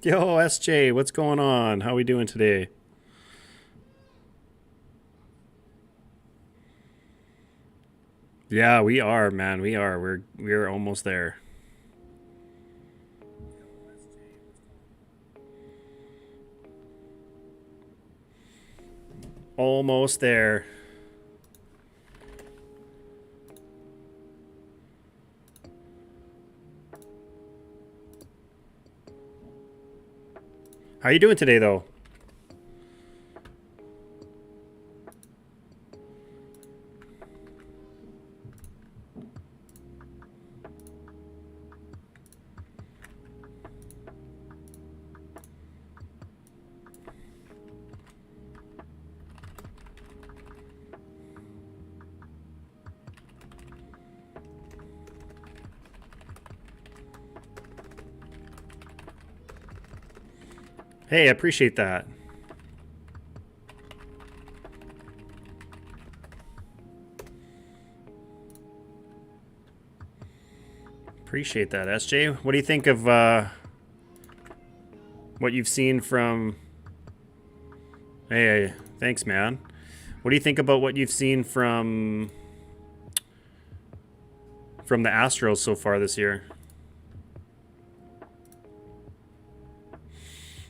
Yo, SJ, what's going on? How we doing today? Yeah, we are, man. We are. We're almost there. Almost there. How you doing today, though? Hey, I appreciate that. Appreciate that, SJ. What do you think of what you've seen from? Hey, thanks, man. What do you think about what you've seen from the Astros so far this year?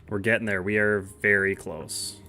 We're getting there. We are very close.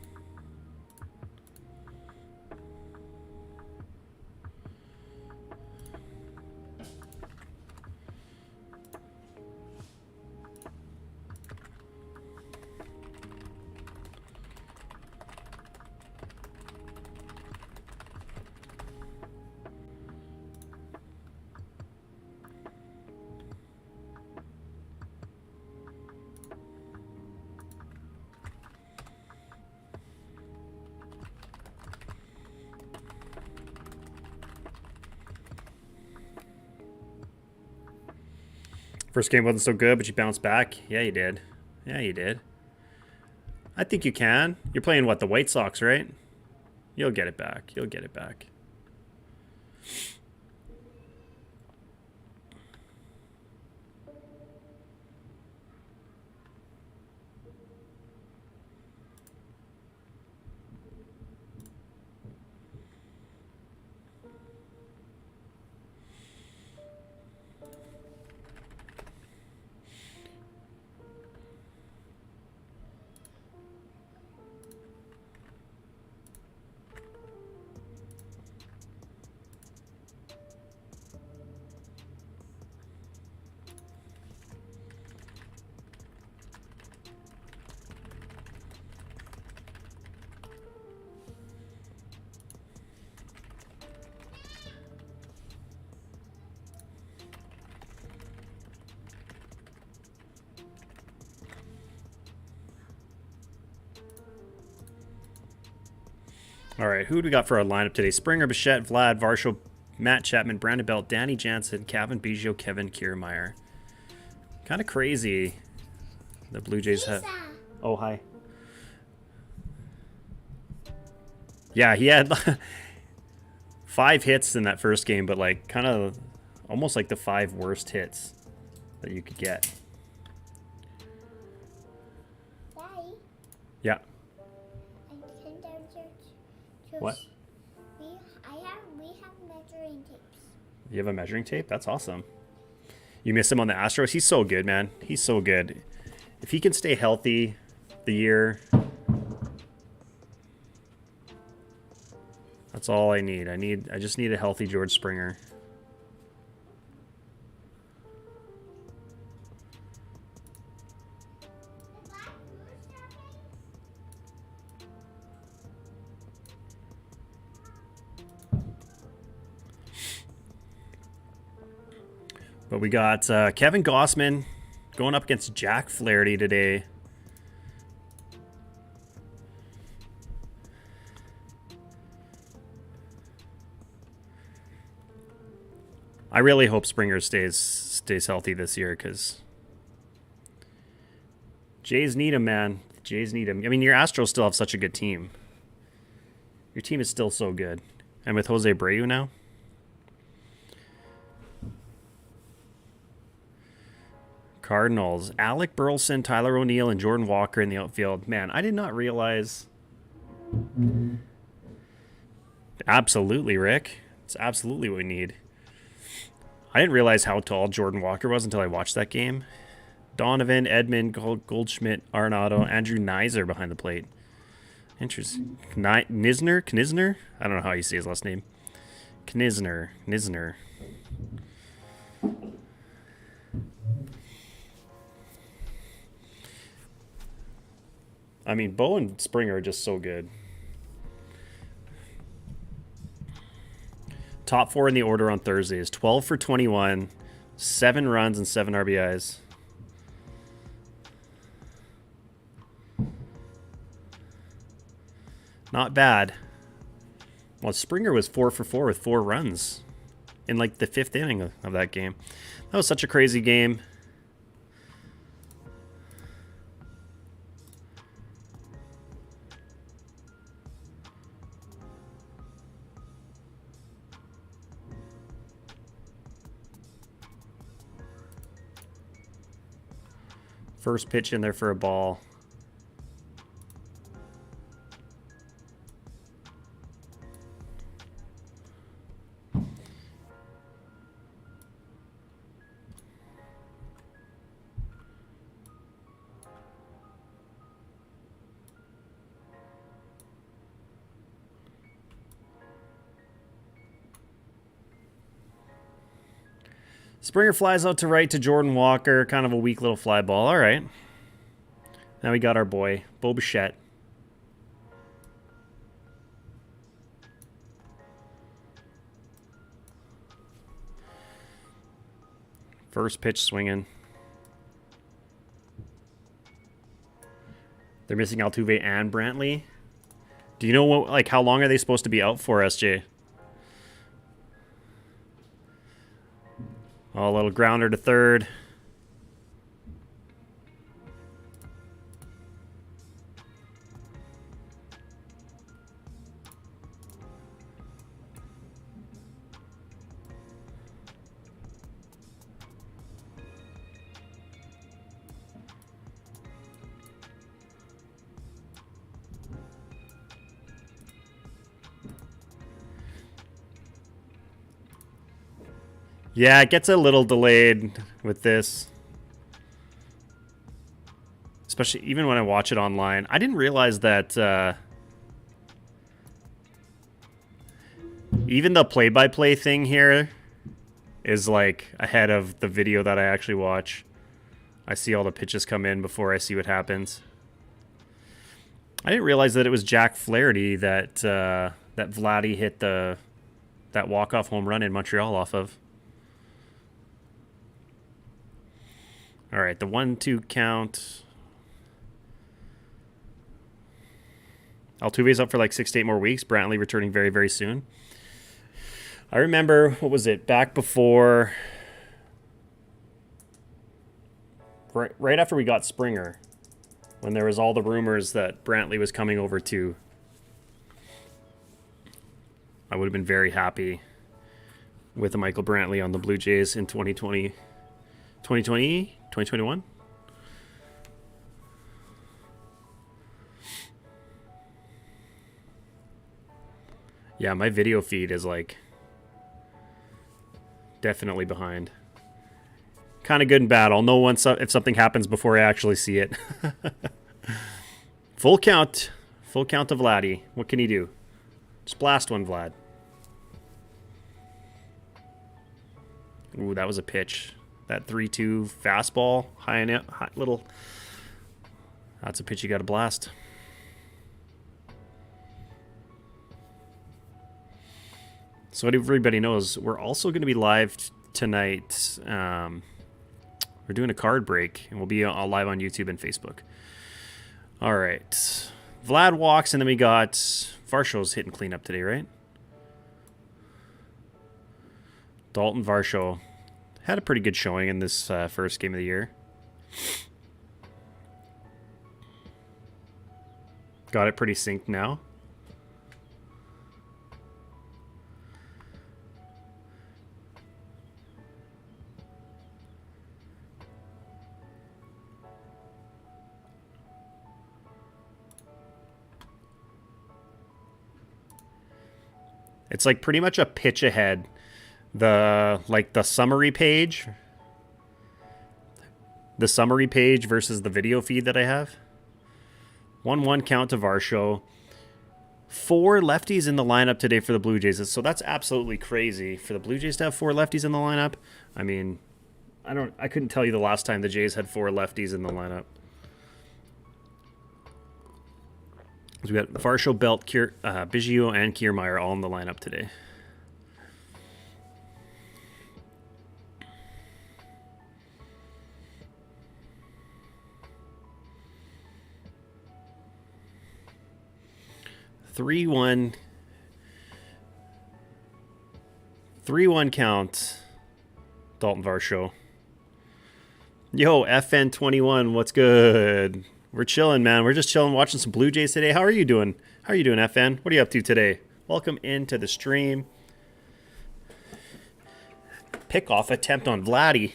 First game wasn't so good, but you bounced back. Yeah, you did. Yeah, you did. I think you can. You're playing what, the White Sox, right? You'll get it back. You'll get it back. All right, who do we got for our lineup today? Springer, Bichette, Vlad, Varsho, Matt Chapman, Brandon Belt, Danny Jansen, Kevin Biggio, Kevin Kiermaier. Kind of crazy. The Blue Jays have. Oh, hi. Yeah, he had 5 hits in that first game, but like kind of almost like the 5 worst hits that you could get. Daddy, Yeah. I can downstairs. What? We have measuring tapes. You have a measuring tape? That's awesome. You miss him on the Astros? He's so good, man. He's so good. If he can stay healthy the year, that's all I need. I just need a healthy George Springer. But we got Kevin Gossman going up against Jack Flaherty today. I really hope Springer stays healthy this year because Jays need him, man. Jays need him. I mean, your Astros still have such a good team. Your team is still so good. And with Jose Abreu now, Cardinals. Alec Burleson, Tyler O'Neill, and Jordan Walker in the outfield. Man, I did not realize. Absolutely, Rick. It's absolutely what we need. I didn't realize how tall Jordan Walker was until I watched that game. Donovan, Edmund, Goldschmidt, Arenado, Andrew Knizer behind the plate. Interesting. Knizner? I don't know how you say his last name. Knizner. I mean, Bo and Springer are just so good. Top 4 in the order on Thursday is 12 for 21, 7 runs and 7 RBIs. Not bad. Well, Springer was 4 for 4 with 4 runs in like the 5th inning of that game. That was such a crazy game. First pitch in there for a ball. Springer flies out to right to Jordan Walker. Kind of a weak little fly ball. All right. Now we got our boy, Bo Bichette. First pitch swinging. They're missing Altuve and Brantley. Do you know what? Like, how long are they supposed to be out for, SJ? Oh, a little grounder to third. Yeah, it gets a little delayed with this. Especially even when I watch it online. I didn't realize that even the play-by-play thing here is like ahead of the video that I actually watch. I see all the pitches come in before I see what happens. I didn't realize that it was Jack Flaherty that that Vladdy hit that walk-off home run in Montreal off of. All right, the 1-2 count. Altuve's up for like 6 to 8 more weeks. Brantley returning very, very soon. I remember, what was it, back before, right after we got Springer, when there was all the rumors that Brantley was coming over too. I would have been very happy with a Michael Brantley on the Blue Jays in 2020. 2021? Yeah, my video feed is like definitely behind. Kind of good and bad. I'll know once if something happens before I actually see it. Full count. Full count of Vladdy. What can he do? Just blast one, Vlad. Ooh, that was a pitch. That 3-2 fastball, high and out, high, little. That's a pitch you got to blast. So everybody knows, we're also going to be live tonight. We're doing a card break, and we'll be live on YouTube and Facebook. All right. Vlad walks, and then we got Varsho's hitting cleanup today, right? Dalton Varsho. Had a pretty good showing in this first game of the year. Got it pretty synced now. It's like pretty much a pitch ahead. The summary page. The summary page versus the video feed that I have. 1-1 count to Varsho. 4 lefties in the lineup today for the Blue Jays. So that's absolutely crazy for the Blue Jays to have 4 lefties in the lineup. I mean, I couldn't tell you the last time the Jays had 4 lefties in the lineup. So we got Varsho, Belt, Biggio, and Kiermaier all in the lineup today. Three one count. Dalton Varsho. Yo, FN21, what's good? We're chilling, man. We're just chilling, watching some Blue Jays today. How are you doing? How are you doing, FN? What are you up to today? Welcome into the stream. Pickoff attempt on Vladdy.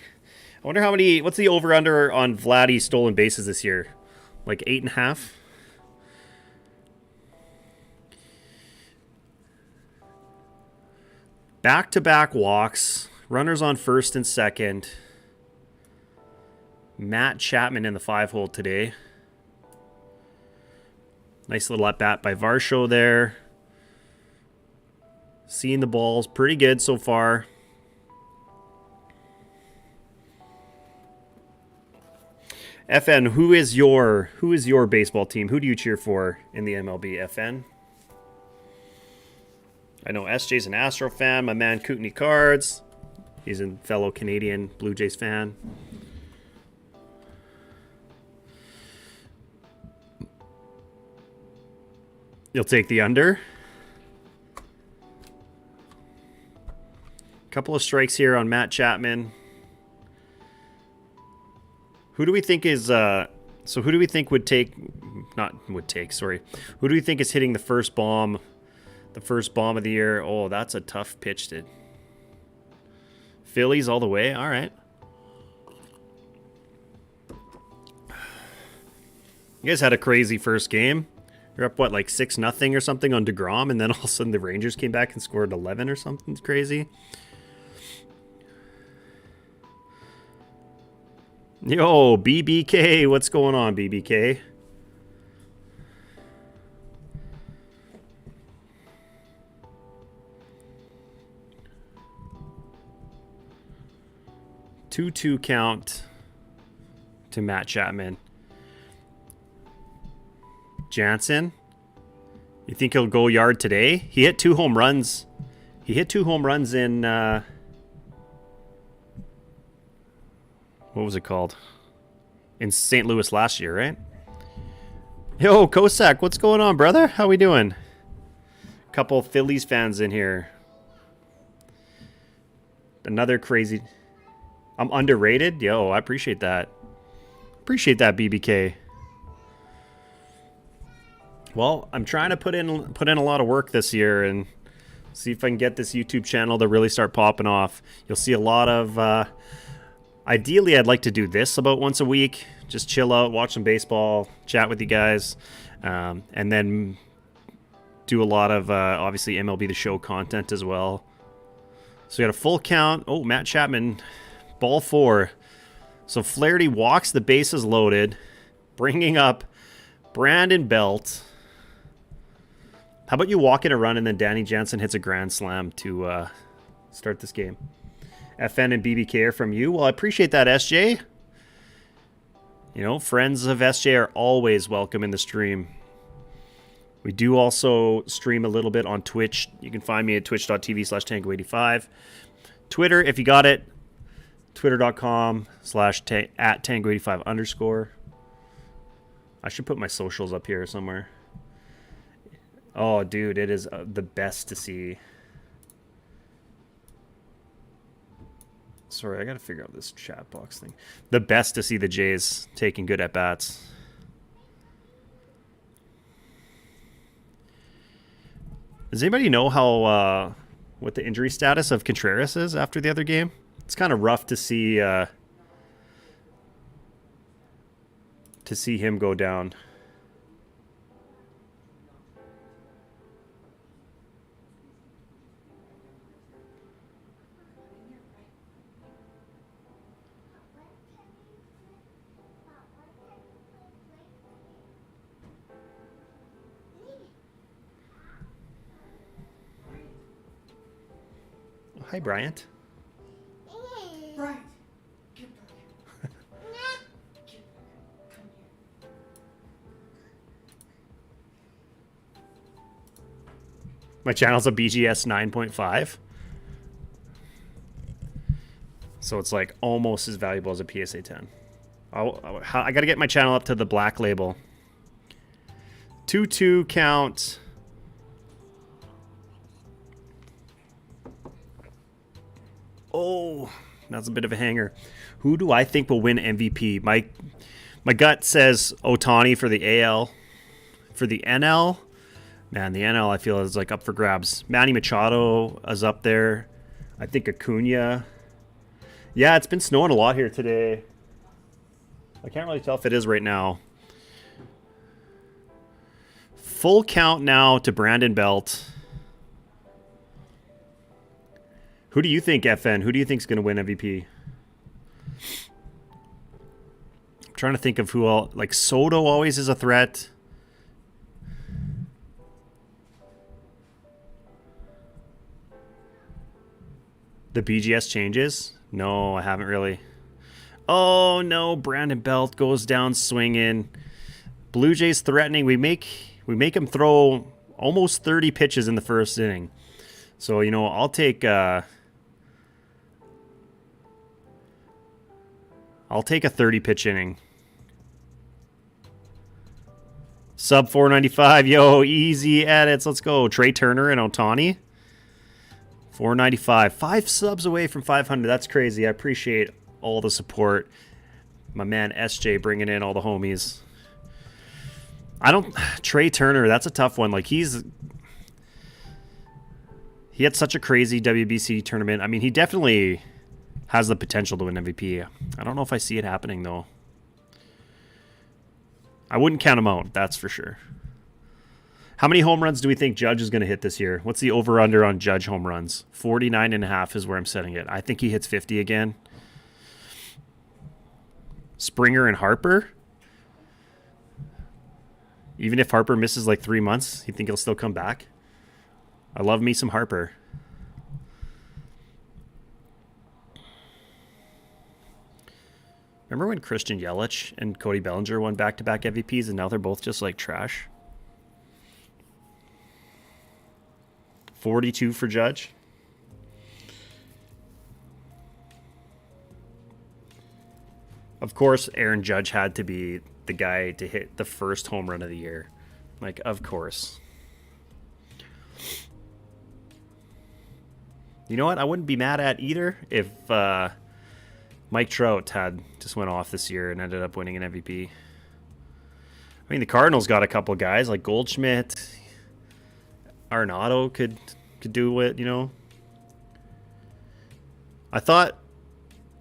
I wonder what's the over-under on Vladdy stolen bases this year? Like 8.5? Back-to-back walks. Runners on first and second. Matt Chapman in the 5-hole today. Nice little at-bat by Varsho there. Seeing the balls. Pretty good so far. FN, who is your baseball team? Who do you cheer for in the MLB, FN? I know SJ's an Astro fan. My man Kootenai Cards. He's a fellow Canadian Blue Jays fan. You'll take the under. Couple of strikes here on Matt Chapman. Who do we think is who do we think would take who do we think is hitting the first bomb of the year? Oh, that's a tough pitch to Phillies all the way. All right. You guys had a crazy first game. You're up, what, like 6-0 or something on DeGrom, and then all of a sudden the Rangers came back and scored 11 or something crazy. Yo, BBK, what's going on, BBK? Two count to Matt Chapman. Jansen, you think he'll go yard today? He hit 2 home runs. He hit 2 home runs in what was it called? In St. Louis last year, right? Yo, Kosak, what's going on, brother? How we doing? Couple Phillies fans in here. Another crazy. I'm underrated? Yo, I appreciate that. Appreciate that, BBK. Well, I'm trying to put in a lot of work this year and see if I can get this YouTube channel to really start popping off. You'll see a lot of ideally I'd like to do this about once a week. Just chill out, watch some baseball, chat with you guys, and then do a lot of obviously MLB The Show content as well. So we got a full count. Oh, Matt Chapman, ball 4. So Flaherty walks, the bases loaded, bringing up Brandon Belt. How about you walk in a run and then Danny Jansen hits a grand slam to start this game? FN and BBK are from you. Well, I appreciate that, SJ. You know, friends of SJ are always welcome in the stream. We do also stream a little bit on Twitch. You can find me at twitch.tv/tango85. Twitter, if you got it, twitter.com/@tango85_. I should put my socials up here somewhere. Oh, dude, it is the best to see. Sorry, I got to figure out this chat box thing. The best to see the Jays taking good at-bats. Does anybody know how what the injury status of Contreras is after the other game? It's kind of rough to see him go down. Hi, Bryant. Right. Get back. Get back. Come here. My channel's a BGS 9.5. So it's like almost as valuable as a PSA 10. I got to get my channel up to the black label. 2-2 count. Oh, that's a bit of a hanger. Who do I think will win MVP? My gut says Ohtani for the AL. For the NL, man, the NL I feel is like up for grabs. Manny Machado is up there. I think Acuna. Yeah, it's been snowing a lot here today. I can't really tell if it is right now. Full count now to Brandon Belt. Who do you think, FN? Who do you think is going to win MVP? I'm trying to think of who else. Like, Soto always is a threat. The BGS changes? No, I haven't really. Oh, no. Brandon Belt goes down swinging. Blue Jays threatening. We make him throw almost 30 pitches in the first inning. So, you know, I'll take a 30-pitch inning. Sub 495. Yo, easy edits. Let's go. Trey Turner and Ohtani. 495. 5 subs away from 500. That's crazy. I appreciate all the support. My man SJ bringing in all the homies. Trey Turner, that's a tough one. Like, he had such a crazy WBC tournament. I mean, he definitely has the potential to win MVP. I don't know if I see it happening, though. I wouldn't count him out, that's for sure. How many home runs do we think Judge is going to hit this year? What's the over-under on Judge home runs? 49.5 is where I'm setting it. I think he hits 50 again. Springer and Harper? Even if Harper misses like 3 months, you think he'll still come back? I love me some Harper. Remember when Christian Yelich and Cody Bellinger won back-to-back MVPs and now they're both just like trash? 42 for Judge. Of course, Aaron Judge had to be the guy to hit the first home run of the year. Like, of course. You know what? I wouldn't be mad at either if Mike Trout had just went off this year and ended up winning an MVP. I mean, the Cardinals got a couple guys like Goldschmidt. Arenado could do it, you know. I thought,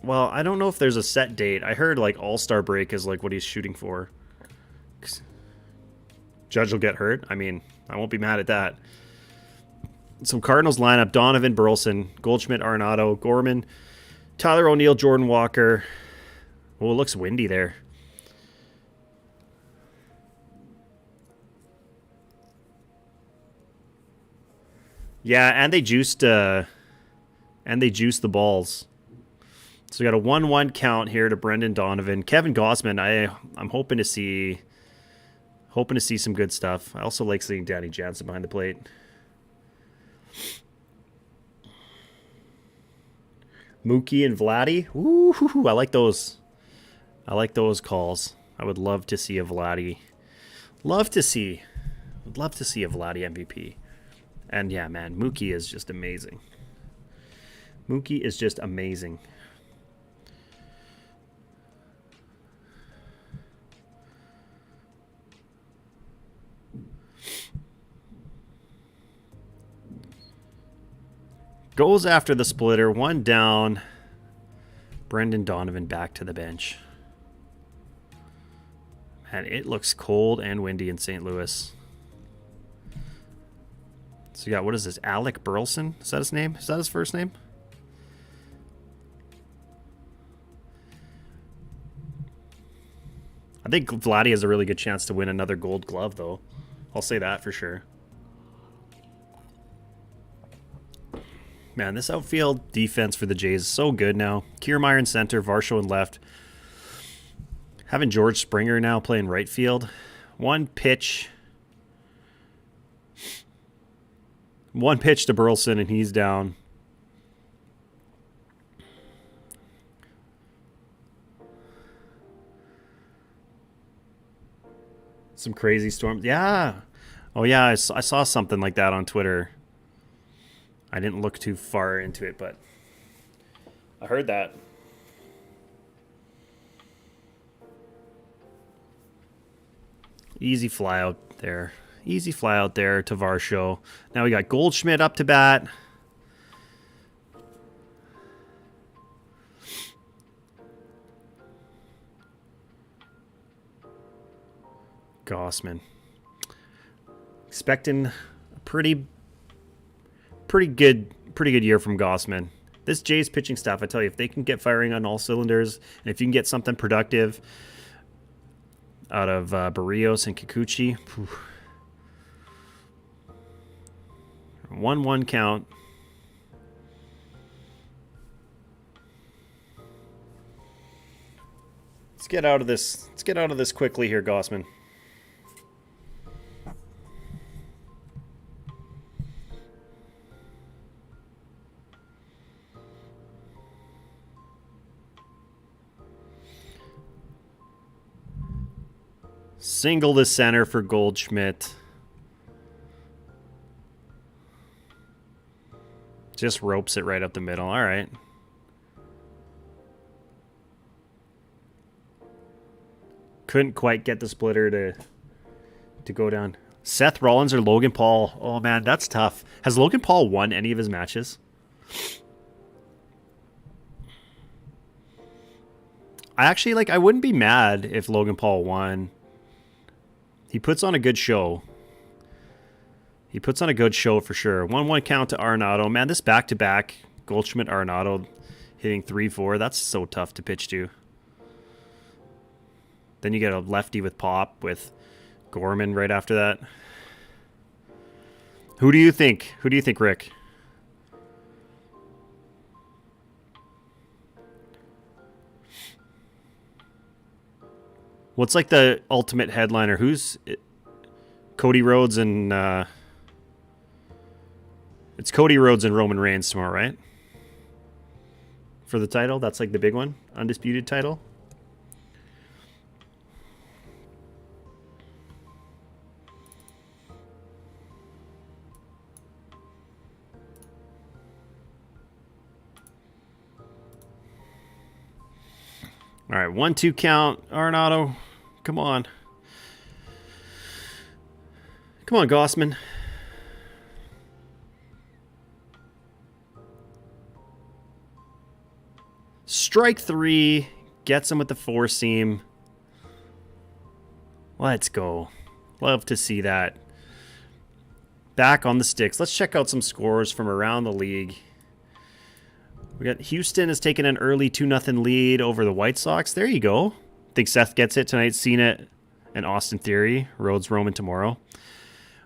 well, I don't know if there's a set date. I heard like All-Star break is like what he's shooting for. Judge will get hurt. I mean, I won't be mad at that. So Cardinals lineup: Donovan, Burleson, Goldschmidt, Arenado, Gorman, Tyler O'Neill, Jordan Walker. Oh, it looks windy there. Yeah, and they juiced the balls. So we got a 1-1 count here to Brendan Donovan. Kevin Gossman, I'm hoping to see some good stuff. I also like seeing Danny Jansen behind the plate. Mookie and Vladdy. Ooh, I like those. I like those calls. I would love to see a Vladdy. Would love to see a Vladdy MVP. And yeah, man, Mookie is just amazing. Mookie is just amazing. Goes after the splitter, 1 down. Brendan Donovan back to the bench. Man, it looks cold and windy in St. Louis. So you got, what is this, Alec Burleson? Is that his name? Is that his first name? I think Vladdy has a really good chance to win another Gold Glove, though. I'll say that for sure. Man, this outfield defense for the Jays is so good now. Kiermaier in center, Varsho in left. Having George Springer now playing right field. One pitch to Burleson and he's down. Some crazy storms. Yeah. Oh, yeah, I saw something like that on Twitter. I didn't look too far into it, but I heard that. Easy fly out there. Easy fly out there to Varsho. Now we got Goldschmidt up to bat. Gossman. Expecting a pretty good year from Gossman. This Jays pitching staff, I tell you, if they can get firing on all cylinders, and if you can get something productive out of Barrios and Kikuchi, 1-1 count. Let's get out of this. Let's get out of this quickly here, Gossman. Single to center for Goldschmidt. Just ropes it right up the middle. All right. Couldn't quite get the splitter to go down. Seth Rollins or Logan Paul? Oh, man, that's tough. Has Logan Paul won any of his matches? I wouldn't be mad if Logan Paul won. He puts on a good show. He puts on a good show for sure. 1-1 count to Arenado. Man, this back-to-back Goldschmidt Arenado hitting 3-4. That's so tough to pitch to. Then you get a lefty with pop with Gorman right after that. Who do you think? Who do you think, Rick? What's like the ultimate headliner? Who's Cody Rhodes and it's Cody Rhodes and Roman Reigns tomorrow, right? For the title, that's like the big one, undisputed title. All right, 1-2 count. Arenado, come on. Come on, Gossman. Strike 3. Gets him with the four seam. Let's go. Love to see that. Back on the sticks. Let's check out some scores from around the league. We got Houston has taken an early 2-0 lead over the White Sox. There you go. Think Seth gets it tonight. Cena and Austin Theory. Rhodes Roman tomorrow.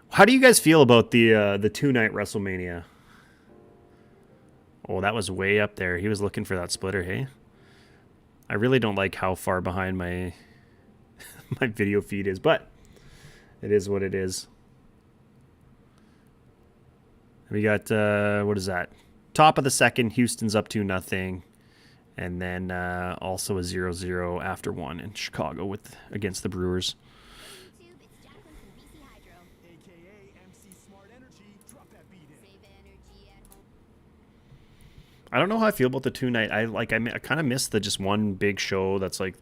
How do you guys feel about the two-night WrestleMania? Oh, that was way up there. He was looking for that splitter, hey? I really don't like how far behind my my video feed is, but it is what it is. We got, what is that? Top of the second, Houston's up 2-0. And then also a 0-0 after one in Chicago against the Brewers. I don't know how I feel about the two-night. I kind of miss the just one big show that's like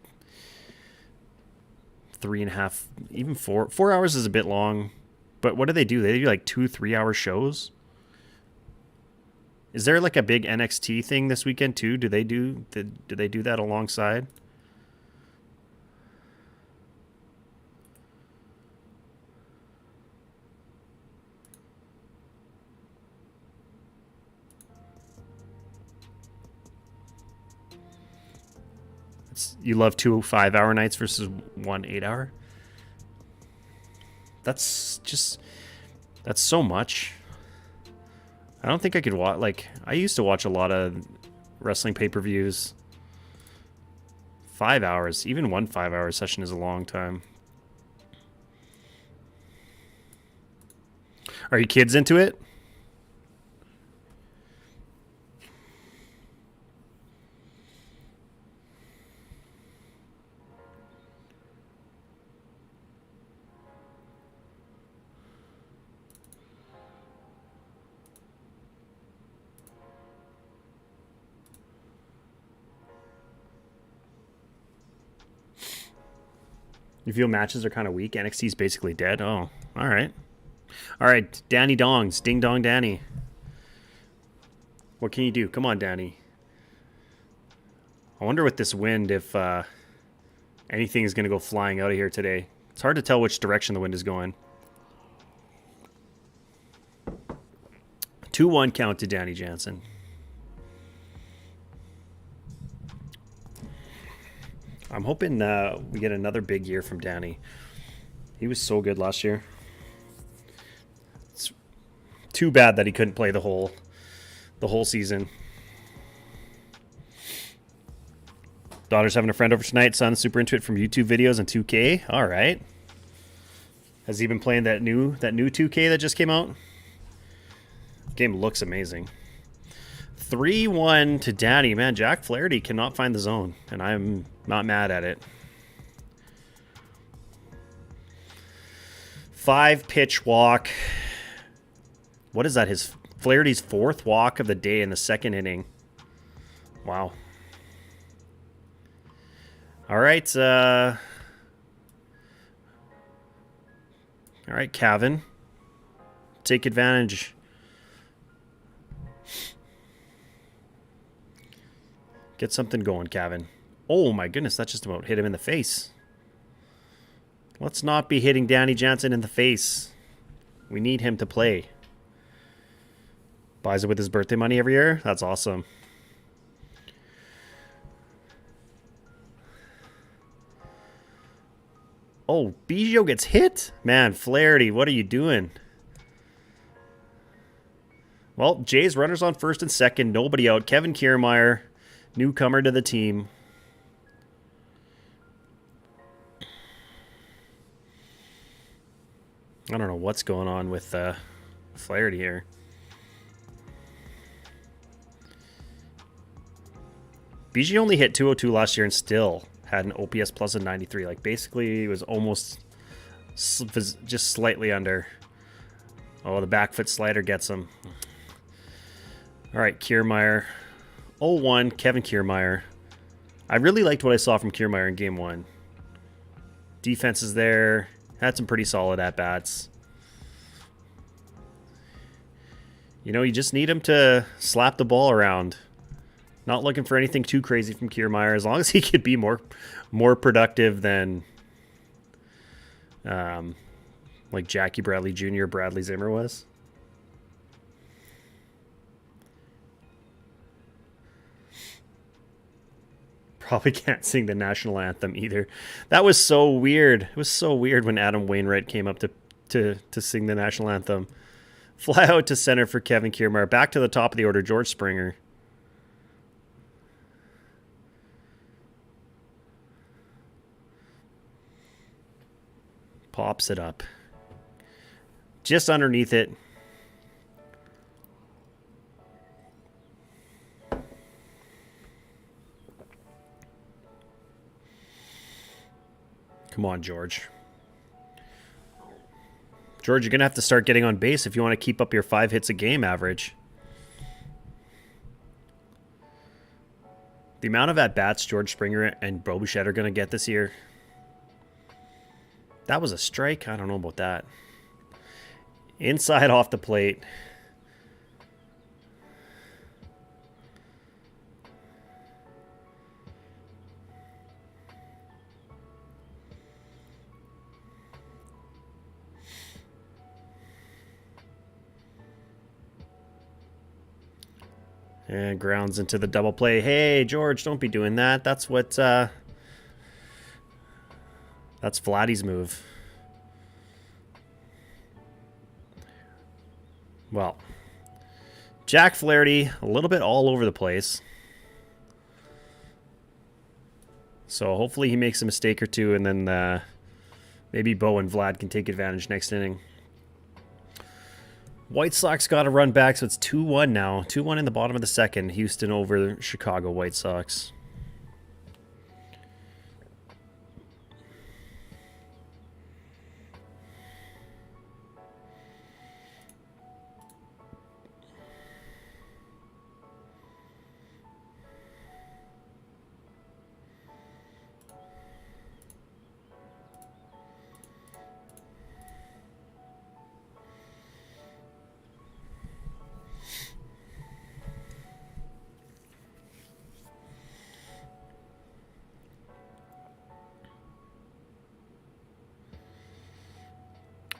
3.5, even 4. 4 hours is a bit long. But what do? They do like 2 3-hour shows? Is there like a big NXT thing this weekend too? Do they do that alongside? You love 2 5-hour nights versus 1 8-hour? That's so much. I don't think I could watch, like, I used to watch a lot of wrestling pay-per-views. 5 hours, even one 5-hour session is a long time. Are you kids into it? You feel matches are kind of weak? NXT's basically dead? Oh, all right. All right, Danny Dongs. Ding Dong Danny. What can you do? Come on, Danny. I wonder with this wind if anything is going to go flying out of here today. It's hard to tell which direction the wind is going. 2-1 count to Danny Jansen. I'm hoping we get another big year from Danny. He was so good last year. It's too bad that he couldn't play the whole season. Daughter's having a friend over tonight. Son's super into it from YouTube videos and 2K. All right. Has he been playing that new 2K that just came out? Game looks amazing. 3-1 to Danny. Man, Jack Flaherty cannot find the zone, and I'm not mad at it. 5-pitch walk. What is that? His Flaherty's 4th walk of the day in the 2nd inning. Wow. All right. All right, Cavan. Take advantage. Get something going, Cavan. Oh my goodness, that just about hit him in the face. Let's not be hitting Danny Jansen in the face. We need him to play. Buys it with his birthday money every year? That's awesome. Oh, Biggio gets hit? Man, Flaherty, what are you doing? Well, Jay's runners on first and second. Nobody out. Kevin Kiermaier, newcomer to the team. I don't know what's going on with Flaherty here. BG only hit 202 last year and still had an OPS plus of 93. Like, basically, it was almost just slightly under. Oh, the back foot slider gets him. All right, Kiermaier. 0-1, Kevin Kiermaier. I really liked what I saw from Kiermaier in Game 1. Defense is there. Had some pretty solid at-bats. You know, you just need him to slap the ball around. Not looking for anything too crazy from Kiermaier, as long as he could be more productive than like Jackie Bradley Jr. Bradley Zimmer was. Probably can't sing the national anthem either. That was so weird. It was so weird when Adam Wainwright came up to sing the national anthem. Fly out to center for Kevin Kiermaier. Back to the top of the order, George Springer. Pops it up. Just underneath it. Come on, George. George, you're going to have to start getting on base if you want to keep up your 5 hits a game average. The amount of at-bats George Springer and Bo Bichette are going to get this year. That was a strike? I don't know about that. Inside off the plate. And grounds into the double play. Hey, George, don't be doing that. That's what... that's Vladdy's move. Well, Jack Flaherty, a little bit all over the place. So hopefully he makes a mistake or two, and then maybe Bo and Vlad can take advantage next inning. White Sox got a run back, so it's 2-1 now. 2-1 in the bottom of the second. Houston over Chicago White Sox.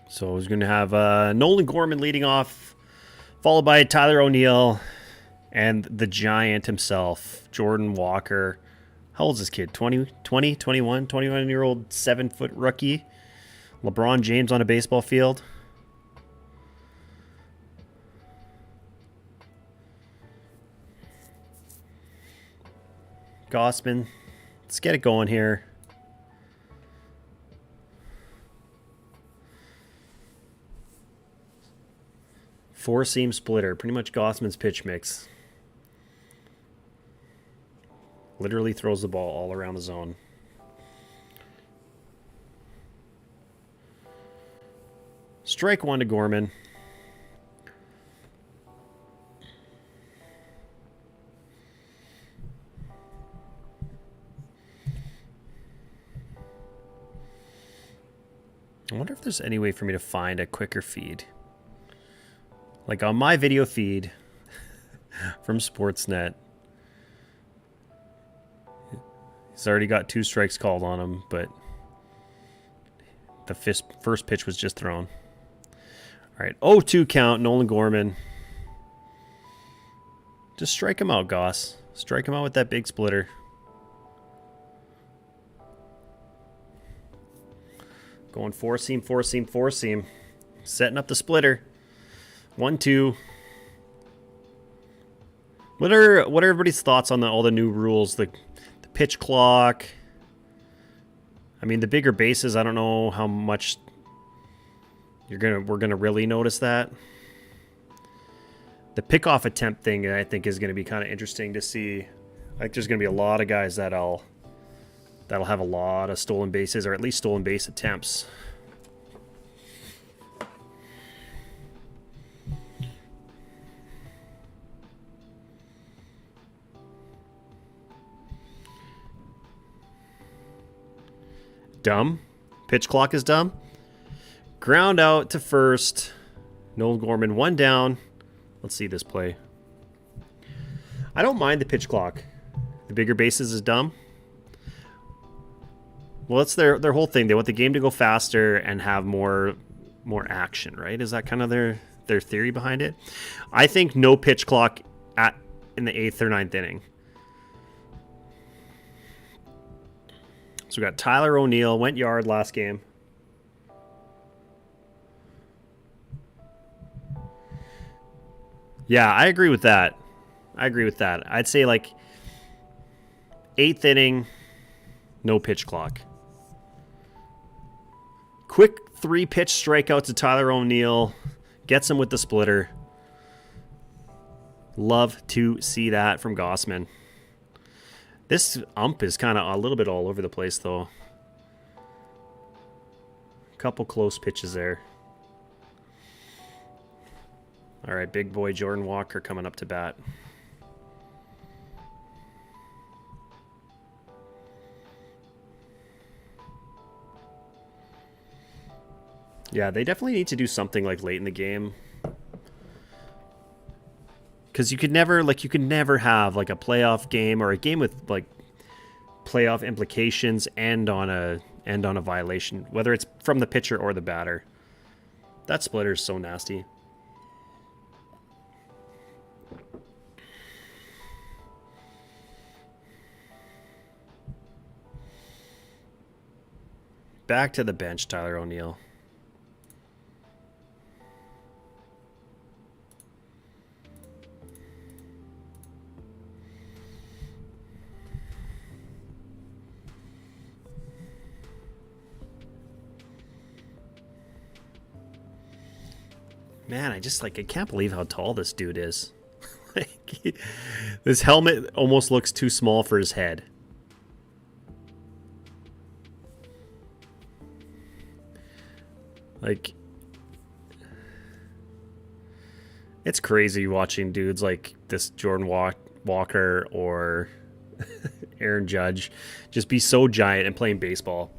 So he's going to have Nolan Gorman leading off, followed by Tyler O'Neill and the giant himself, Jordan Walker. How old is this kid? 21-year-old 7-foot rookie. LeBron James on a baseball field. Gossman. Let's get it going here. Four-seam splitter. Pretty much Gossman's pitch mix. Literally throws the ball all around the zone. Strike one to Gorman. I wonder if there's any way for me to find a quicker feed. Like on my video feed from Sportsnet, he's already got 2 strikes called on him, but the first pitch was just thrown. All right, 0-2 count, Nolan Gorman. Just strike him out, Goss. Strike him out with that big splitter. Going four-seam, four-seam, four-seam. Setting up the splitter. 1-2. What are everybody's thoughts on all the new rules? The pitch clock. I mean, the bigger bases, I don't know how much we're gonna really notice that. The pickoff attempt thing, I think, is gonna be kind of interesting to see. Like, there's gonna be a lot of guys that'll have a lot of stolen bases, or at least stolen base attempts. Dumb. Pitch clock is dumb. Ground out to first. Nolan Gorman, 1 down. Let's see this play. I don't mind the pitch clock. The bigger bases is dumb. Well, that's their whole thing. They want the game to go faster and have more action, right? Is that kind of their theory behind it? I think no pitch clock in the 8th or 9th inning. So we got Tyler O'Neill, went yard last game. Yeah, I agree with that. I'd say like 8th inning, no pitch clock. Quick 3-pitch strikeout to Tyler O'Neill. Gets him with the splitter. Love to see that from Gossman. This ump is kind of a little bit all over the place, though. Couple close pitches there. All right, big boy Jordan Walker coming up to bat. Yeah, they definitely need to do something like late in the game. Because you could never have like a playoff game or a game with like playoff implications end on a violation, whether it's from the pitcher or the batter. That splitter is so nasty. Back to the bench, Tyler O'Neill. Man, I can't believe how tall this dude is. Like, this helmet almost looks too small for his head. Like, it's crazy watching dudes like this Jordan Walker or Aaron Judge just be so giant and playing baseball.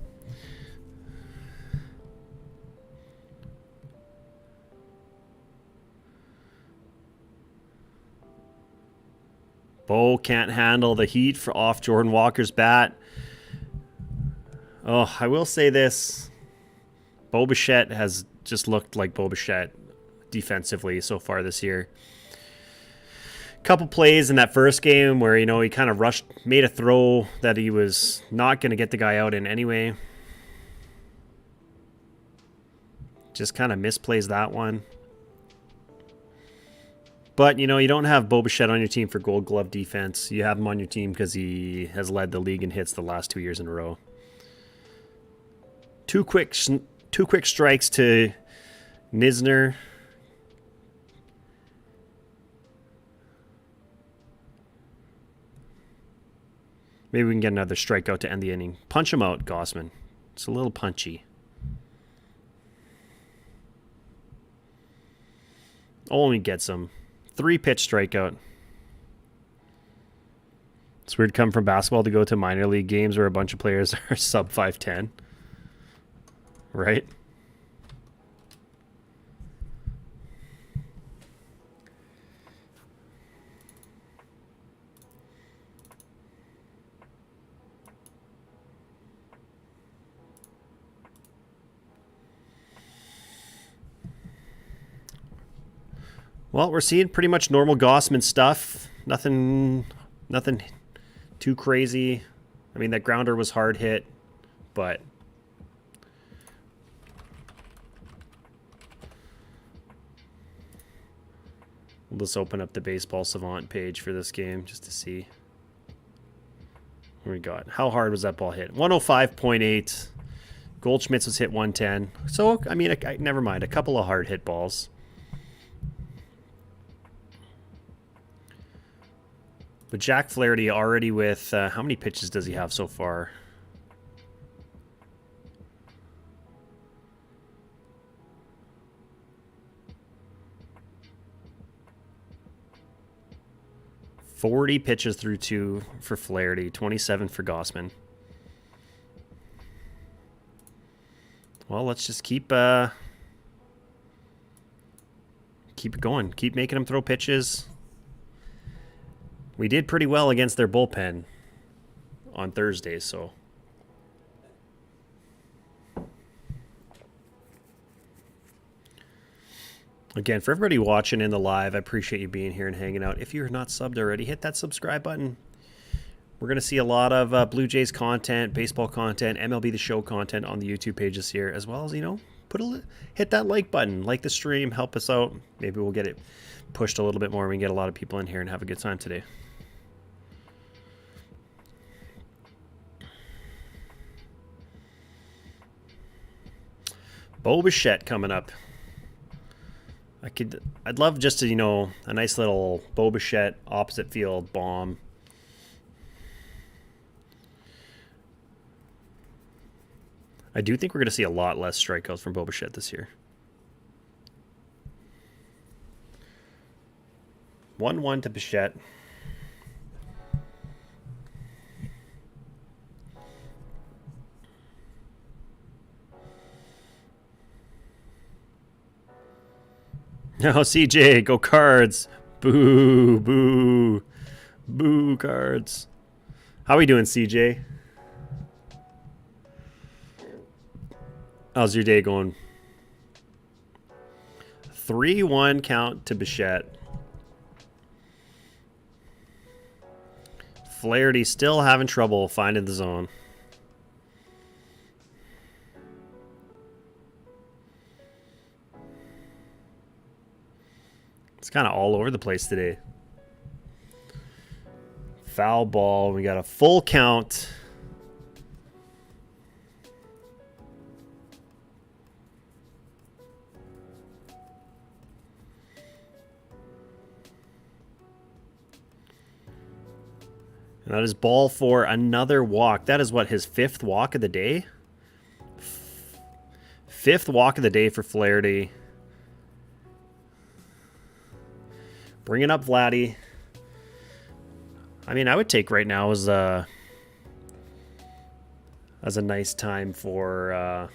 Bo can't handle the heat off Jordan Walker's bat. Oh, I will say this. Bo Bichette has just looked like Bo Bichette defensively so far this year. Couple plays in that first game where, you know, he kind of made a throw that he was not going to get the guy out in anyway. Just kind of misplays that one. But, you know, you don't have Bo Bichette on your team for Gold Glove defense. You have him on your team because he has led the league in hits the last 2 years in a row. Two quick strikes to Nisner. Maybe we can get another strikeout to end the inning. Punch him out, Gossman. It's a little punchy. Only gets him. 3-pitch strikeout. It's weird coming from basketball to go to minor league games where a bunch of players are sub 5'10". Right? Well, we're seeing pretty much normal Gossman stuff. Nothing too crazy. I mean, that grounder was hard hit, but we'll just open up the Baseball Savant page for this game just to see what we got. How hard was that ball hit? 105.8. Goldschmidt's was hit 110. So, I mean, never mind. A couple of hard hit balls. But Jack Flaherty already with, how many pitches does he have so far? $40 pitches through 2 for Flaherty, 27 for Gossman. Well, let's just keep it going. Keep making him throw pitches. We did pretty well against their bullpen on Thursday, so. Again, for everybody watching in the live, I appreciate you being here and hanging out. If you're not subbed already, hit that subscribe button. We're going to see a lot of Blue Jays content, baseball content, MLB The Show content on the YouTube page this year, as well as, you know, hit that like button, like the stream, help us out. Maybe we'll get it pushed a little bit more. We can get a lot of people in here and have a good time today. Bo Bichette coming up. I'd love just to, you know, a nice little Bo Bichette opposite field bomb. I do think we're going to see a lot less strikeouts from Bo Bichette this year. 1-1 to Bichette. No, CJ, go Cards. Boo, boo, boo, Cards. How we doing, CJ? How's your day going? 3-1 count to Bichette. Flaherty still having trouble finding the zone. It's kind of all over the place today. Foul ball. We got a full count. And that is ball for another walk. That is what, his 5th walk of the day? 5th walk of the day for Flaherty. Bringing up Vladdy. I mean, I would take right now as a nice time for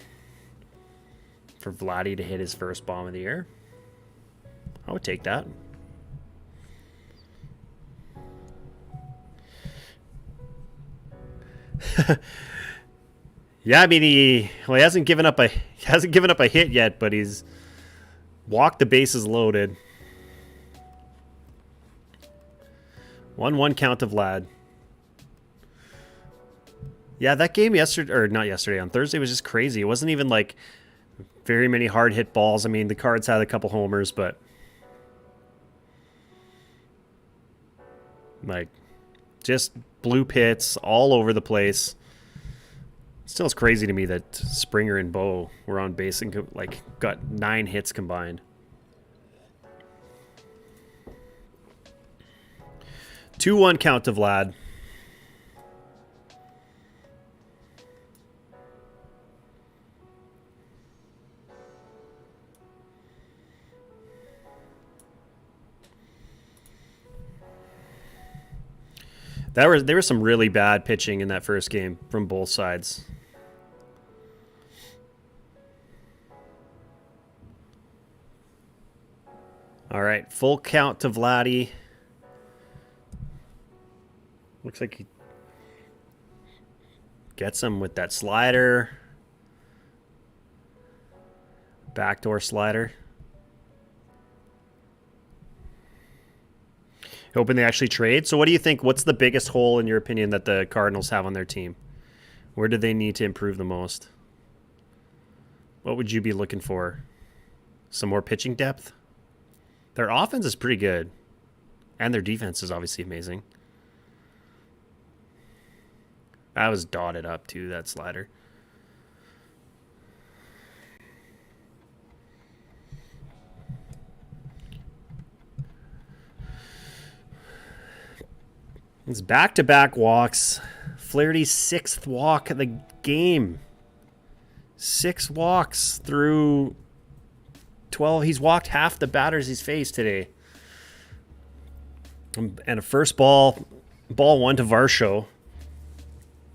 Vladdy to hit his first bomb of the year. I would take that. Yeah, I mean he hasn't given up a hit yet, but he's walked the bases loaded. 1-1 count to Vlad. Yeah, that game yesterday, or not yesterday, on Thursday was just crazy. It wasn't even like very many hard hit balls. I mean, the Cards had a couple homers, but like just blue pits all over the place. Still, it's crazy to me that Springer and Bo were on base and like got 9 hits combined. 2-1 count to Vlad. There was some really bad pitching in that first game from both sides. All right, full count to Vladdy. Looks like he gets him with that slider. Backdoor slider. Hoping they actually trade. So what do you think? What's the biggest hole, in your opinion, that the Cardinals have on their team? Where do they need to improve the most? What would you be looking for? Some more pitching depth? Their offense is pretty good. And their defense is obviously amazing. That was dotted up too, that slider. It's back-to-back walks. Flaherty's 6th walk of the game. 6 walks through 12. He's walked half the batters he's faced today. And a first ball 1 to Varsho.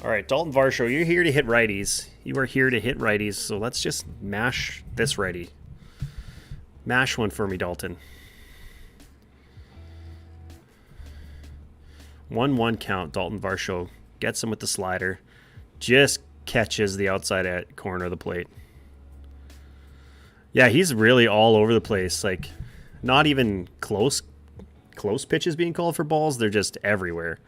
All right, Dalton Varsho, you're here to hit righties. You are here to hit righties, so let's just mash this righty. Mash one for me, Dalton. 1-1 count. Dalton Varsho gets him with the slider. Just catches the outside corner of the plate. Yeah, he's really all over the place. Like, not even close pitches being called for balls. They're just everywhere.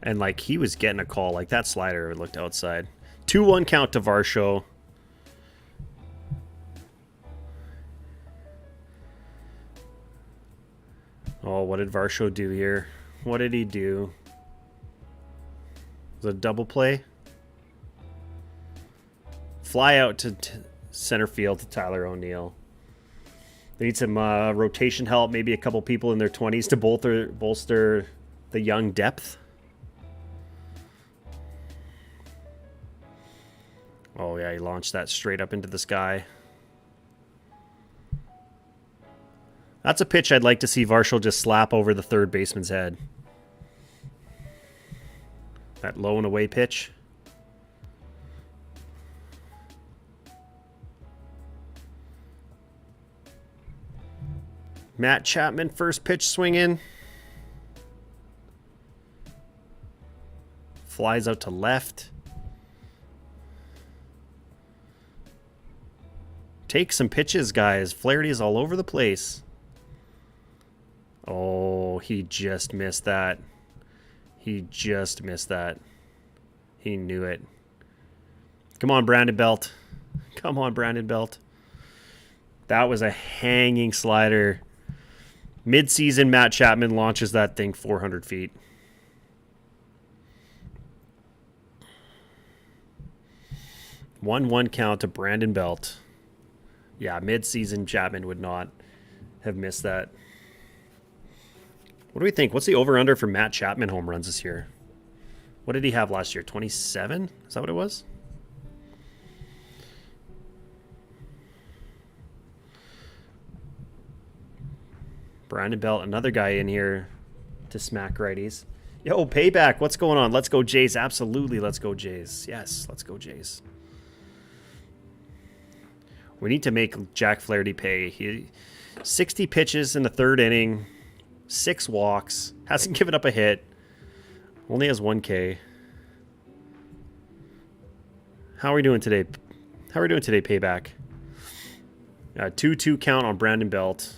And, like, he was getting a call. Like, that slider looked outside. 2-1 count to Varsho. Oh, what did Varsho do here? What did he do? Was it a double play? Fly out to center field to Tyler O'Neill. They need some rotation help. Maybe a couple people in their 20s to bolster the young depth. Oh, yeah, he launched that straight up into the sky. That's a pitch I'd like to see Varsho just slap over the third baseman's head. That low and away pitch. Matt Chapman, first pitch swinging. Flies out to left. Take some pitches, guys. Flaherty is all over the place. Oh, he just missed that. He just missed that. He knew it. Come on, Brandon Belt. Come on, Brandon Belt. That was a hanging slider. Mid-season, Matt Chapman launches that thing 400 feet. 1-1 count to Brandon Belt. Yeah, mid-season Chapman would not have missed that. What do we think? What's the over-under for Matt Chapman home runs this year? What did he have last year? 27? Is that what it was? Brandon Belt, another guy in here to smack righties. Yo, payback. What's going on? Let's go Jays. Absolutely, let's go Jays. Yes, let's go Jays. We need to make Jack Flaherty pay. 60 pitches in the third inning, 6 walks, hasn't given up a hit, only has 1 K. How are we doing today? How are we doing today, payback? 2-2 count on Brandon Belt.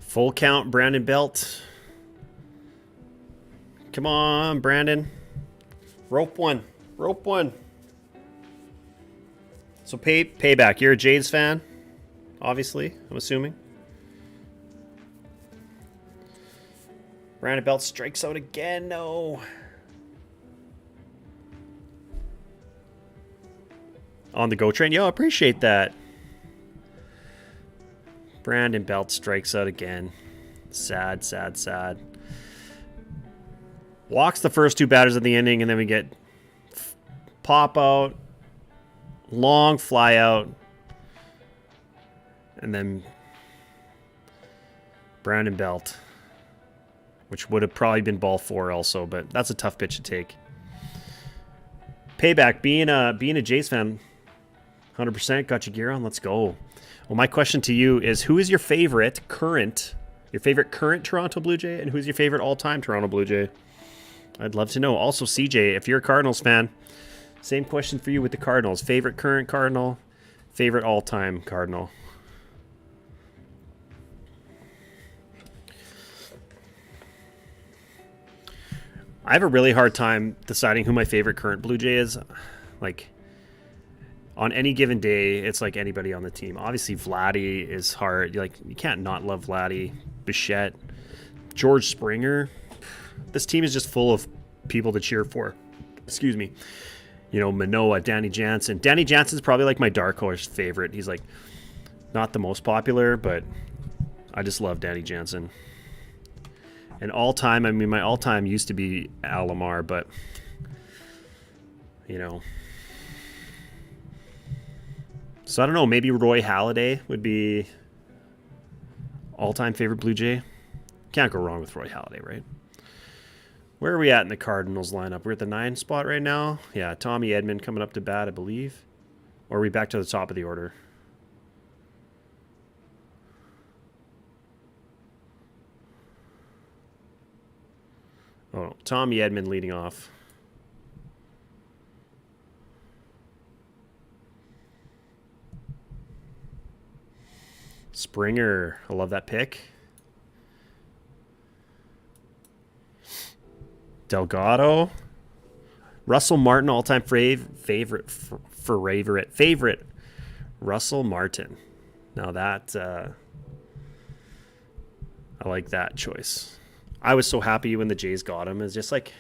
Full count, Brandon Belt. Come on, Brandon. Rope one. Rope one. So payback. You're a Jays fan, obviously, I'm assuming. Brandon Belt strikes out again. No. On the go train. Yo, appreciate that. Brandon Belt strikes out again. Sad, sad, sad. Walks the first 2 batters of the inning, and then we get pop out, long fly out, and then Brandon Belt, which would have probably been ball 4 also, but that's a tough pitch to take. Payback, being a Jays fan, 100% got your gear on. Let's go. Well, my question to you is, who is your favorite current Toronto Blue Jay, and who's your favorite all-time Toronto Blue Jay? I'd love to know. Also, CJ, if you're a Cardinals fan, same question for you with the Cardinals. Favorite current Cardinal, favorite all-time Cardinal. I have a really hard time deciding who my favorite current Blue Jay is. Like, on any given day, it's like anybody on the team. Obviously, Vladdy is hard. You can't not love Vladdy. Bichette, George Springer. This team is just full of people to cheer for. Excuse me. You know, Manoah, Danny Jansen. Danny Jansen's probably like my dark horse favorite. He's like not the most popular, but I just love Danny Jansen. And all-time, I mean, my all-time used to be Alomar, but, you know. So I don't know, maybe Roy Halladay would be all-time favorite Blue Jay. Can't go wrong with Roy Halladay, right? Where are we at in the Cardinals lineup? We're at the 9 spot right now. Yeah, Tommy Edman coming up to bat, I believe. Or are we back to the top of the order? Oh, Tommy Edman leading off. Springer, I love that pick. Delgado. Russell Martin, all-time favorite. Russell Martin. Now that, I like that choice. I was so happy when the Jays got him. It's just like,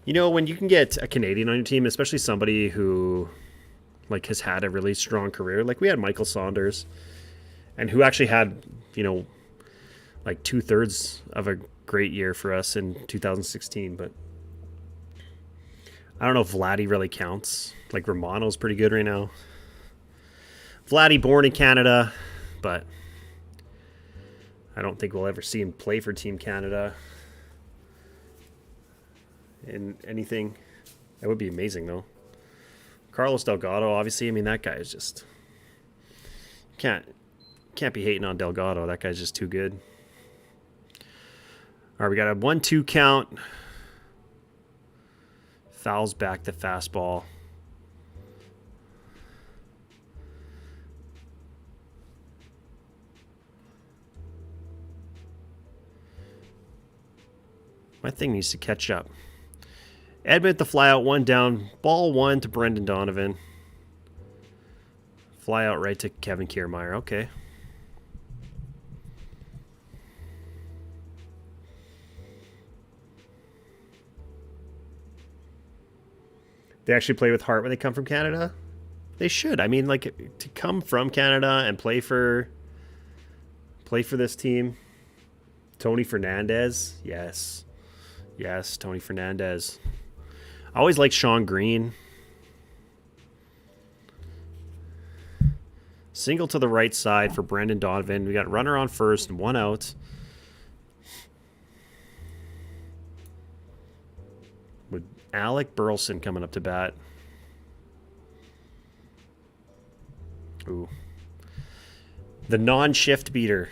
you know, when you can get a Canadian on your team, especially somebody who like has had a really strong career. Like we had Michael Saunders, and who actually had, you know, like 2/3 of a great year for us in 2016. But I don't know if Vladdy really counts. Like Romano's pretty good right now. Vladdy born in Canada, but I don't think we'll ever see him play for Team Canada in anything. That would be amazing though. Carlos Delgado, obviously, I mean, that guy is just can't be hating on Delgado. That guy's just too good. All right, we got a 1-2 count. Fouls back the fastball. My thing needs to catch up. Edmund the fly out, 1 down. Ball 1 to Brendan Donovan. Fly out right to Kevin Kiermaier. Okay. They actually play with heart when they come from Canada? They should. I mean, like, to come from Canada and play for this team. Tony Fernandez. Yes. Yes, Tony Fernandez. I always like Sean Green. Single to the right side for Brendan Donovan. We got runner on first and 1 out. With Alec Burleson coming up to bat. Ooh. The non-shift beater.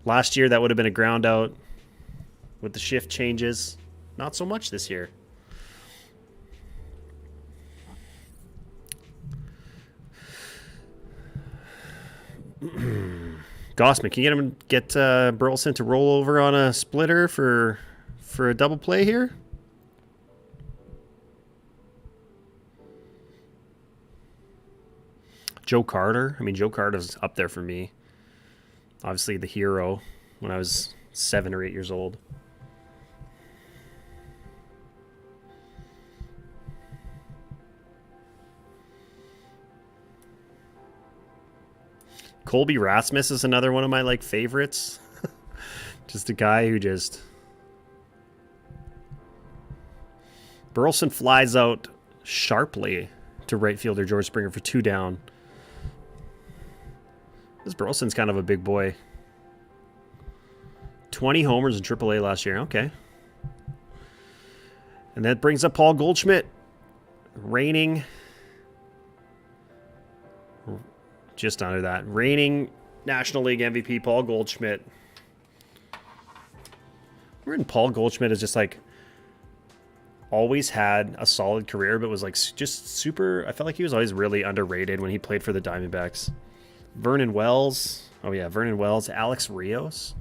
Last year, that would have been a ground out. With the shift changes, not so much this year. Gossman, can you get Burleson to roll over on a splitter for a double play here? Joe Carter. I mean, Joe Carter's up there for me. Obviously the hero when I was 7 or 8 years old. Colby Rasmus is another one of my favorites. Just a guy who just... Burleson flies out sharply to right fielder George Springer for 2 down. This Burleson's kind of a big boy. 20 homers in AAA last year. Okay. And that brings up Paul Goldschmidt. Reigning... Just under that. Reigning National League MVP Paul Goldschmidt. Paul Goldschmidt is just always had a solid career, but was just super... I felt like he was always really underrated when he played for the Diamondbacks. Vernon Wells. Oh yeah, Vernon Wells. Alex Rios.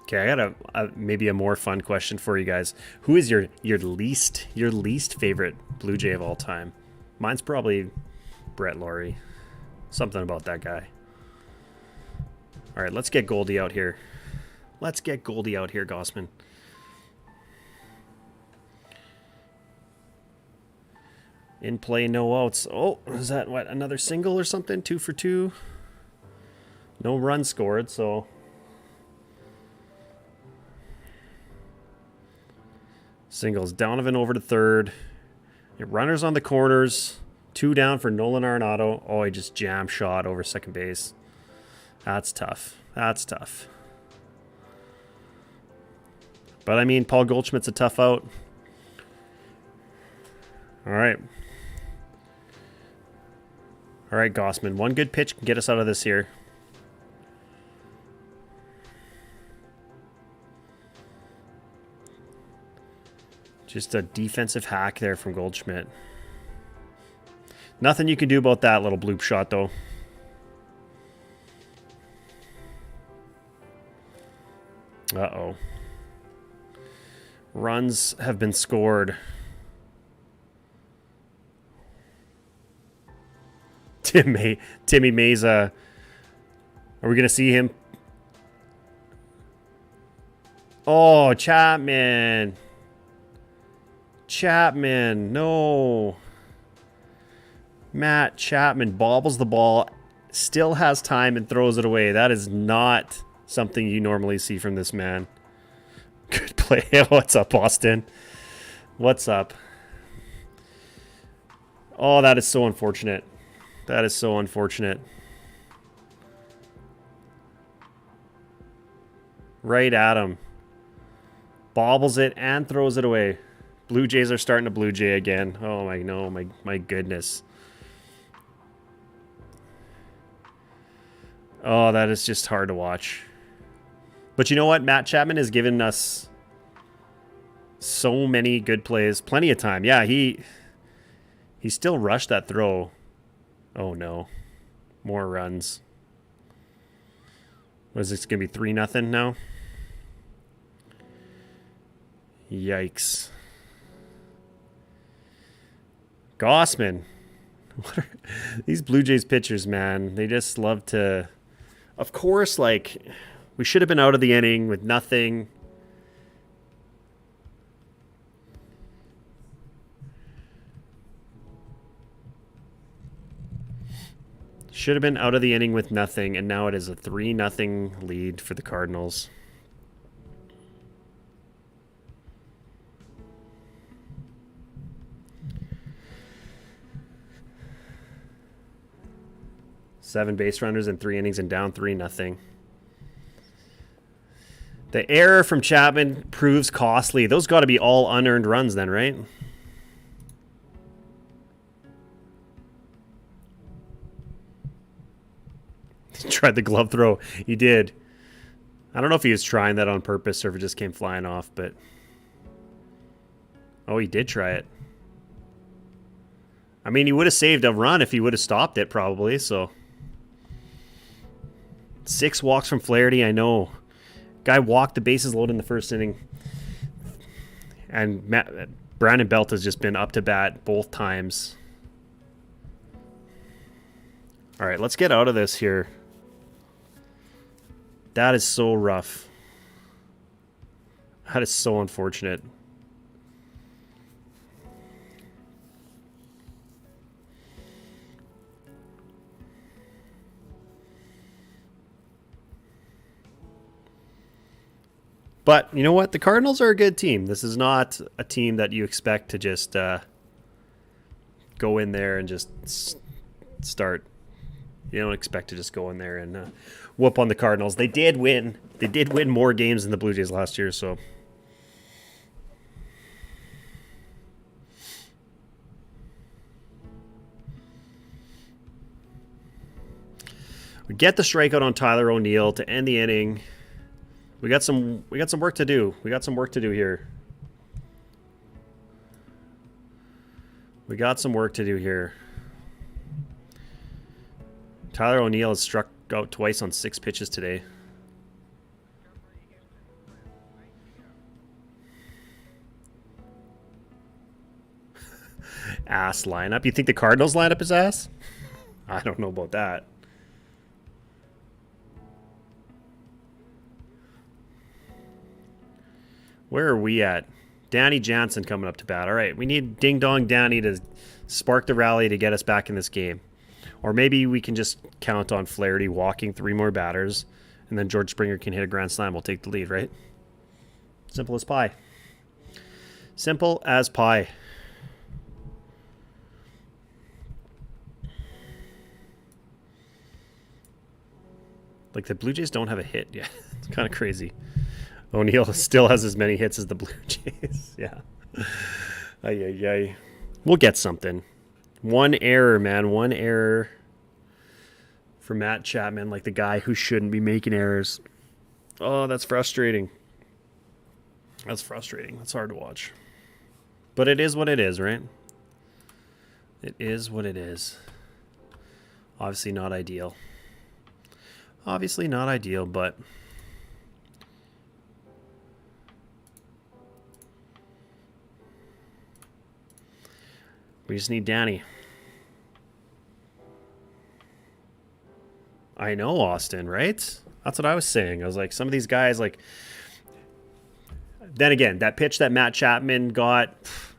Okay, I got maybe a more fun question for you guys. Who is your least favorite Blue Jay of all time? Mine's probably Brett Laurie. Something about that guy. All right, let's get Goldie out here. Let's get Goldie out here, Gossman. In play, no outs. Oh, is that what? Another single or something? 2 for 2. No runs scored, so... Singles. Donovan over to third. Runners on the corners. 2 down for Nolan Arenado. Oh, he just jam shot over second base. That's tough. That's tough. But, I mean, Paul Goldschmidt's a tough out. All right. All right, Gossman. One good pitch can get us out of this here. Just a defensive hack there from Goldschmidt. Nothing you can do about that little bloop shot, though. Uh-oh. Runs have been scored. Timmy Meza. Are we going to see him? Oh, Chapman. Chapman, no. Matt Chapman bobbles the ball, still has time and throws it away. That is not something you normally see from this man. Good play. What's up, Boston? What's up? Oh, that is so unfortunate. That is so unfortunate. Right at him. Bobbles it and throws it away. Blue Jays are starting to Blue Jay again. Oh my no, my goodness. Oh, that is just hard to watch. But you know what? Matt Chapman has given us so many good plays, plenty of time. Yeah, he still rushed that throw. Oh no. More runs. What is this going to be, 3-0 now? Yikes. Gossman. What are these Blue Jays pitchers, man? They just love to... Of course, like, we should have been out of the inning with nothing. Should have been out of the inning with nothing, and now it is a 3-0 lead for the Cardinals. Seven base runners in 3 innings and down 3-0. The error from Chapman proves costly. Those got to be all unearned runs then, right? Tried the glove throw. He did. I don't know if he was trying that on purpose or if it just came flying off, but... Oh, he did try it. I mean, he would have saved a run if he would have stopped it, probably, so... 6 walks from Flaherty, I know. Guy walked the bases loaded in the first inning. And Brandon Belt has just been up to bat both times. All right, let's get out of this here. That is so rough. That is so unfortunate. But you know what? The Cardinals are a good team. This is not a team that you expect to just go in there and just start. You don't expect to just go in there and whoop on the Cardinals. They did win. They did win more games than the Blue Jays last year, so. We get the strikeout on Tyler O'Neill to end the inning. We got some work to do. We got some work to do here. We got some work to do here. Tyler O'Neill has struck out twice on 6 pitches today. Ass lineup. You think the Cardinals lineup is ass? I don't know about that. Where are we at? Danny Jansen coming up to bat. All right, we need Ding Dong Danny to spark the rally to get us back in this game. Or maybe we can just count on Flaherty walking 3 more batters, and then George Springer can hit a grand slam. We'll take the lead, right? Simple as pie. Simple as pie. Like, the Blue Jays don't have a hit yet. It's kind of crazy. O'Neill still has as many hits as the Blue Jays. Yeah. Ay. We'll get something. One error, man. One error for Matt Chapman, like the guy who shouldn't be making errors. Oh, that's frustrating. That's frustrating. That's hard to watch. But it is what it is, right? It is what it is. Obviously not ideal. Obviously not ideal, but... we just need Danny. I know, Austin, right? That's what I was saying. I was like, some of these guys, like... Then again, that pitch that Matt Chapman got,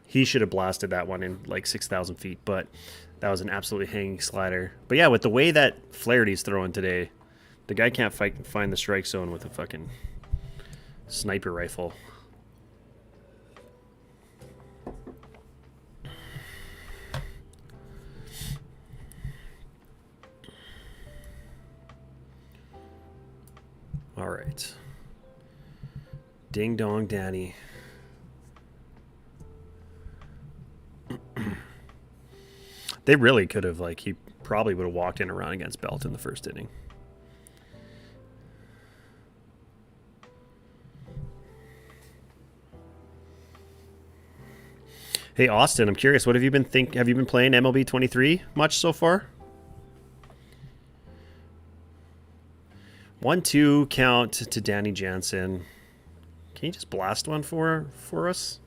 he should have blasted that one in like 6,000 feet, but that was an absolutely hanging slider. But yeah, with the way that Flaherty's throwing today, the guy can't find the strike zone with a fucking sniper rifle. All right. Ding Dong Danny. They really could have, like, he probably would have walked in around against Belt in the first inning. Hey, Austin, I'm curious, what have you been have you been playing MLB 23 much so far? 1-2 count to Danny Jansen. Can you just blast one for us?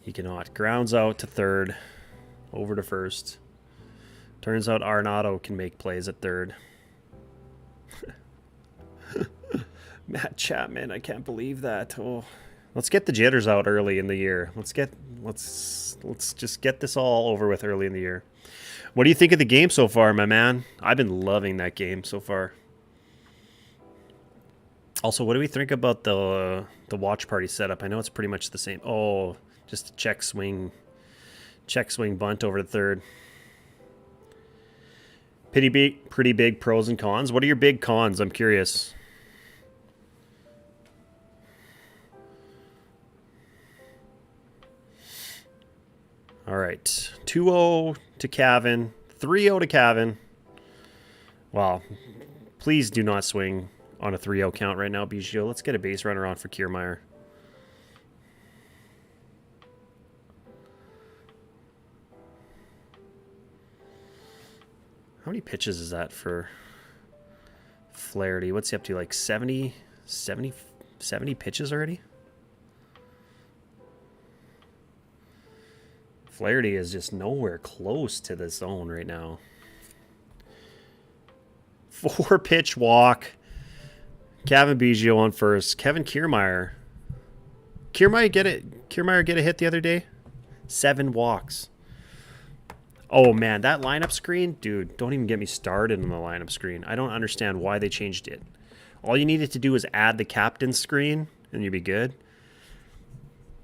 He cannot. Grounds out to third. Over to first. Turns out Arnaudo can make plays at third. Matt Chapman, I can't believe that. Oh, let's get the jitters out early in the year. Let's just get this all over with early in the year. What do you think of the game so far, my man? I've been loving that game so far. Also, what do we think about the watch party setup? I know it's pretty much the same. Oh, just a check swing bunt over to third. Pretty big pros and cons. What are your big cons? I'm curious. All right, 2-0 to Cavan, 3-0 to Cavan. Wow, please do not swing on a 3-0 count right now, Biggio. Let's get a base runner on for Kiermaier. How many pitches is that for Flaherty? What's he up to, like 70 pitches already? Flaherty is just nowhere close to the zone right now. 4-pitch walk. Cavan Biggio on first. Kevin Kiermaier. Kiermaier get a hit the other day? 7 walks. Oh man, that lineup screen? Dude, don't even get me started on the lineup screen. I don't understand why they changed it. All you needed to do is add the captain's screen and you'd be good.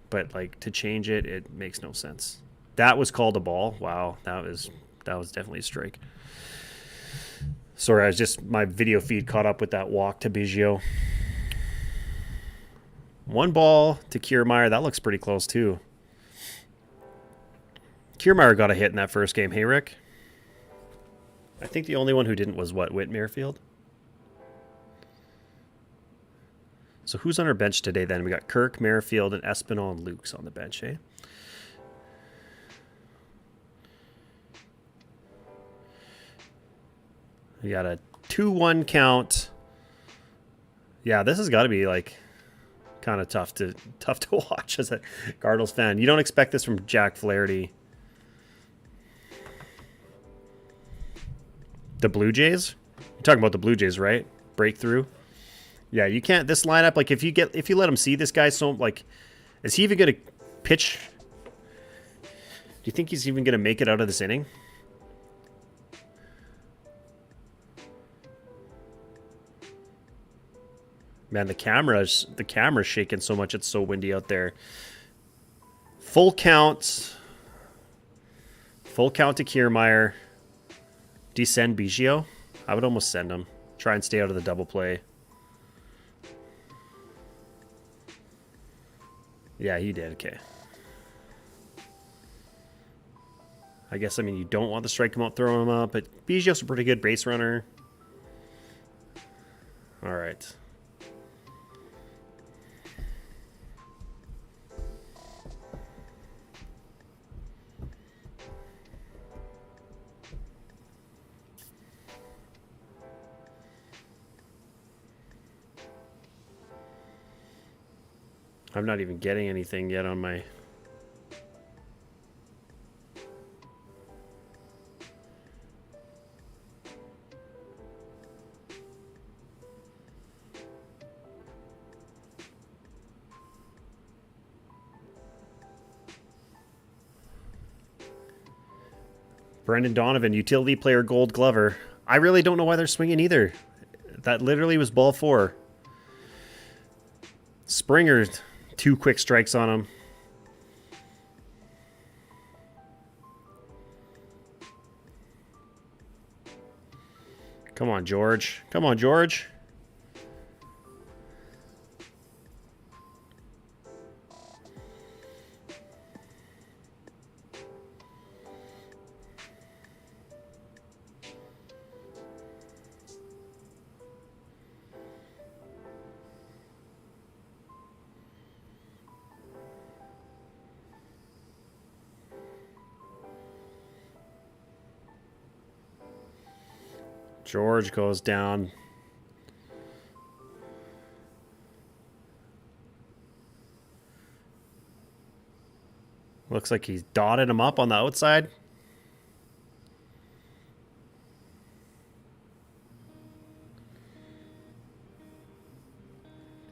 But like to change it, it makes no sense. That was called a ball. Wow, that was definitely a strike. Sorry, my video feed caught up with that walk to Biggio. 1 ball to Kiermaier. That looks pretty close too. Kiermaier got a hit in that first game. Hey, Rick? I think the only one who didn't was what, Whit Merrifield? So who's on our bench today then? We got Kirk, Merrifield, and Espinal and Luke's on the bench, eh? We got a 2-1 count. Yeah, this has got to be like kind of tough to watch as a Cardinals fan. You don't expect this from Jack Flaherty. The Blue Jays? You're talking about the Blue Jays, right? Breakthrough. Yeah, you can't. This lineup, like if you let him see this guy, so like, is he even gonna pitch? Do you think he's even gonna make it out of this inning? Man, the camera's shaking so much. It's so windy out there. Full count to Kiermaier. Do you send Biggio? I would almost send him. Try and stay out of the double play. Yeah, he did. Okay. I guess, I mean, you don't want to strike him out, throw him up, but Biggio's a pretty good base runner. All right. I'm not even getting anything yet on my... Brendan Donovan, utility player, Gold Glover. I really don't know why they're swinging either. That literally was ball 4. Springer, 2 quick strikes on him. Come on, George. Come on, George. George goes down. Looks like he's dotted him up on the outside.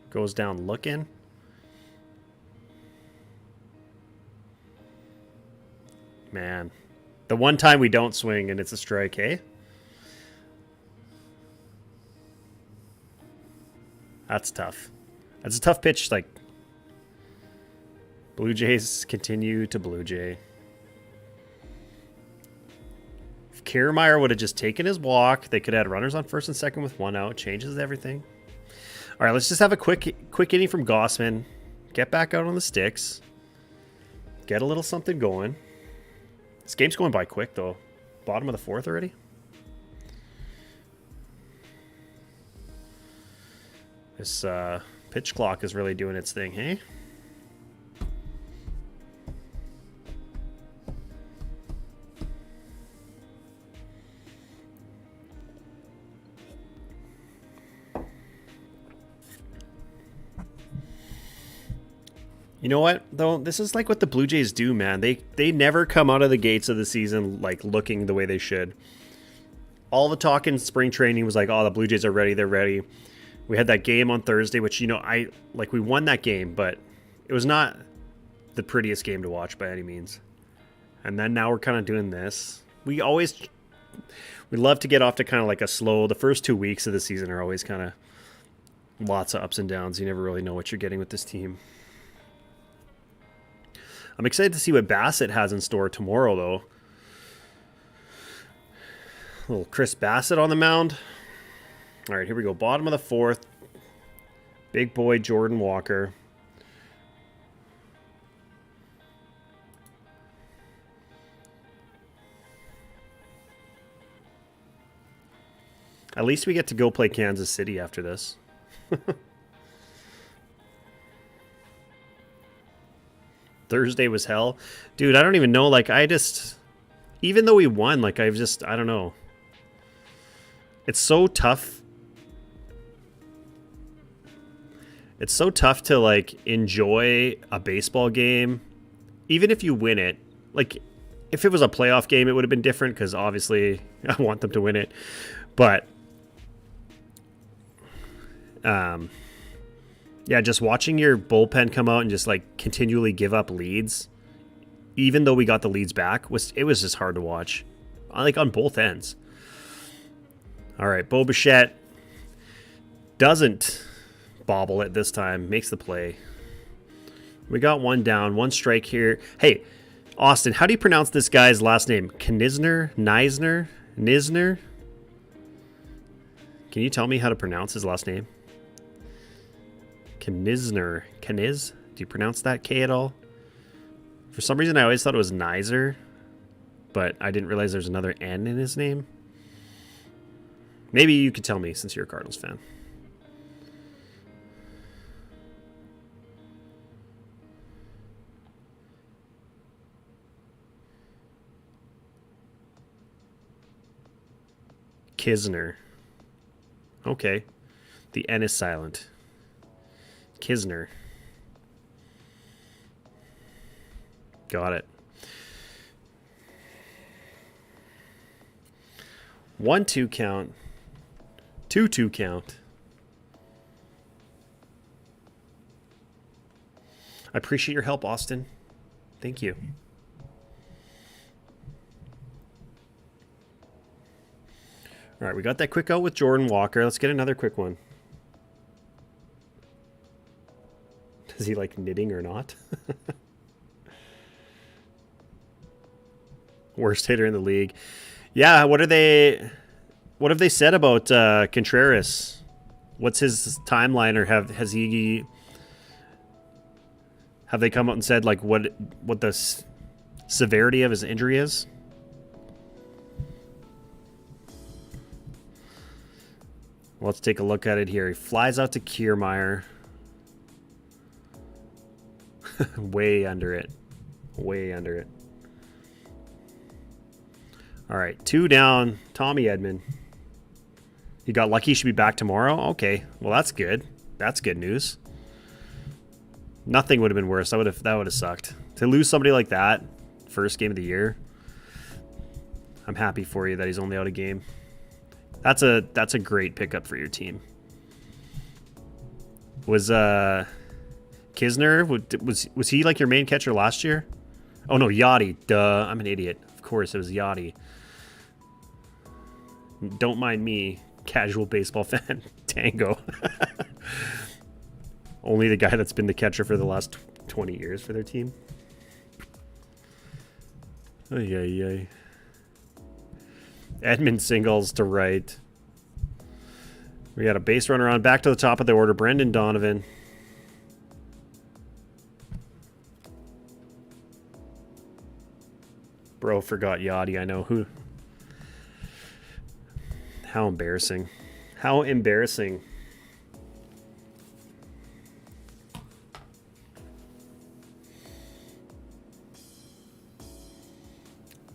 Goes down looking. Man. The one time we don't swing and it's a strike, hey? That's tough. That's a tough pitch. Like, Blue Jays continue to Blue Jay. If Kiermaier would have just taken his walk, they could have had runners on first and second with one out. Changes everything. All right, let's just have a quick inning from Gossman. Get back out on the sticks. Get a little something going. This game's going by quick, though. Bottom of the fourth already. This pitch clock is really doing its thing, hey? You know what, though? This is like what the Blue Jays do, man. They never come out of the gates of the season like looking the way they should. All the talk in spring training was like, oh, the Blue Jays are ready. They're ready. We had that game on Thursday, which, you know, we won that game, but it was not the prettiest game to watch by any means. And then now we're kind of doing this. We love to get off to kind of like a slow, the first 2 weeks of the season are always kind of lots of ups and downs. You never really know what you're getting with this team. I'm excited to see what Bassett has in store tomorrow, though. Little Chris Bassett on the mound. All right, here we go. Bottom of the fourth. Big boy Jordan Walker. At least we get to go play Kansas City after this. Thursday was hell. Dude, I don't even know. Like, even though we won, like, I don't know. It's so tough. It's so tough to, like, enjoy a baseball game, even if you win it. Like, if it was a playoff game, it would have been different because, obviously, I want them to win it. But, yeah, just watching your bullpen come out and just, like, continually give up leads, even though we got the leads back, it was just hard to watch, like, on both ends. All right, Bo Bichette doesn't bobble it this time, makes the play. We got one down, one strike here. Hey, Austin, how do you pronounce this guy's last name? Knizner? Nisner? Can you tell me how to pronounce his last name? Knizner. Kniz? Do you pronounce that K at all? For some reason, I always thought it was Nizer, but I didn't realize there's another N in his name. Maybe you could tell me since you're a Cardinals fan. Kisner. Okay. The N is silent. Kisner. Got it. 1-2 count. 2-2 count. I appreciate your help, Austin. Thank you. All right, we got that quick out with Jordan Walker. Let's get another quick one. Is he like knitting or not? Worst hitter in the league. Yeah, what have they said about Contreras? What's his timeline, or have they come out and said like what the severity of his injury is? Let's take a look at it here. He flies out to Kiermaier. Way under it. Way under it. All right, 2 down. Tommy Edman. He got lucky. He should be back tomorrow. Okay, well, that's good. That's good news. Nothing would have been worse. That would have sucked. To lose somebody like that, first game of the year. I'm happy for you that he's only out a game. That's a great pickup for your team. Was Kisner, was he like your main catcher last year? Oh no, Yachty. Duh, I'm an idiot. Of course it was Yachty. Don't mind me, casual baseball fan. Tango. Only the guy that's been the catcher for the last 20 years for their team. Ay, ay, ay. Edmund singles to right. We got a base runner on. Back to the top of the order. Brendan Donovan. Bro forgot Yachty. I know who. How embarrassing. How embarrassing.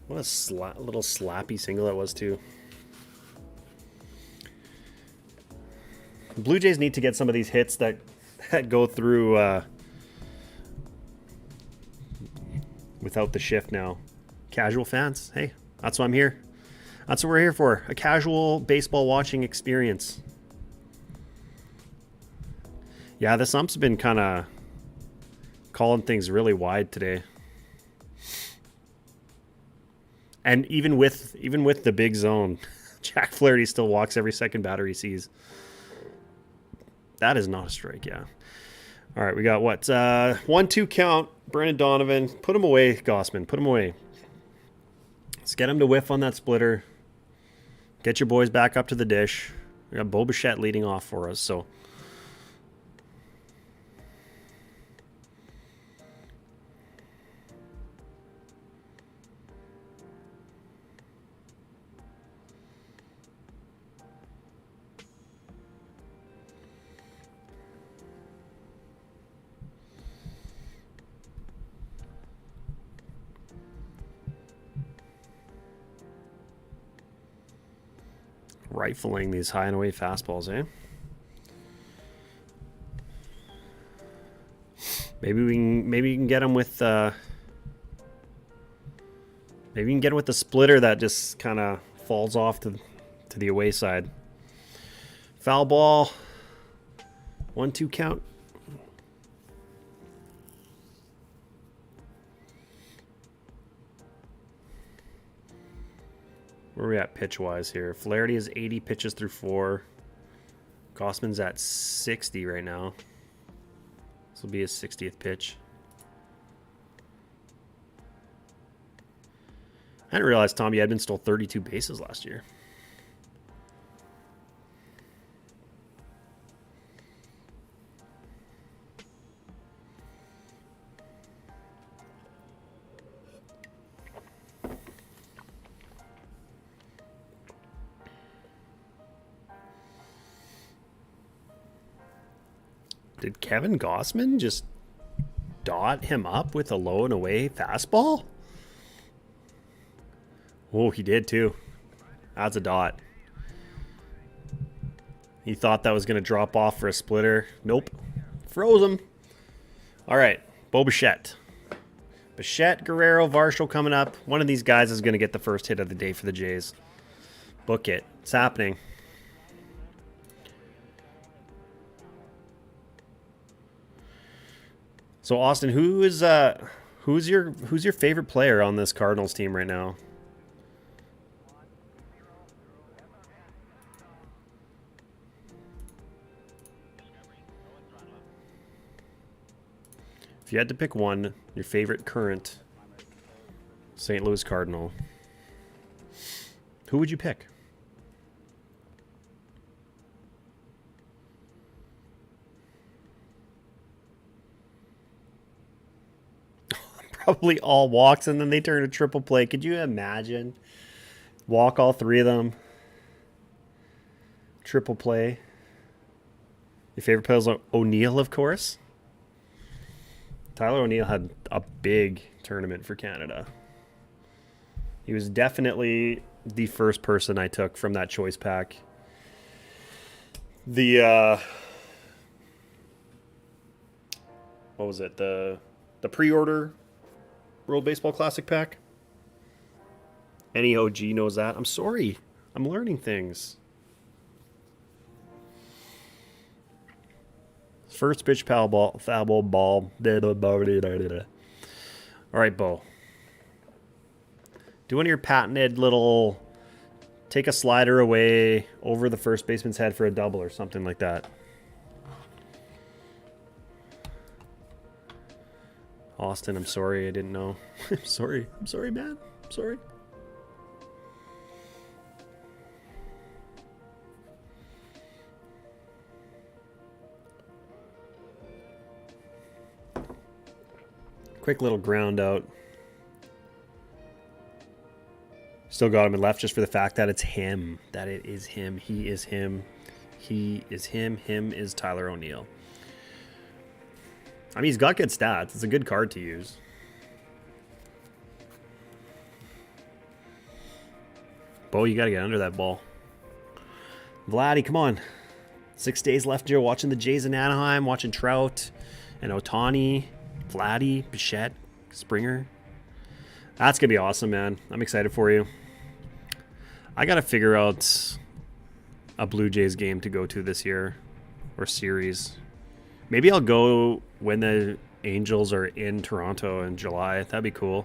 What a little slappy single that was, too. Blue Jays need to get some of these hits that go through without the shift now. Casual fans, hey, that's what I'm here. That's what we're here for. A casual baseball watching experience. Yeah, the umps have been kind of calling things really wide today. And even with the big zone, Jack Flaherty still walks every second batter he sees. That is not a strike, yeah. All right, we got what? 1-2 count. Brendan Donovan. Put him away, Gossman. Put him away. Let's get him to whiff on that splitter. Get your boys back up to the dish. We got Bo Bichette leading off for us, so... Rifling these high and away fastballs, eh? Maybe we can get him with maybe we can get him with the splitter that just kind of falls off to the away side. Foul ball. 1-2 count. Where are we at pitch-wise here? Flaherty is 80 pitches through 4. Gossman's at 60 right now. This will be his 60th pitch. I didn't realize Tommy Edman stole 32 bases last year. Did Kevin Gossman just dot him up with a low and away fastball? Oh, he did too. That's a dot. He thought that was going to drop off for a splitter. Nope. Froze him. All right. Bo Bichette. Bichette, Guerrero, Varsho coming up. One of these guys is going to get the first hit of the day for the Jays. Book it. It's happening. So Austin, who's your favorite player on this Cardinals team right now? If you had to pick one, your favorite current St. Louis Cardinal, who would you pick? Probably all walks, and then they turn a triple play. Could you imagine? Walk all three of them. Triple play. Your favorite player is O'Neill, of course. Tyler O'Neill had a big tournament for Canada. He was definitely the first person I took from that choice pack. what was it? The pre-order World Baseball Classic pack. Any OG knows that. I'm sorry. I'm learning things. First pitch foul ball. All right, Bo. Do one of your patented little take a slider away over the first baseman's head for a double or something like that. Austin, I'm sorry. I didn't know. I'm sorry. I'm sorry, man. I'm sorry. Quick little ground out. Still got him in left just for the fact that it's him. That it is him. He is him. He is him. Him is Tyler O'Neill. I mean, he's got good stats. It's a good card to use. Bo, you got to get under that ball. Vladdy, come on. 6 days left here watching the Jays in Anaheim, watching Trout and Ohtani, Vladdy, Bichette, Springer. That's going to be awesome, man. I'm excited for you. I got to figure out a Blue Jays game to go to this year or series. Maybe I'll go when the Angels are in Toronto in July. That'd be cool.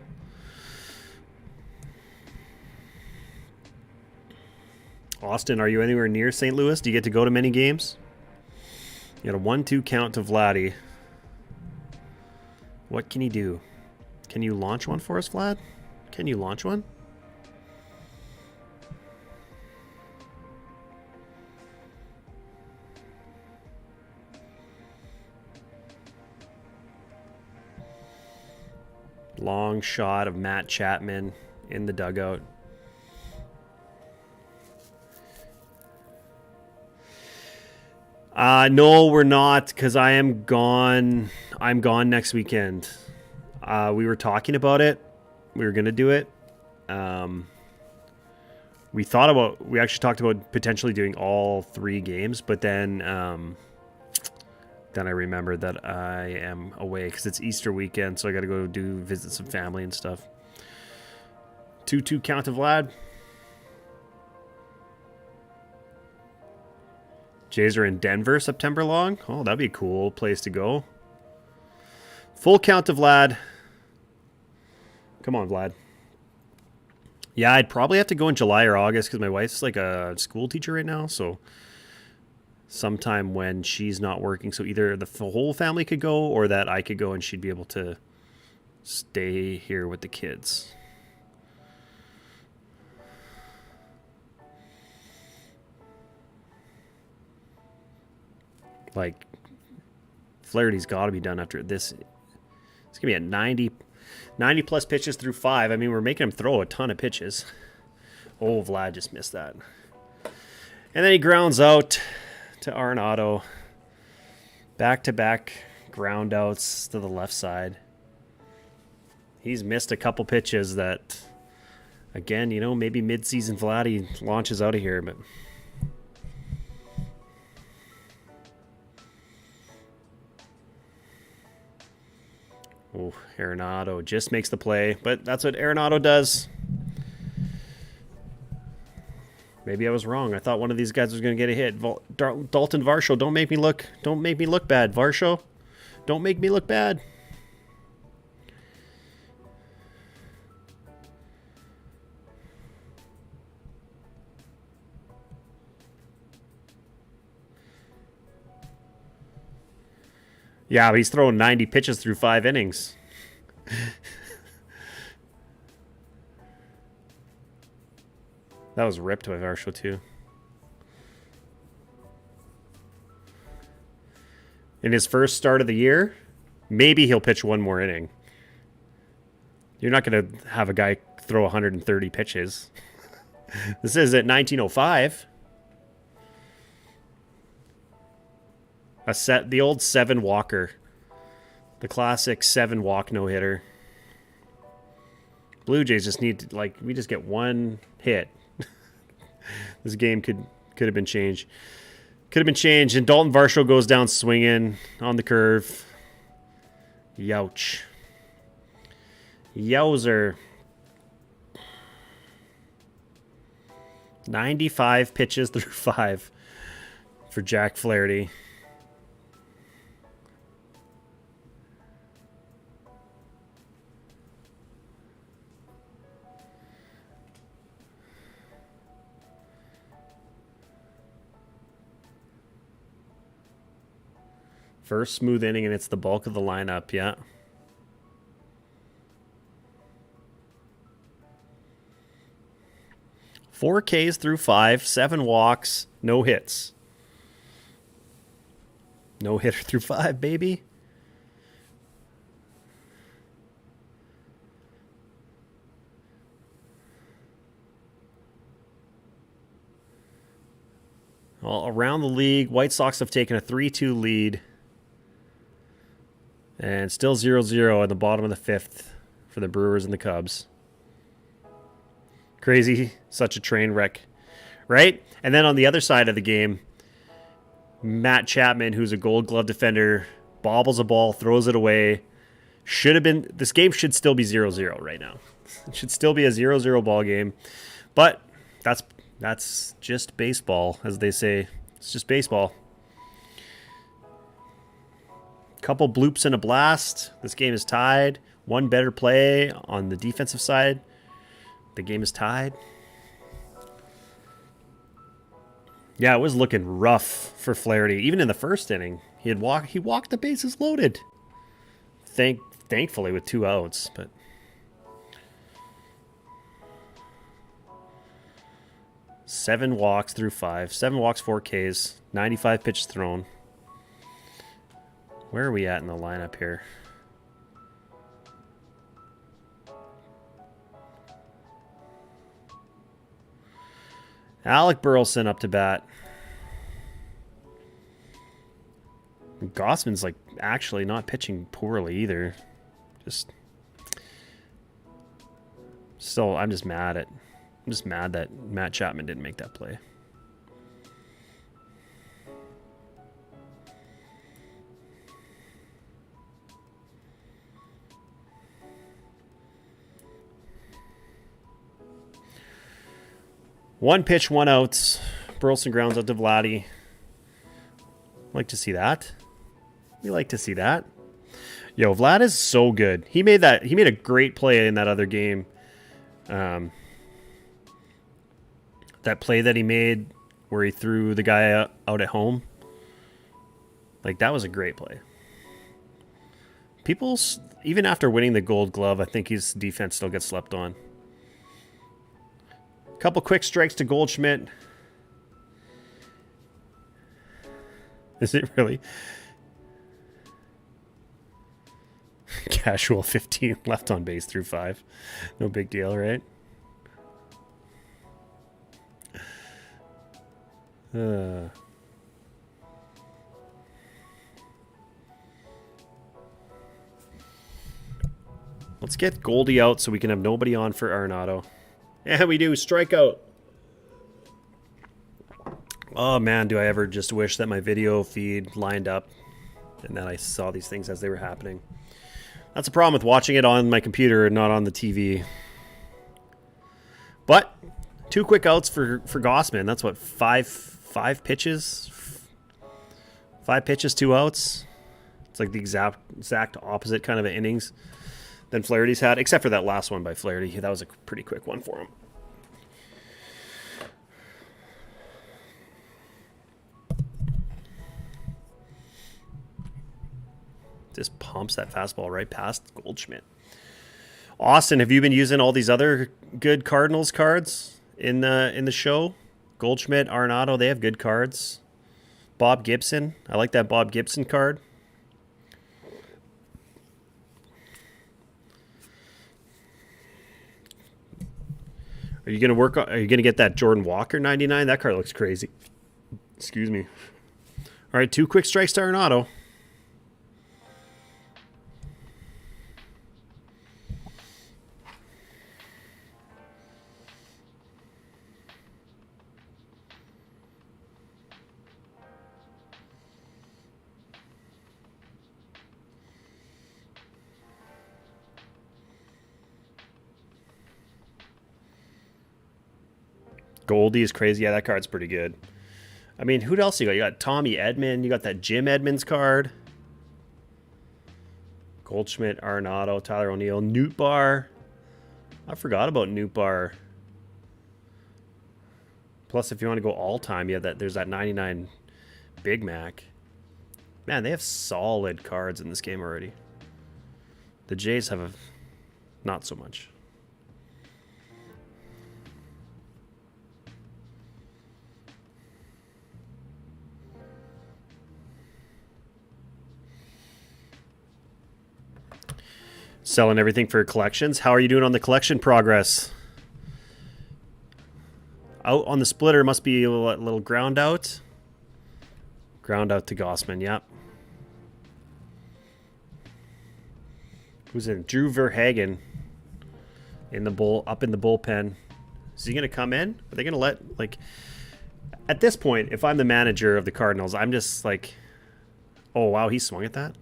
Austin, are you anywhere near St. Louis? Do you get to go to many games? You got a 1-2 count to Vladdy. What can he do? Can you launch one for us, Vlad? Can you launch one? Long shot of Matt Chapman in the dugout. No, we're not, because I am gone. I'm gone next weekend. We were talking about it. We were going to do it. We actually talked about potentially doing all 3 games, but then I remembered that I am away because it's Easter weekend, so I got to go visit some family and stuff. 2-2 count to Vlad. Jays are in Denver September long. Oh, that'd be a cool place to go. Full count to Vlad. Come on, Vlad. Yeah, I'd probably have to go in July or August because my wife's like a school teacher right now, so sometime when she's not working. So either the whole family could go or that I could go and she'd be able to stay here with the kids. Like, Flaherty's got to be done after this. It's going to be at 90 plus pitches through 5. I mean, we're making him throw a ton of pitches. Oh, Vlad just missed that. And then he grounds out to Arenado. Back-to-back ground outs to the left side. He's missed a couple pitches that, again, maybe mid-season Vladdy launches out of here, but... Oh, Arenado just makes the play, but that's what Arenado does. Maybe I was wrong. I thought one of these guys was going to get a hit. Dalton Varsho, don't make me look bad. Varsho, don't make me look bad. Yeah, but he's throwing 90 pitches through 5 innings. That was ripped by Varsho, too. In his first start of the year, maybe he'll pitch one more inning. You're not going to have a guy throw 130 pitches. This is at 1905. The old 7 walker. The classic 7 walk no-hitter. Blue Jays just need to, we just get one hit. This game could have been changed. Could have been changed. And Dalton Varsho goes down swinging on the curve. Youch. Yowzer. 95 pitches through 5 for Jack Flaherty. First smooth inning, and it's the bulk of the lineup, yeah. Four Ks through 5, 7 walks, no hits. No hitter through 5, baby. Well, around the league, White Sox have taken a 3-2 lead. And still 0-0 at the bottom of the 5th for the Brewers and the Cubs. Crazy. Such a train wreck. Right? And then on the other side of the game, Matt Chapman, who's a Gold Glove defender, bobbles a ball, throws it away. Should have been... This game should still be 0-0 right now. It should still be a 0-0 ball game. But that's just baseball, as they say. It's just baseball. Couple bloops and a blast. This game is tied. One better play on the defensive side. The game is tied. Yeah, it was looking rough for Flaherty. Even in the first inning, he walked the bases loaded. Thankfully with 2 outs, but 7 walks through 5. 7 walks, 4 Ks. 95 pitches thrown. Where are we at in the lineup here? Alec Burleson up to bat. Gossman's like actually not pitching poorly either. I'm just mad that Matt Chapman didn't make that play. One pitch, 1 outs. Burleson grounds out to Vladdy. Like to see that. We like to see that. Yo, Vlad is so good. He made a great play in that other game. That play that he made where he threw the guy out at home. Like, that was a great play. Even after winning the Gold Glove, I think his defense still gets slept on. Couple quick strikes to Goldschmidt. Is it really? Casual 15 left on base through 5. No big deal, right? Let's get Goldie out so we can have nobody on for Arenado. Yeah, we do. Strikeout. Oh, man, do I ever just wish that my video feed lined up and that I saw these things as they were happening. That's a problem with watching it on my computer and not on the TV. But 2 quick outs for Gossman. That's what, five pitches? 5 pitches, 2 outs. It's like the exact opposite kind of innings than Flaherty's had, except for that last one by Flaherty. That was a pretty quick one for him. Just pumps that fastball right past Goldschmidt. Austin, have you been using all these other good Cardinals cards in the show? Goldschmidt, Arenado, they have good cards. Bob Gibson, I like that Bob Gibson card. Are you gonna get that Jordan Walker 99? That card looks crazy. Excuse me. All right, 2 quick strikes to Arenado. Goldie is crazy. Yeah, that card's pretty good. I mean, who else you got? You got Tommy Edman. You got that Jim Edmonds card. Goldschmidt, Arenado, Tyler O'Neill, Newt Bar. I forgot about Newt Bar. Plus, if you want to go all-time, yeah, there's that 99 Big Mac. Man, they have solid cards in this game already. The Jays have not so much. Selling everything for collections. How are you doing on the collection progress? Out on the splitter must be a little ground out. Ground out to Gossman, yep. Who's in? Drew Verhagen in the up in the bullpen. Is he gonna come in? Are they gonna let, like, at this point, if I'm the manager of the Cardinals, I'm just like, oh wow, he swung at that?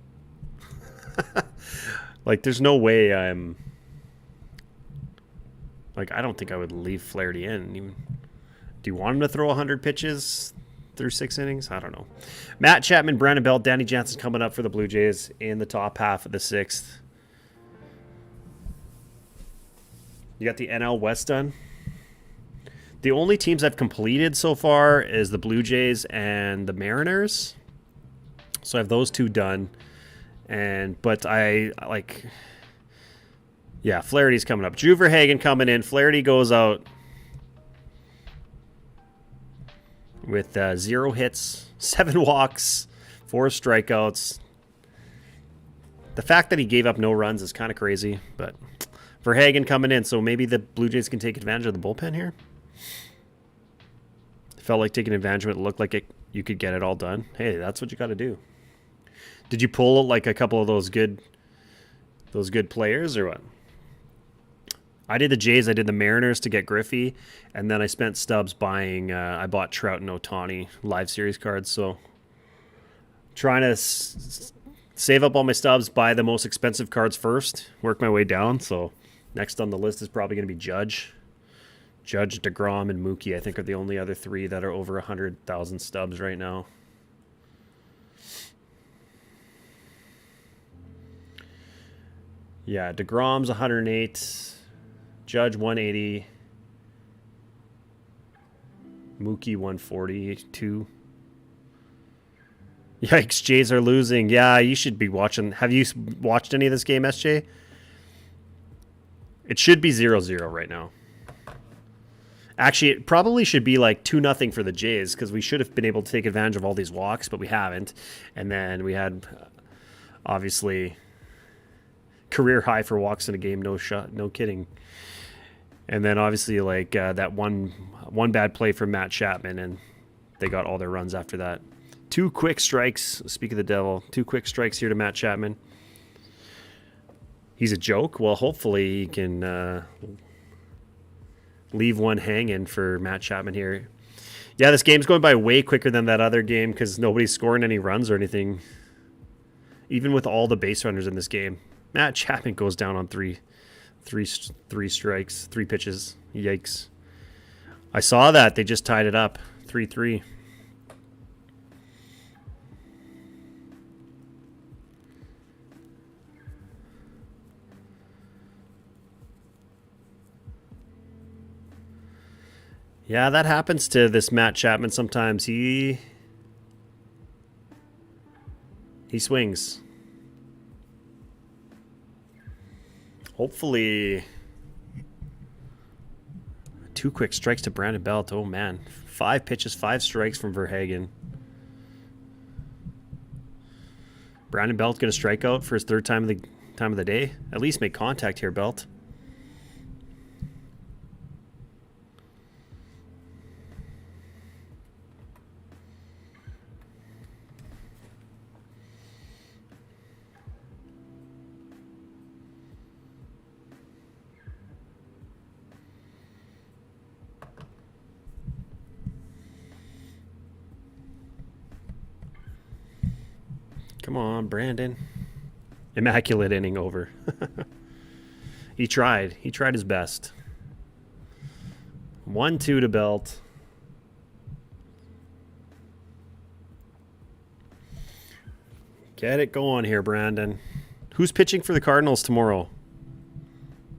Like, there's no way I'm like, I don't think I would leave Flaherty in. Even, do you want him to throw 100 pitches through 6 innings? I don't know. Matt Chapman, Brandon Belt, Danny Jansen coming up for the Blue Jays in the top half of the 6th. You got the NL West done. The only teams I've completed so far is the Blue Jays and the Mariners. So I have those 2 done. But I like, yeah, Flaherty's coming up. Drew Verhagen coming in. Flaherty goes out with 0 hits, 7 walks, 4 strikeouts. The fact that he gave up no runs is kind of crazy, but Verhagen coming in, so maybe the Blue Jays can take advantage of the bullpen here. Felt like taking advantage of it. It looked like you could get it all done. Hey, that's what you got to do. Did you pull like a couple of those good players or what? I did the Jays. I did the Mariners to get Griffey, and then I spent stubs buying. I bought Trout and Ohtani live series cards. So trying to save up all my stubs, buy the most expensive cards first, work my way down. So next on the list is probably going to be Judge, DeGrom, and Mookie. I think are the only other 3 that are over 100,000 stubs right now. Yeah, DeGrom's 108, Judge 180, Mookie 142. Yikes, Jays are losing. Yeah, you should be watching. Have you watched any of this game, SJ? It should be 0-0 right now. Actually, it probably should be like 2-0 for the Jays because we should have been able to take advantage of all these walks, but we haven't. And then we had, obviously, career high for walks in a game, no kidding. And then obviously like that one bad play from Matt Chapman, and they got all their runs after that. 2 quick strikes. Speak of the devil, 2 quick strikes here to Matt Chapman. He's a joke. Well, hopefully he can leave one hanging for Matt Chapman here. Yeah, this game's going by way quicker than that other game because nobody's scoring any runs or anything. Even with all the base runners in this game. Matt Chapman goes down on three strikes, 3 pitches. Yikes. I saw that. They just tied it up. 3-3. Yeah, that happens to this Matt Chapman sometimes. He swings. Hopefully 2 quick strikes to Brandon Belt. Oh man, 5 pitches, 5 strikes from Verhagen. Brandon Belt gonna strike out for his 3rd time of the day. At least make contact here, Belt. Come on, Brandon. Immaculate inning over. He tried. He tried his best. 1-2 to Belt. Get it going here, Brandon. Who's pitching for the Cardinals tomorrow?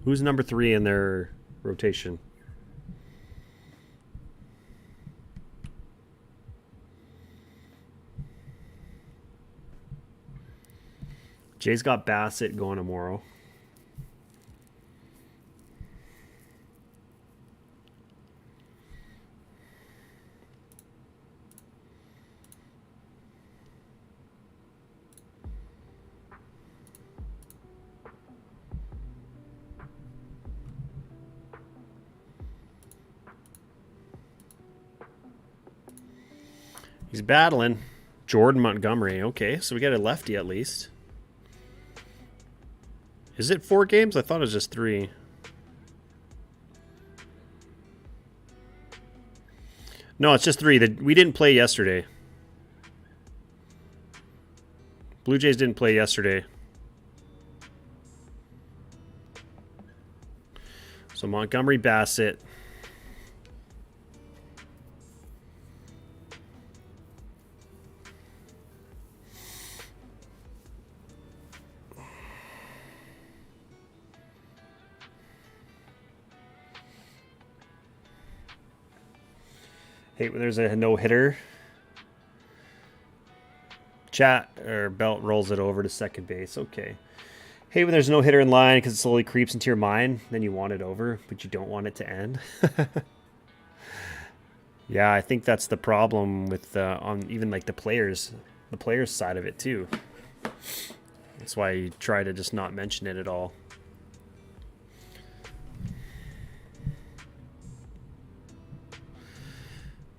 Who's number 3 in their rotation? Jay's got Bassett going tomorrow. He's battling Jordan Montgomery. Okay, so we got a lefty at least. Is it 4 games? I thought it was just 3. No, it's just 3. We didn't play yesterday. Blue Jays didn't play yesterday. So Montgomery, Bassett. Hey, there's a no-hitter. Chat or Belt rolls it over to second base. Okay. Hey, when there's no hitter in line because it slowly creeps into your mind, then you want it over, but you don't want it to end. Yeah, I think that's the problem with on even like the players side of it too. That's why you try to just not mention it at all.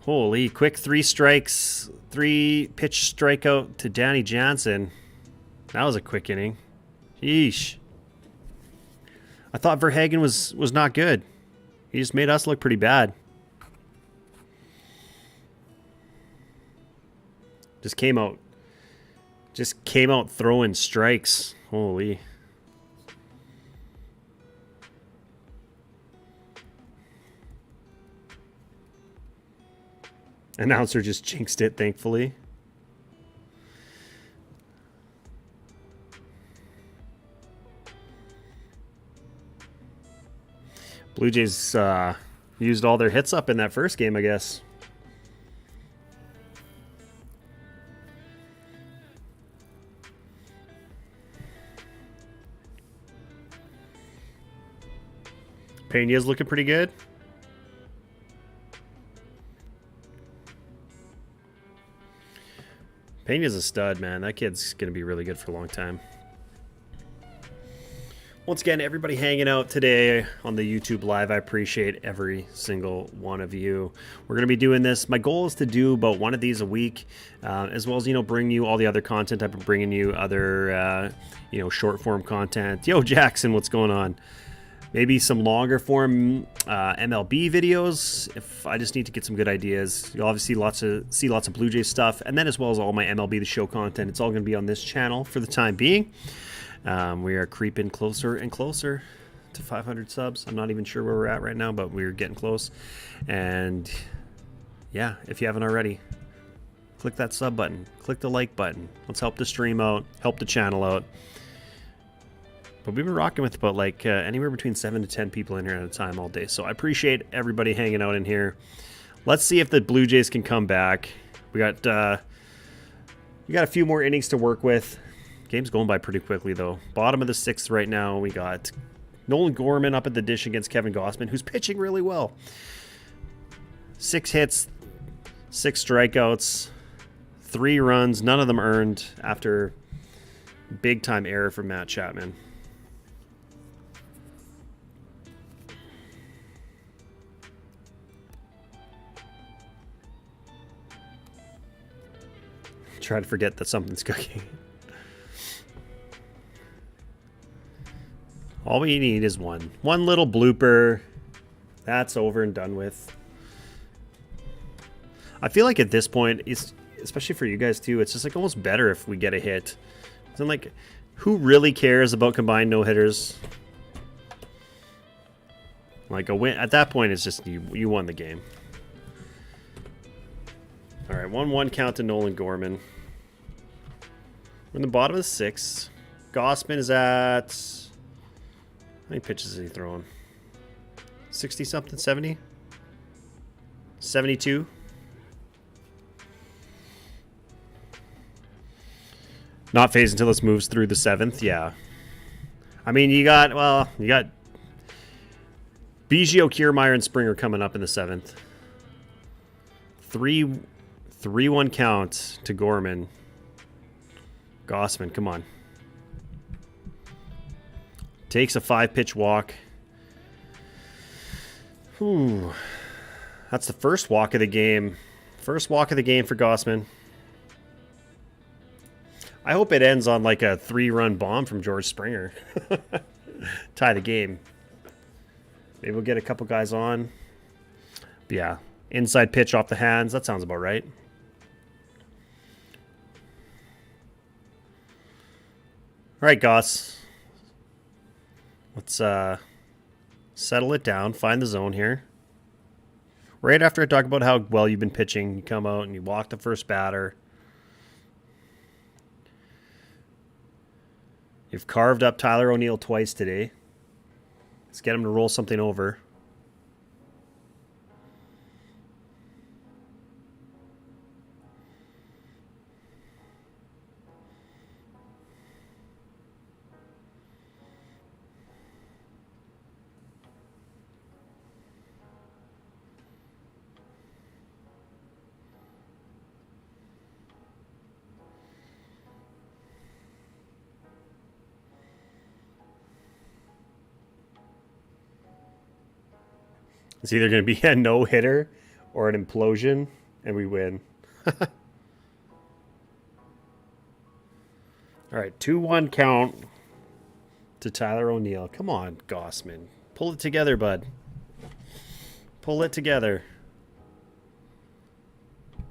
Holy, quick 3 strikes, 3 pitch strikeout to Danny Jansen. That was a quick inning. Yeesh. I thought Verhagen was not good. He just made us look pretty bad. Just came out throwing strikes. Holy. Announcer just jinxed it, thankfully. Blue Jays used all their hits up in that first game, I guess. Pena's looking pretty good. Pena's a stud, man. That kid's going to be really good for a long time. Once again, everybody hanging out today on the YouTube Live, I appreciate every single one of you. We're going to be doing this. My goal is to do about one of these a week, as well as, bring you all the other content. I've been bringing you other, short form content. Yo, Jackson, what's going on? Maybe some longer form MLB videos if I just need to get some good ideas. You'll obviously see lots of Blue Jays stuff, and then as well as all my MLB The Show content. It's all going to be on this channel for the time being. We are creeping closer and closer to 500 subs. I'm not even sure where we're at right now, but we're getting close. And yeah, if you haven't already, click that sub button, click the like button. Let's help the stream out, help the channel out. But we've been rocking with about like anywhere between 7 to 10 people in here at a time all day. So I appreciate everybody hanging out in here. Let's see if the Blue Jays can come back. We got a few more innings to work with. Game's going by pretty quickly, though. Bottom of the 6th right now. We got Nolan Gorman up at the dish against Kevin Gossman, who's pitching really well. 6 hits, 6 strikeouts, 3 runs, none of them earned after big-time error from Matt Chapman. Try to forget that something's cooking. All we need is one little blooper. That's over and done with. I feel like at this point, especially for you guys too, it's just like almost better if we get a hit. So like, who really cares about combined no-hitters? Like a win at that point, it's just you won the game. All right, 1-1 count to Nolan Gorman. We're in the bottom of the 6th. Gossman is at... How many pitches is he throwing? 60 something, 70? 72? Not phased until this moves through the 7th, yeah. I mean, you got Biggio, Kiermaier, and Springer coming up in the 7th. 3-1 count to Gorman. Gossman, come on. Takes a 5-pitch walk. Ooh. That's the first walk of the game. First walk of the game for Gossman. I hope it ends on like a 3-run bomb from George Springer. Tie the game. Maybe we'll get a couple guys on. But yeah, inside pitch off the hands. That sounds about right. All right, Goss. Let's settle it down. Find the zone here. Right after I talk about how well you've been pitching, you come out and you walk the first batter. You've carved up Tyler O'Neill twice today. Let's get him to roll something over. It's either going to be a no-hitter or an implosion, and we win. All right, 2-1 count to Tyler O'Neill. Come on, Gossman. Pull it together, bud. Pull it together.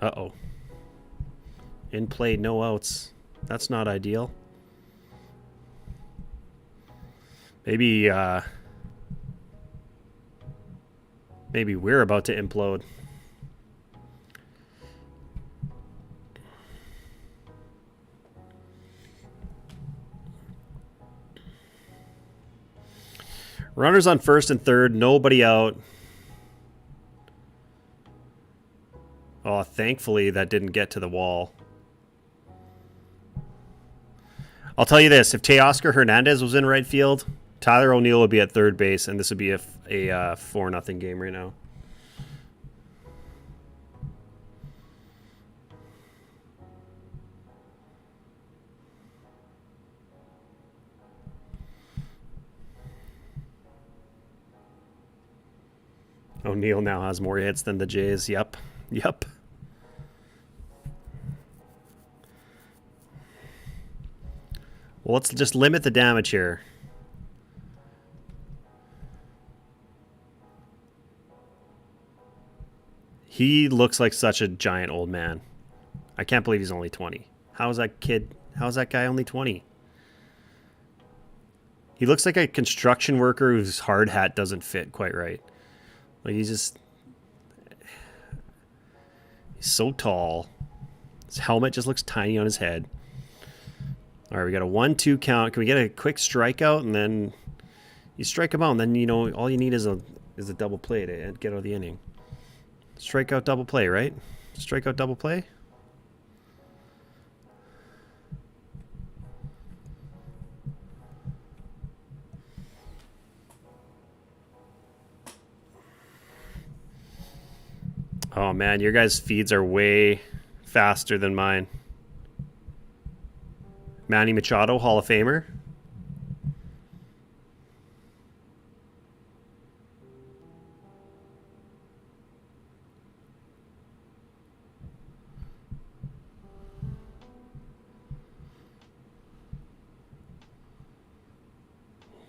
Uh-oh. In play, no outs. That's not ideal. Maybe, maybe we're about to implode. Runners on first and third, nobody out. Oh, thankfully that didn't get to the wall. I'll tell you this, if Teoscar Hernandez was in right field, Tyler O'Neill would be at third base, and this would be a 4-0 game right now. O'Neill now has more hits than the Jays. Yep. Yep. Well, let's just limit the damage here. He looks like such a giant old man. I can't believe he's only 20. How is that guy only 20? He looks like a construction worker whose hard hat doesn't fit quite right. Like he's so tall. His helmet just looks tiny on his head. All right, we got a 1-2 count. Can we get a quick strikeout and then you strike him out, and then you know all you need is a double play to get out of the inning. Strikeout, double play, right? Strikeout, double play. Oh man, your guys' feeds are way faster than mine. Manny Machado, Hall of Famer.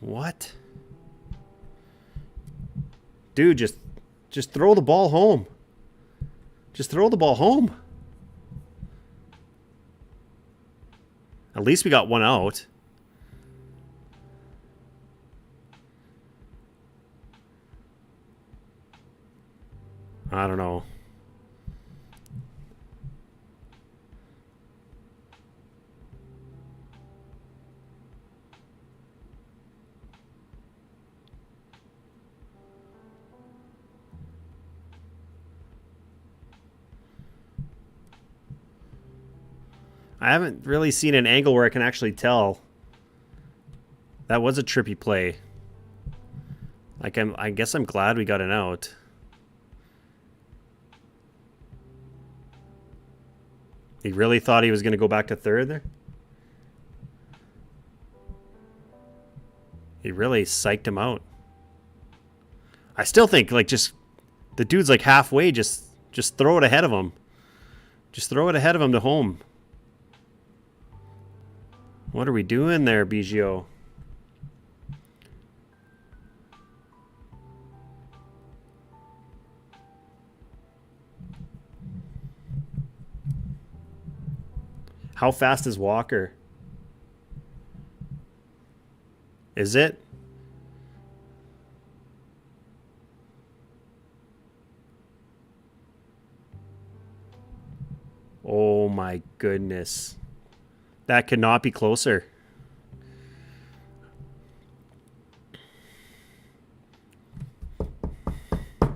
What? Dude, just throw the ball home. Just throw the ball home. At least we got one out. I don't know. I haven't really seen an angle where I can actually tell. That was a trippy play. Like, I guess I'm glad we got an out. He really thought he was going to go back to third there? He really psyched him out. I still think, like, just... The dude's, like, halfway. Just throw it ahead of him. Just throw it ahead of him to home. What are we doing there, Biggio? How fast is Walker? Is it? Oh my goodness. That could not be closer.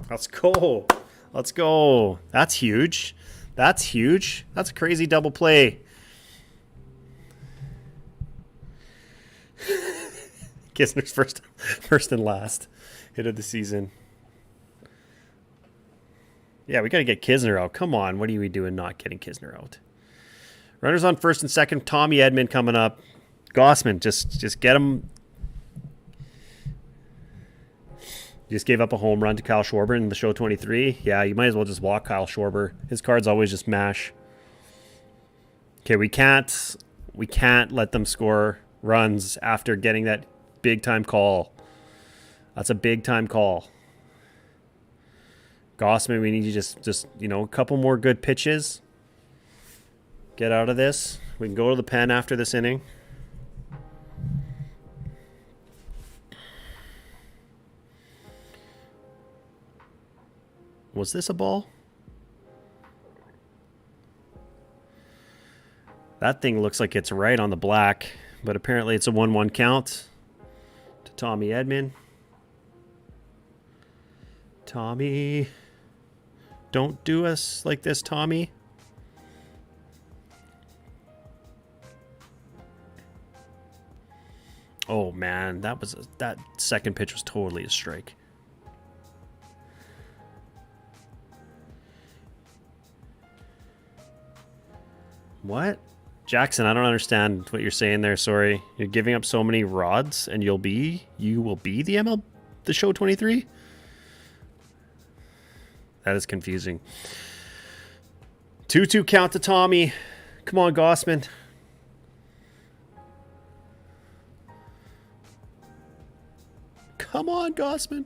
Let's go. Let's go. That's huge. That's huge. That's a crazy double play. Kisner's first and last hit of the season. Yeah, we got to get Kisner out. Come on. What are we doing not getting Kisner out? Runners on first and second. Tommy Edman coming up. Gossman, just get him. Just gave up a home run to Kyle Schwarber in the show 23. Yeah, you might as well just walk Kyle Schwarber. His cards always just mash. Okay, we can't let them score runs after getting that big time call. That's a big time call. Gossman, we need you just a couple more good pitches. Get out of this. We can go to the pen after this inning. Was this a ball? That thing looks like it's right on the black, but apparently it's a 1-1 count to Tommy Edman. Tommy, don't do us like this, Tommy. Oh man, that second pitch was totally a strike. What? Jackson, I don't understand what you're saying there. Sorry. You're giving up so many rods and you will be the show 23? That is confusing. 2-2 count to Tommy. Come on, Gossman. Come on, Gossman.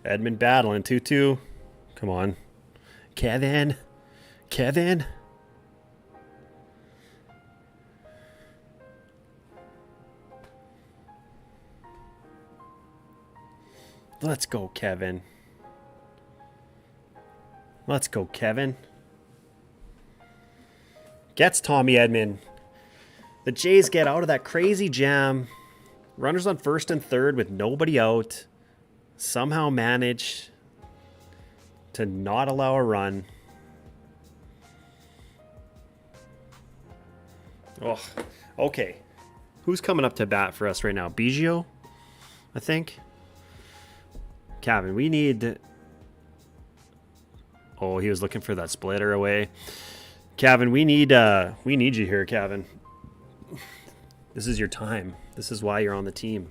Edmund battling 2-2. Come on. Kevin. Let's go, Kevin. Gets Tommy Edman. The Jays get out of that crazy jam. Runners on first and third with nobody out. Somehow manage to not allow a run. Oh, okay. Who's coming up to bat for us right now? Biggio, I think. Kevin, we need... Oh, he was looking for that splitter away. Kevin, we need you here, Kevin. This is your time. This is why you're on the team.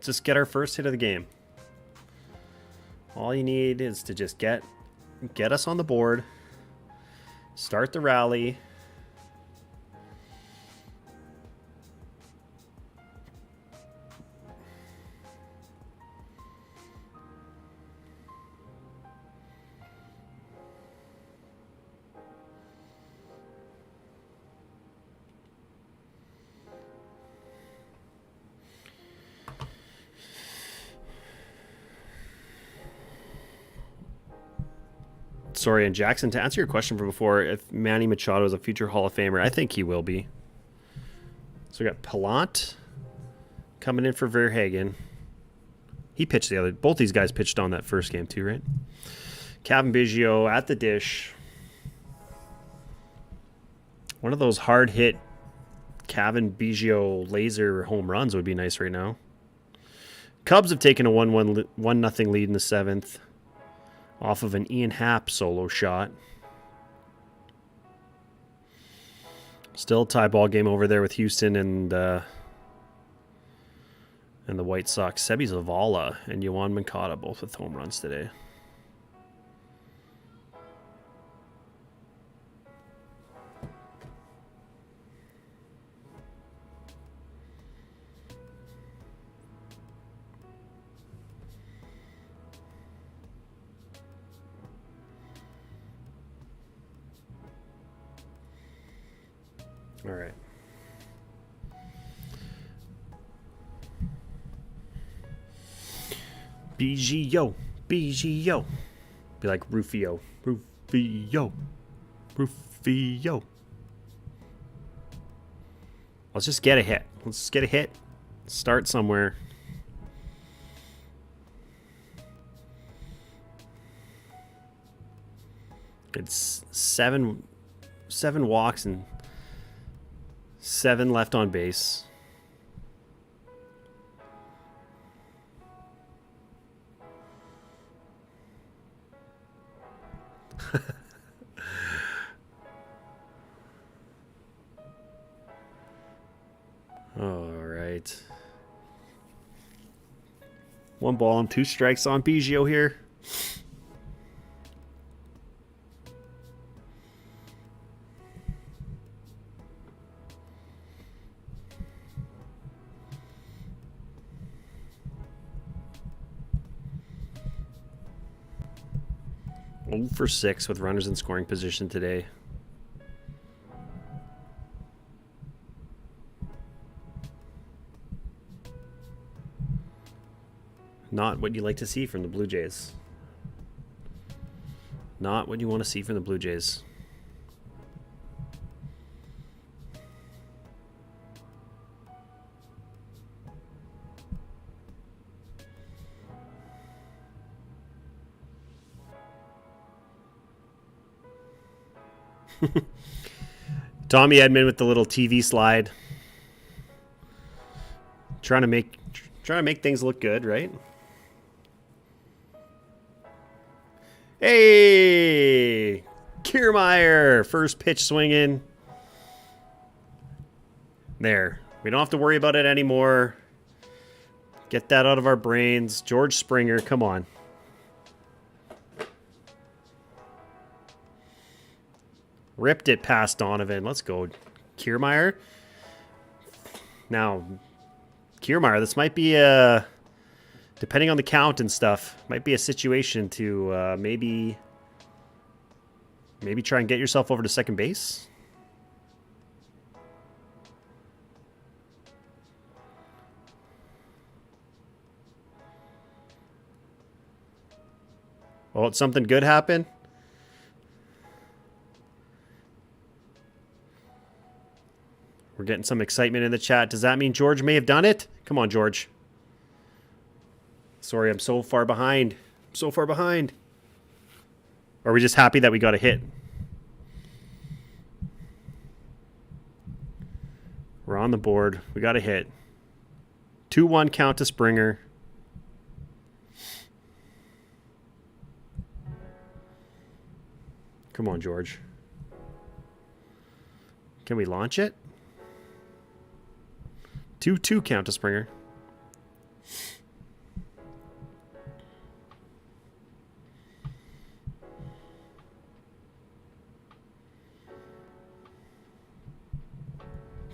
Just get our first hit of the game. All you need is to just get us on the board. Start the rally. Sorry, and Jackson, to answer your question from before, if Manny Machado is a future Hall of Famer, I think he will be. So we got Palant coming in for Verhagen. He pitched the other. Both these guys pitched on that first game too, right? Kevin Biggio at the dish. One of those hard hit Kevin Biggio laser home runs would be nice right now. Cubs have taken a 1-0 lead in the 7th. Off of an Ian Happ solo shot. Still a tie ball game over there with Houston and the White Sox. Sebi Zavala and Yohan Moncada both with home runs today. All right. BGO. BGO. Be like Rufio. Rufio. Rufio. Let's just get a hit. Let's just get a hit. Start somewhere. It's seven walks and 7 left on base. All right. 1 ball and 2 strikes on Biggio here. For 6 with runners in scoring position today. Not what you like to see from the Blue Jays. Not what you want to see from the Blue Jays. Tommy Edman with the little TV slide. Trying to make things look good, right? Hey! Kiermaier, first pitch swinging. There. We don't have to worry about it anymore. Get that out of our brains. George Springer, come on. Ripped it past Donovan. Let's go. Kiermaier. Now, Kiermaier, this might be a, depending on the count and stuff, might be a situation to maybe try and get yourself over to second base. Oh, something good happened? We're getting some excitement in the chat. Does that mean George may have done it? Come on, George. Sorry, I'm so far behind. I'm so far behind. Or are we just happy that we got a hit? We're on the board. We got a hit. 2-1 count to Springer. Come on, George. Can we launch it? 2-2 count to Springer.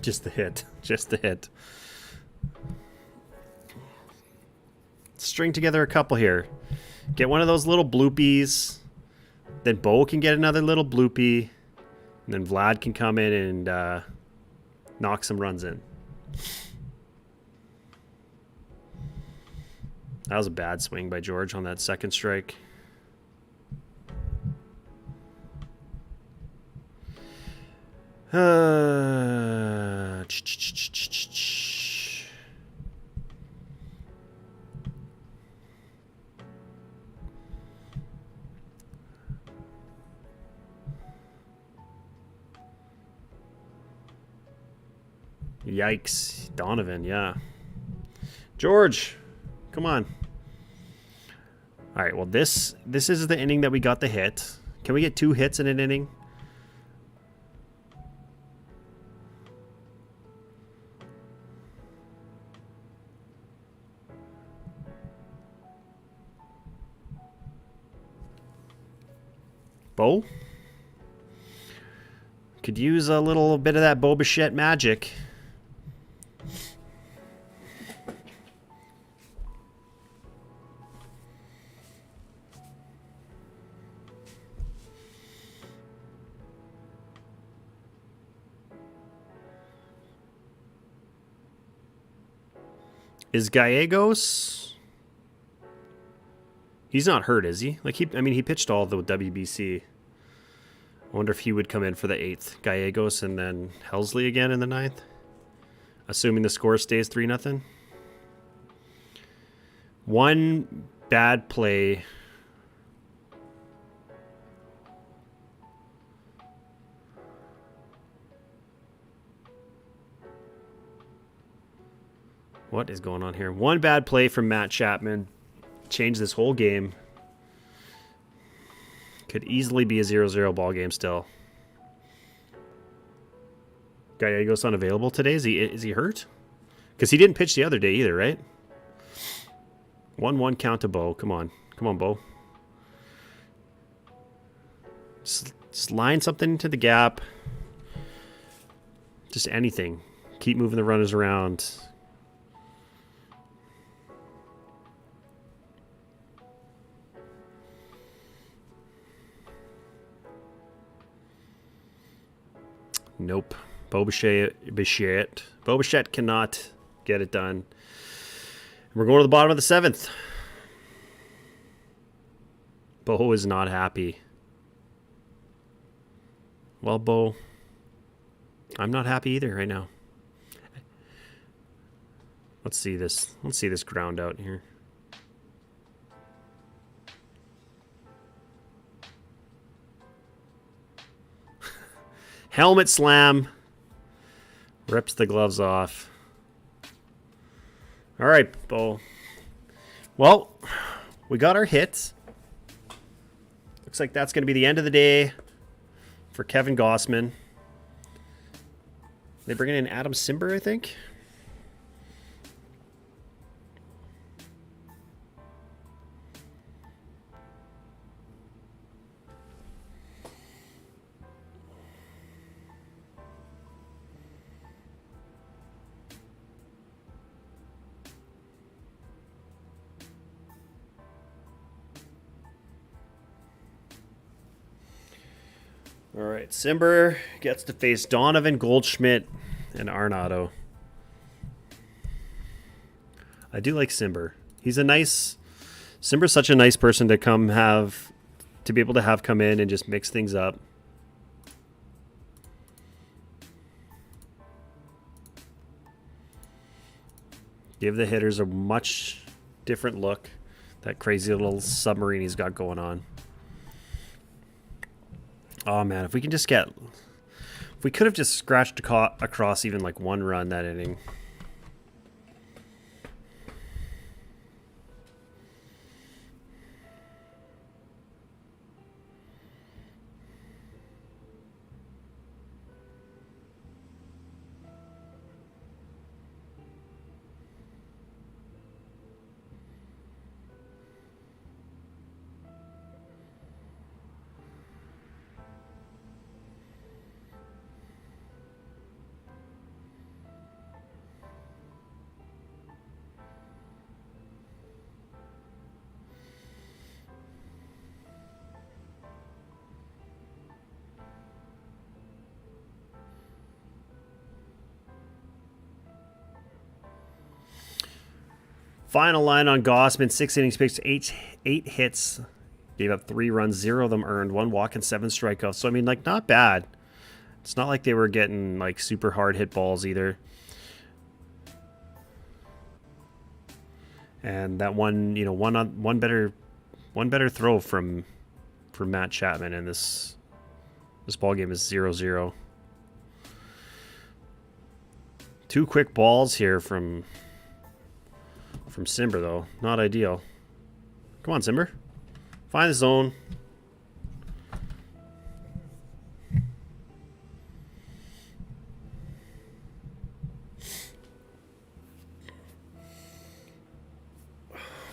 Just the hit. Just the hit. String together a couple here. Get one of those little bloopies. Then Bo can get another little bloopy. And then Vlad can come in and knock some runs in. That was a bad swing by George on that second strike. Yikes. Donovan, yeah. George, come on. All right, well, this is the inning that we got the hit. Can we get 2 hits in an inning? Bo? Could use a little bit of that Bo Bichette magic. Is Gallegos? He's not hurt, is he? Like he pitched all the WBC. I wonder if he would come in for the 8th. Gallegos and then Helsley again in the 9th. Assuming the score stays 3-0. One bad play. What is going on here? One bad play from Matt Chapman changed this whole game. Could easily be a 0-0 ball game still. Gallegos unavailable today. Is he hurt? Because he didn't pitch the other day either, right? 1-1 count to Bo. Come on. Come on, Bo. Just line something into the gap. Just anything. Keep moving the runners around. Nope. Bo Bichette cannot get it done. We're going to the bottom of the 7th. Bo is not happy. Well, Bo, I'm not happy either right now. Let's see this. Let's see this ground out here. Helmet slam. Rips the gloves off. All right, Bo. Well, we got our hits. Looks like that's going to be the end of the day for Kevin Gossman. They bringing in Adam Simber, I think. All right, Simber gets to face Donovan, Goldschmidt, and Arenado. I do like Simber. Simber's such a nice person to be able to have come in and just mix things up. Give the hitters a much different look. That crazy little submarine he's got going on. Oh, man, if we could have just scratched across even like one run that inning. Final line on Gossman, 6 innings pitched, eight hits, gave up 3 runs, 0 of them earned, 1 walk and 7 strikeouts. So I mean, like, not bad. It's not like they were getting like super hard hit balls either. And that one, you know, one better throw from Matt Chapman, and this ball game is 0-0. 2 quick balls here from Simber, though. Not ideal. Come on, Simber. Find the zone.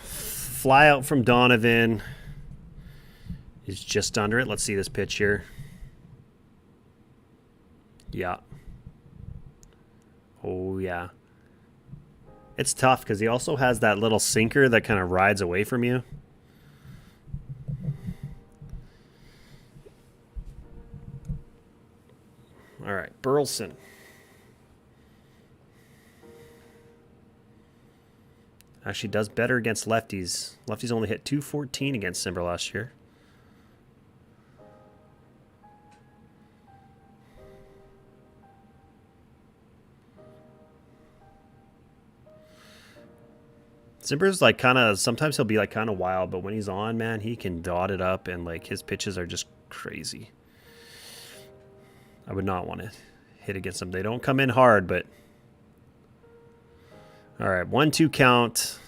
Fly out from Donovan is just under it. Let's see this pitch here. Yeah. Oh, yeah. It's tough because he also has that little sinker that kind of rides away from you. All right, Burleson. Actually does better against lefties. Lefties only hit .214 against Simber last year. Simber's like kind of, sometimes he'll be like kind of wild, but when he's on, man, he can dot it up, and like his pitches are just crazy. I would not want to hit against them. They don't come in hard, but all right, 1-2 count.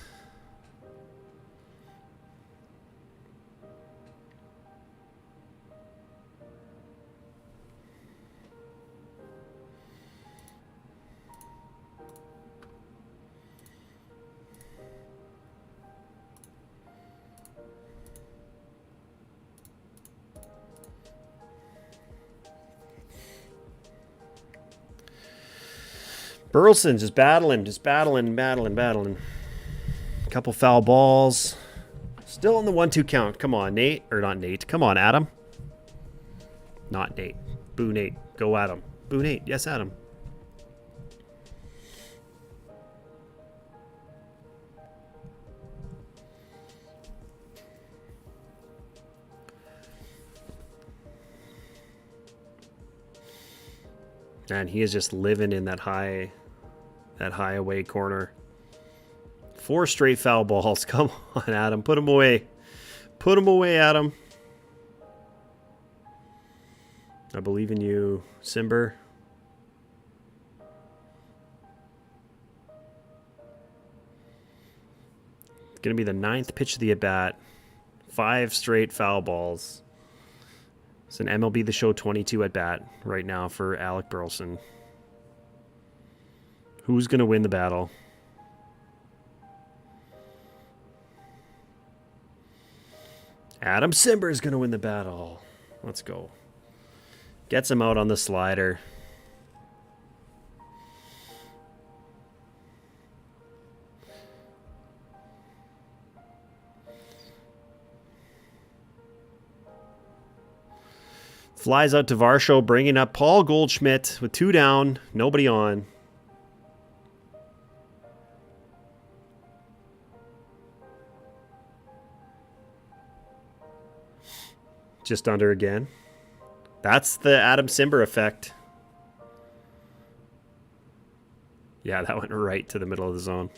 Burleson just battling. Couple foul balls. Still in the 1-2 count. Come on, Nate. Or not Nate. Come on, Adam. Not Nate. Boo Nate. Go Adam. Boo Nate. Yes, Adam. And he is just living in that high away corner. 4 straight foul balls. Come on, Adam. Put him away. Put him away, Adam. I believe in you, Simber. It's going to be the 9th pitch of the at-bat. 5 straight foul balls. It's an MLB The Show 22 at-bat right now for Alec Burleson. Who's going to win the battle? Adam Simber is going to win the battle. Let's go. Gets him out on the slider. Flies out to Varsho, bringing up Paul Goldschmidt with 2 down, nobody on. Just under again. That's the Adam Simber effect. Yeah, that went right to the middle of the zone.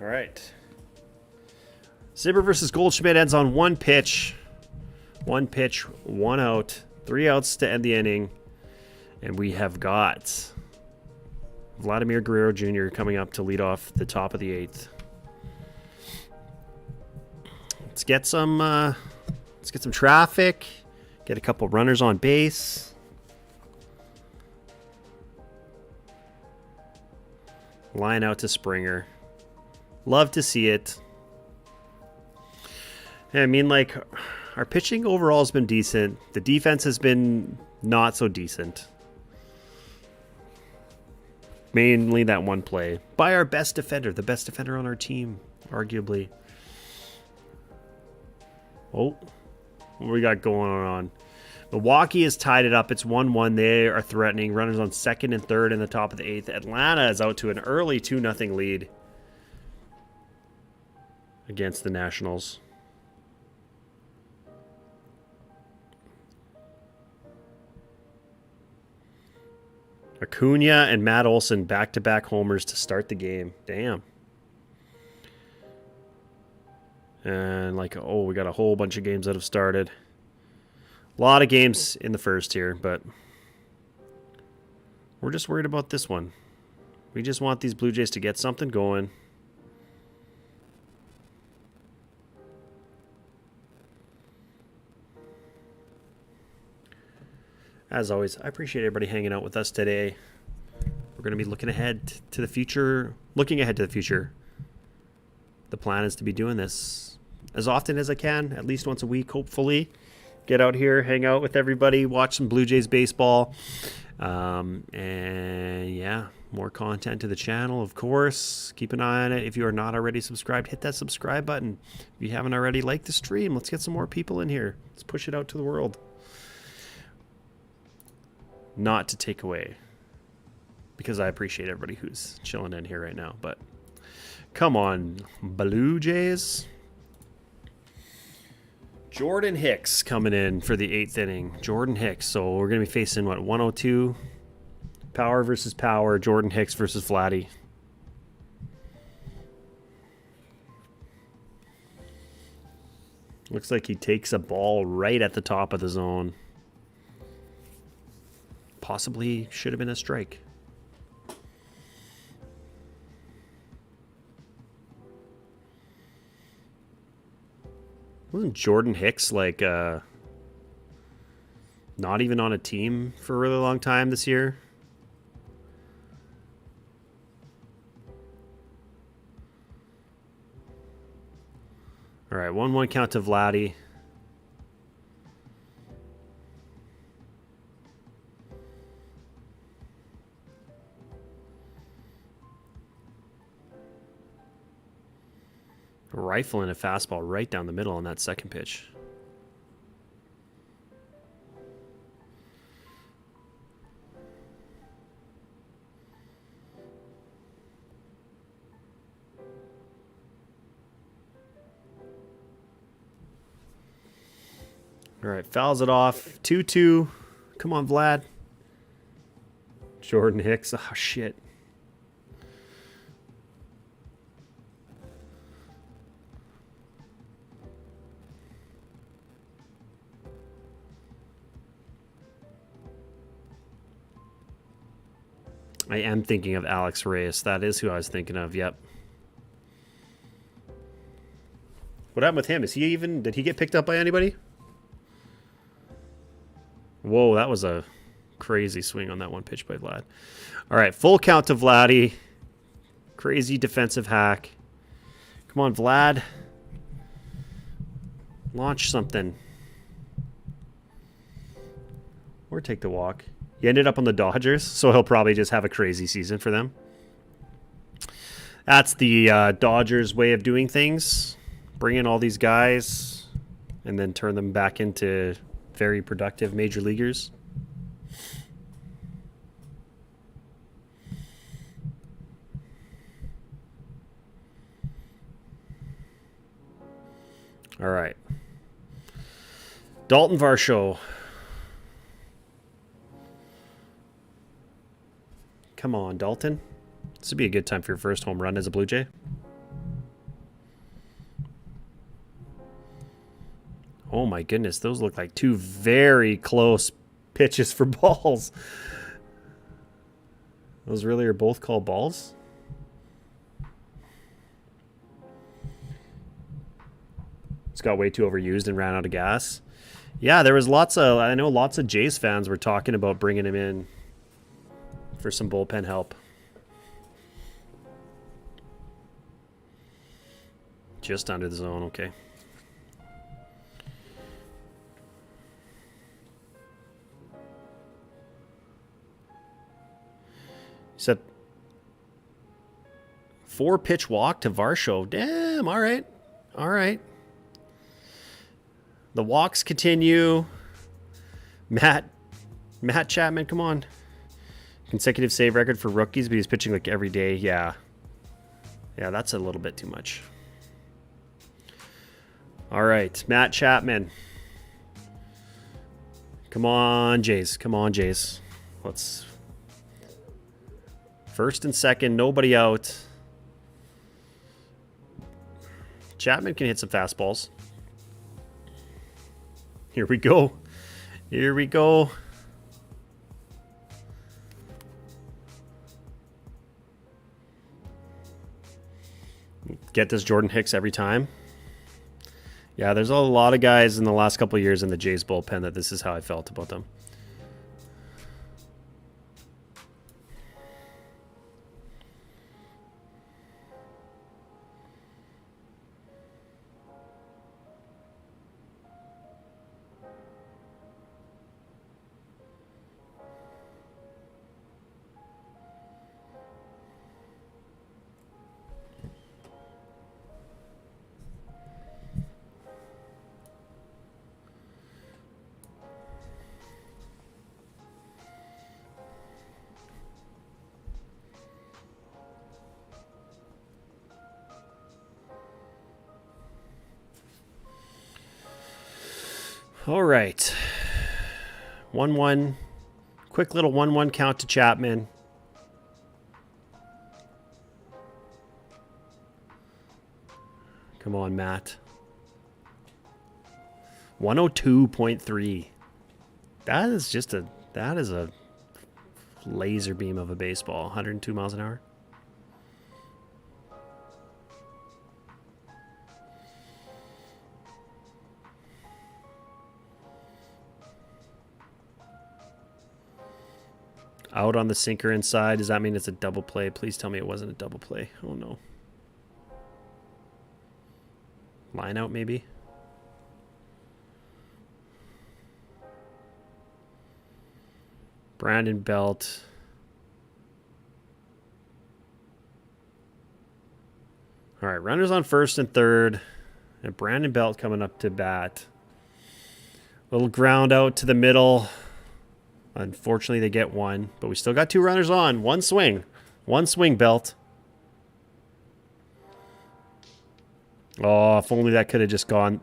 All right. Simber versus Goldschmidt ends on 1 pitch. 1 pitch, 1 out. 3 outs to end the inning. And we have got Vladimir Guerrero Jr. coming up to lead off the top of the 8th. Let's get some traffic. Get a couple runners on base. Line out to Springer. Love to see it. I mean, like, our pitching overall has been decent. The defense has been not so decent. Mainly that one play by our best defender, the best defender on our team, arguably. Oh, what we got going on? Milwaukee has tied it up. It's 1-1. They are threatening. Runners on second and third in the top of the 8th. Atlanta is out to an early 2-0 lead against the Nationals. Acuna and Matt Olson back-to-back homers to start the game. Damn. And we got a whole bunch of games that have started. A lot of games in the first here, but we're just worried about this one. We just want these Blue Jays to get something going. As always, I appreciate everybody hanging out with us today. We're going to be looking ahead to the future. The plan is to be doing this as often as I can, at least once a week, hopefully. Get out here, hang out with everybody, watch some Blue Jays baseball. And yeah, more content to the channel, of course. Keep an eye on it. If you are not already subscribed, hit that subscribe button. If you haven't already, like the stream. Let's get some more people in here. Let's push it out to the world. Not to take away, because I appreciate everybody who's chilling in here right now, but come on, Blue Jays. Jordan Hicks coming in for the 8th inning. Jordan Hicks. So we're going to be facing, 102? Power versus power. Jordan Hicks versus Vladdy. Looks like he takes a ball right at the top of the zone. Possibly should have been a strike. Wasn't Jordan Hicks not even on a team for a really long time this year? All right, 1-1 count to Vladdy. Rifling a fastball right down the middle on that second pitch. All right, fouls it off. 2-2. Come on, Vlad. Jordan Hicks. Oh, shit. I am thinking of Alex Reyes. That is who I was thinking of. Yep. What happened with him? Did he get picked up by anybody? Whoa, that was a crazy swing on that one pitch by Vlad. All right, full count to Vladdy. Crazy defensive hack. Come on, Vlad. Launch something. Or take the walk. He ended up on the Dodgers, so he'll probably just have a crazy season for them. That's the Dodgers' way of doing things. Bring in all these guys and then turn them back into very productive major leaguers. All right. Dalton Varsho. Come on, Dalton. This would be a good time for your first home run as a Blue Jay. Oh my goodness, those look like two very close pitches for balls. Those really are both called balls? It's got way too overused and ran out of gas. Yeah, there was I know lots of Jays fans were talking about bringing him in for some bullpen help. Just under the zone, okay. Said 4-pitch walk to Varsho. Damn, all right. All right. The walks continue. Matt Chapman, come on. Consecutive save record for rookies, but he's pitching like every day. Yeah. Yeah, that's a little bit too much. All right, Matt Chapman. Come on, Jays. Come on, Jays. Let's... First and second, nobody out. Chapman can hit some fastballs. Here we go. Here we go. Get this Jordan Hicks every time. Yeah, there's a lot of guys in the last couple of years in the Jays bullpen that this is how I felt about them. All right. 1-1. Quick little 1-1 count to Chapman. Come on, Matt. 102.3. That is a laser beam of a baseball. 102 miles an hour. Out on the sinker inside. Does that mean it's a double play? Please tell me it wasn't a double play. Oh, no. Line out, maybe? Brandon Belt. All right, runners on first and third. And Brandon Belt coming up to bat. Little ground out to the middle. Unfortunately, they get one, but we still got two runners on. One swing. One swing, Belt. Oh, if only that could have just gone.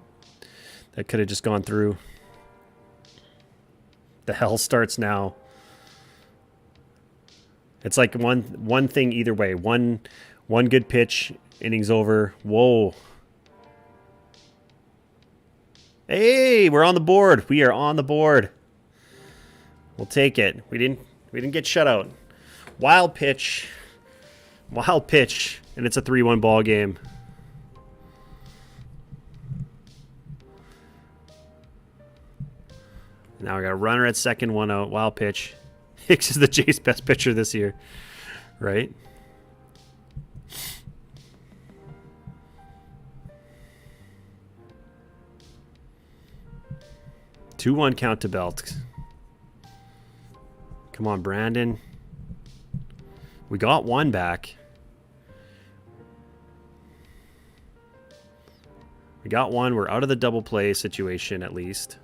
That could have just gone through. The hell starts now. It's like one thing either way. One good pitch, innings over. Whoa. Hey, we're on the board. We are on the board. We'll take it. We didn't get shut out. Wild pitch, and it's a 3-1 ball game. Now we got a runner at second, one out. Wild pitch. Hicks is the Jays' best pitcher this year, right? Two-one count to Belt. Come on, Brandon. We got one back. We got one. We're out of the double play situation at least.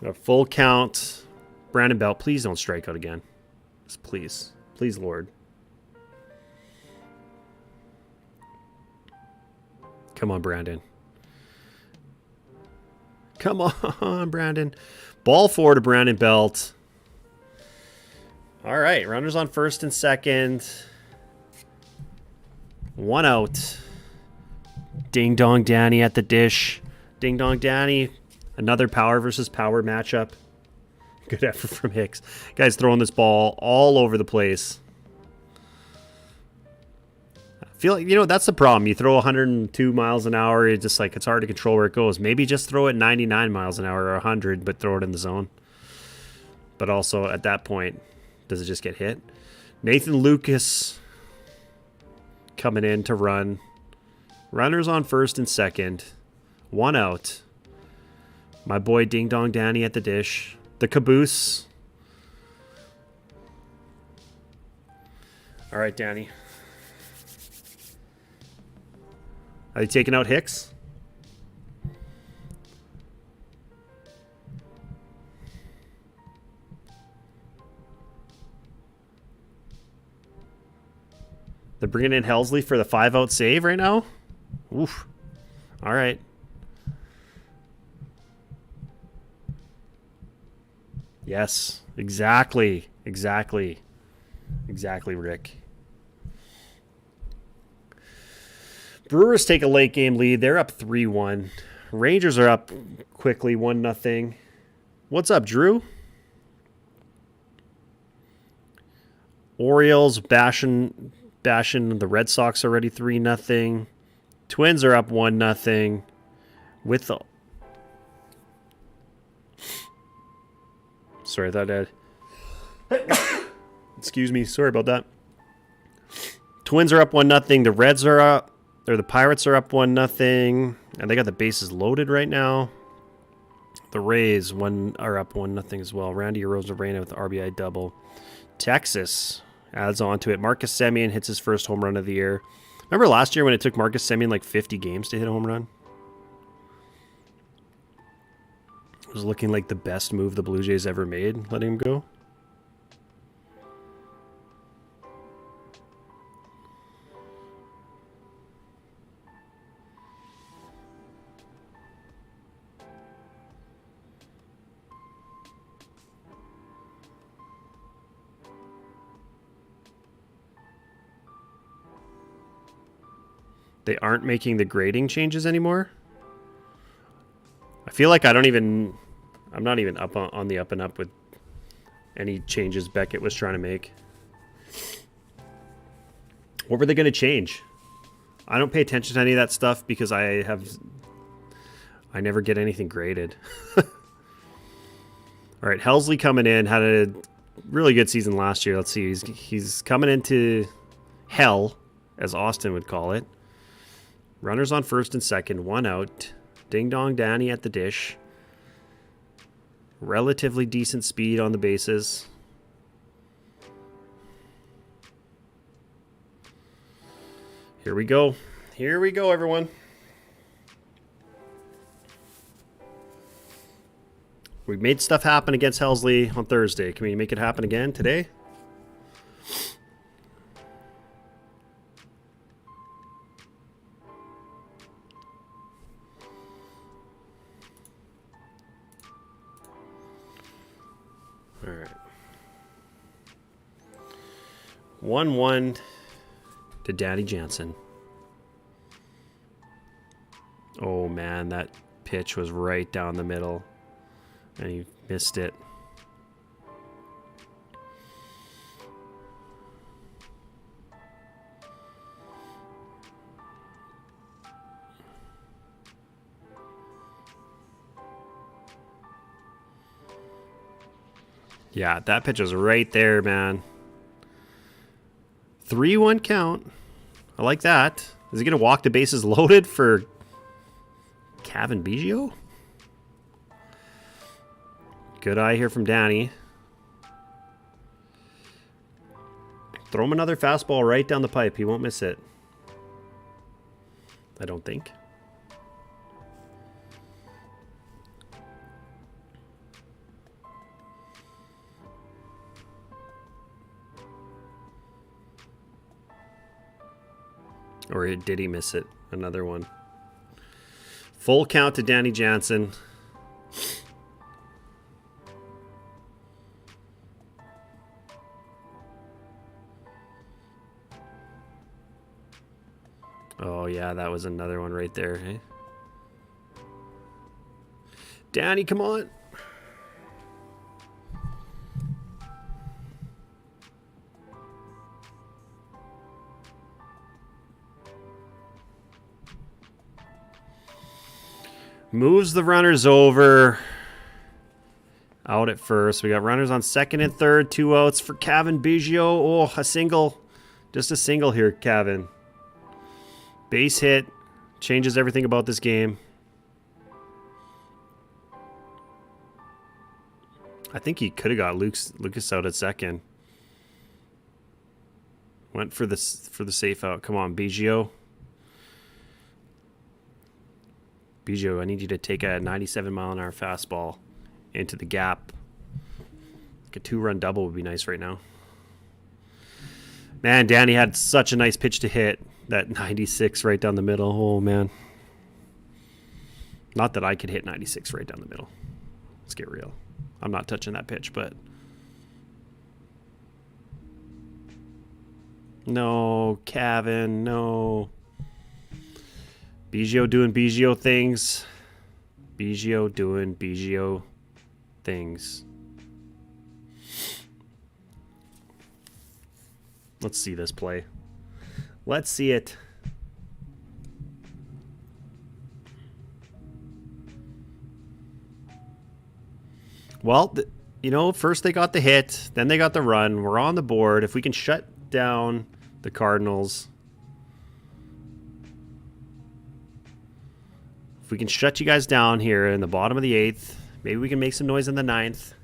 A full count. Brandon Belt, please don't strike out again. Please. Please, Lord. Come on, Brandon. Come on, Brandon. Ball four to Brandon Belt. All right, runners on first and second. One out. Ding Dong Danny at the dish. Ding Dong Danny. Another power versus power matchup. Good effort from Hicks. Guy's throwing this ball all over the place. Feel like, that's the problem. You throw 102 miles an hour, it's just like it's hard to control where it goes. Maybe just throw it 99 miles an hour or 100, but throw it in the zone. But also at that point, does it just get hit? Nathan Lucas coming in to run. Runners on first and second. One out. My boy Ding Dong Danny at the dish. The caboose. All right, Danny. Are you taking out Hicks? They're bringing in Helsley for the 5-out save right now? Oof. All right. Yes. Exactly. Exactly. Exactly, Rick. Brewers take a late game lead. They're up 3-1. Rangers are up quickly 1-0. What's up, Drew? Orioles bashing the Red Sox already 3-0. Twins are up 1-0 with the... Sorry, I thought I'd... Excuse me. Sorry about that. Twins are up 1-0. The Reds are up. Or the Pirates are up 1-0. And they got the bases loaded right now. The Rays are up 1-0 as well. Randy Arozarena with the RBI double. Texas adds on to it. Marcus Semien hits his first home run of the year. Remember last year when it took Marcus Semien like 50 games to hit a home run? It was looking like the best move the Blue Jays ever made, letting him go. They aren't making the grading changes anymore. I feel like I'm not even up on the up and up with any changes Beckett was trying to make. What were they going to change? I don't pay attention to any of that stuff because I never get anything graded. All right, Helsley coming in, had a really good season last year. Let's see, he's coming into hell, as Austin would call it. Runners on first and second, 1 out. Ding dong Danny at the dish. Relatively decent speed on the bases. Here we go. Here we go, everyone. We made stuff happen against Helsley on Thursday. Can we make it happen again today? All right. 1-1 to Danny Jansen. Oh, man, that pitch was right down the middle, and he missed it. Yeah, that pitch was right there, man. 3-1 count. I like that. Is he going to walk the bases loaded for Cavan Biggio? Good eye here from Danny. Throw him another fastball right down the pipe. He won't miss it. I don't think. Or did he miss it? Another one. Full count to Danny Jansen. Oh, yeah, that was another one right there. Eh? Danny, come on. Moves the runners over. Out at first. We got runners on second and third. 2 outs for Cavan Biggio. Oh, a single. Just a single here, Cavan. Base hit. Changes everything about this game. I think he could have got Lucas out at second. Went for the safe out. Come on, Biggio. Biggio, I need you to take a 97-mile-an-hour fastball into the gap. Like a 2-run double would be nice right now. Man, Danny had such a nice pitch to hit. That 96 right down the middle. Oh, man. Not that I could hit 96 right down the middle. Let's get real. I'm not touching that pitch, but... No, Kevin, no. Biggio doing Biggio things. Biggio doing Biggio things. Let's see this play. Let's see it. Well, you know, first they got the hit, then they got the run. We're on the board. If we can shut down the Cardinals, if we can shut you guys down here in the bottom of the 8th, maybe we can make some noise in the 9th.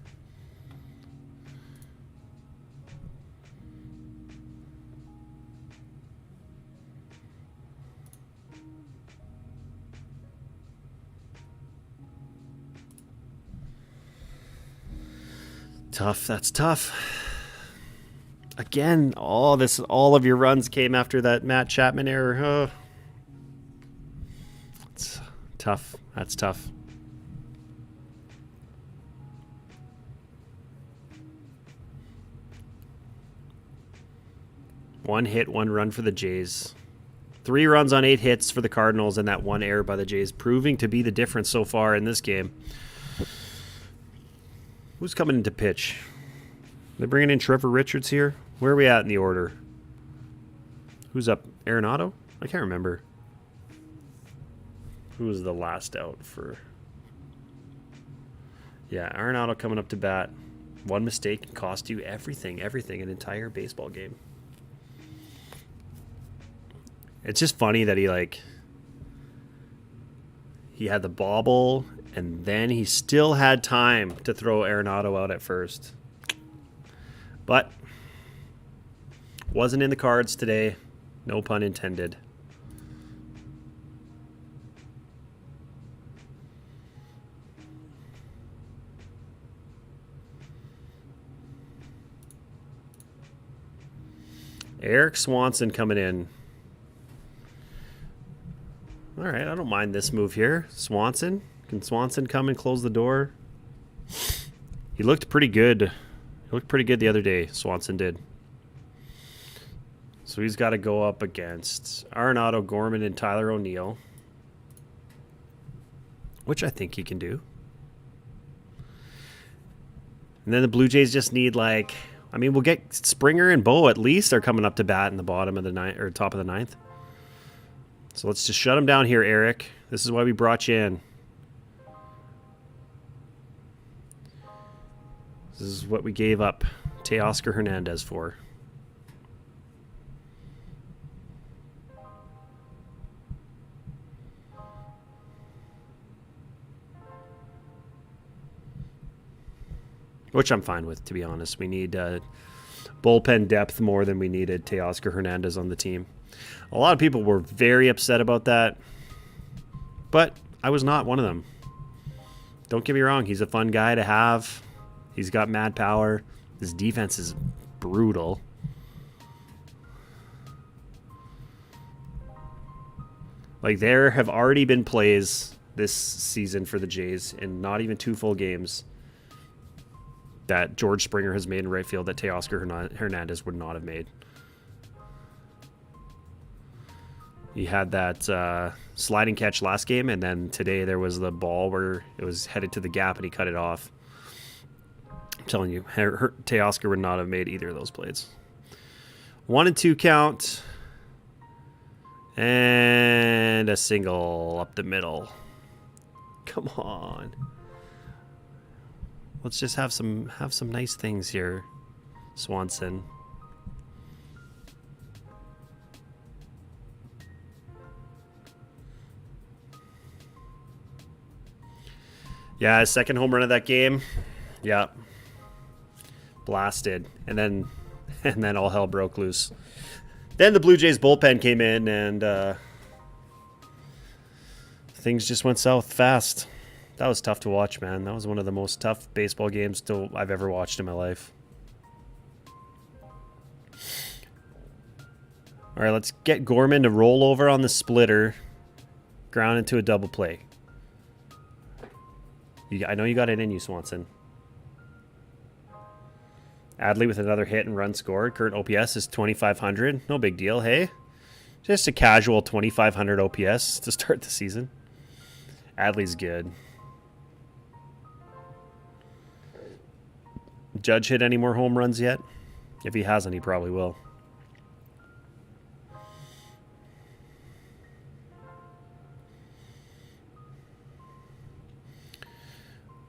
Tough. That's tough. Again, all of your runs came after that Matt Chapman error. Oh. It's tough. That's tough. One hit, 1 run for the Jays. 3 runs on 8 hits for the Cardinals, and that 1 error by the Jays, proving to be the difference so far in this game. Who's coming into pitch? They're bringing in Trevor Richards here. Where are we at in the order? Who's up? Arenado? I can't remember. Who was the last out for... Yeah, Arenado coming up to bat. One mistake can cost you everything, an entire baseball game. It's just funny that he had the bobble, and then he still had time to throw Arenado out at first. But wasn't in the cards today. No pun intended. Eric Swanson coming in. All right, I don't mind this move here. Swanson. Can Swanson come and close the door? He looked pretty good. He looked pretty good the other day, Swanson did. So he's got to go up against Arenado, Gorman, and Tyler O'Neill, which I think he can do. And then the Blue Jays just need we'll get Springer and Bo at least are coming up to bat in the bottom of the ninth or top of the 9th. So let's just shut him down here, Eric. This is why we brought you in. This is what we gave up Teoscar Hernandez for. Which I'm fine with, to be honest. We need bullpen depth more than we needed Teoscar Hernandez on the team. A lot of people were very upset about that, but I was not one of them. Don't get me wrong. He's a fun guy to have. He's got mad power. His defense is brutal. There have already been plays this season for the Jays in not even 2 full games that George Springer has made in right field that Teoscar Hernandez would not have made. He had that sliding catch last game, and then today there was the ball where it was headed to the gap and he cut it off. I'm telling you, Teoscar would not have made either of those plays. 1-2 count. And a single up the middle. Come on. Let's just have some nice things here, Swanson. Yeah, his second home run of that game. Yeah. Blasted. And then all hell broke loose. Then the Blue Jays bullpen came in, and things just went south fast. That was tough to watch, man. That was one of the most tough baseball games I've ever watched in my life. All right, let's get Gorman to roll over on the splitter, ground into a double play. I know you got it in you, Swanson. Adley with another hit and run scored. Current OPS is 2,500. No big deal, hey? Just a casual 2,500 OPS to start the season. Adley's good. Judge hit any more home runs yet? If he hasn't, he probably will.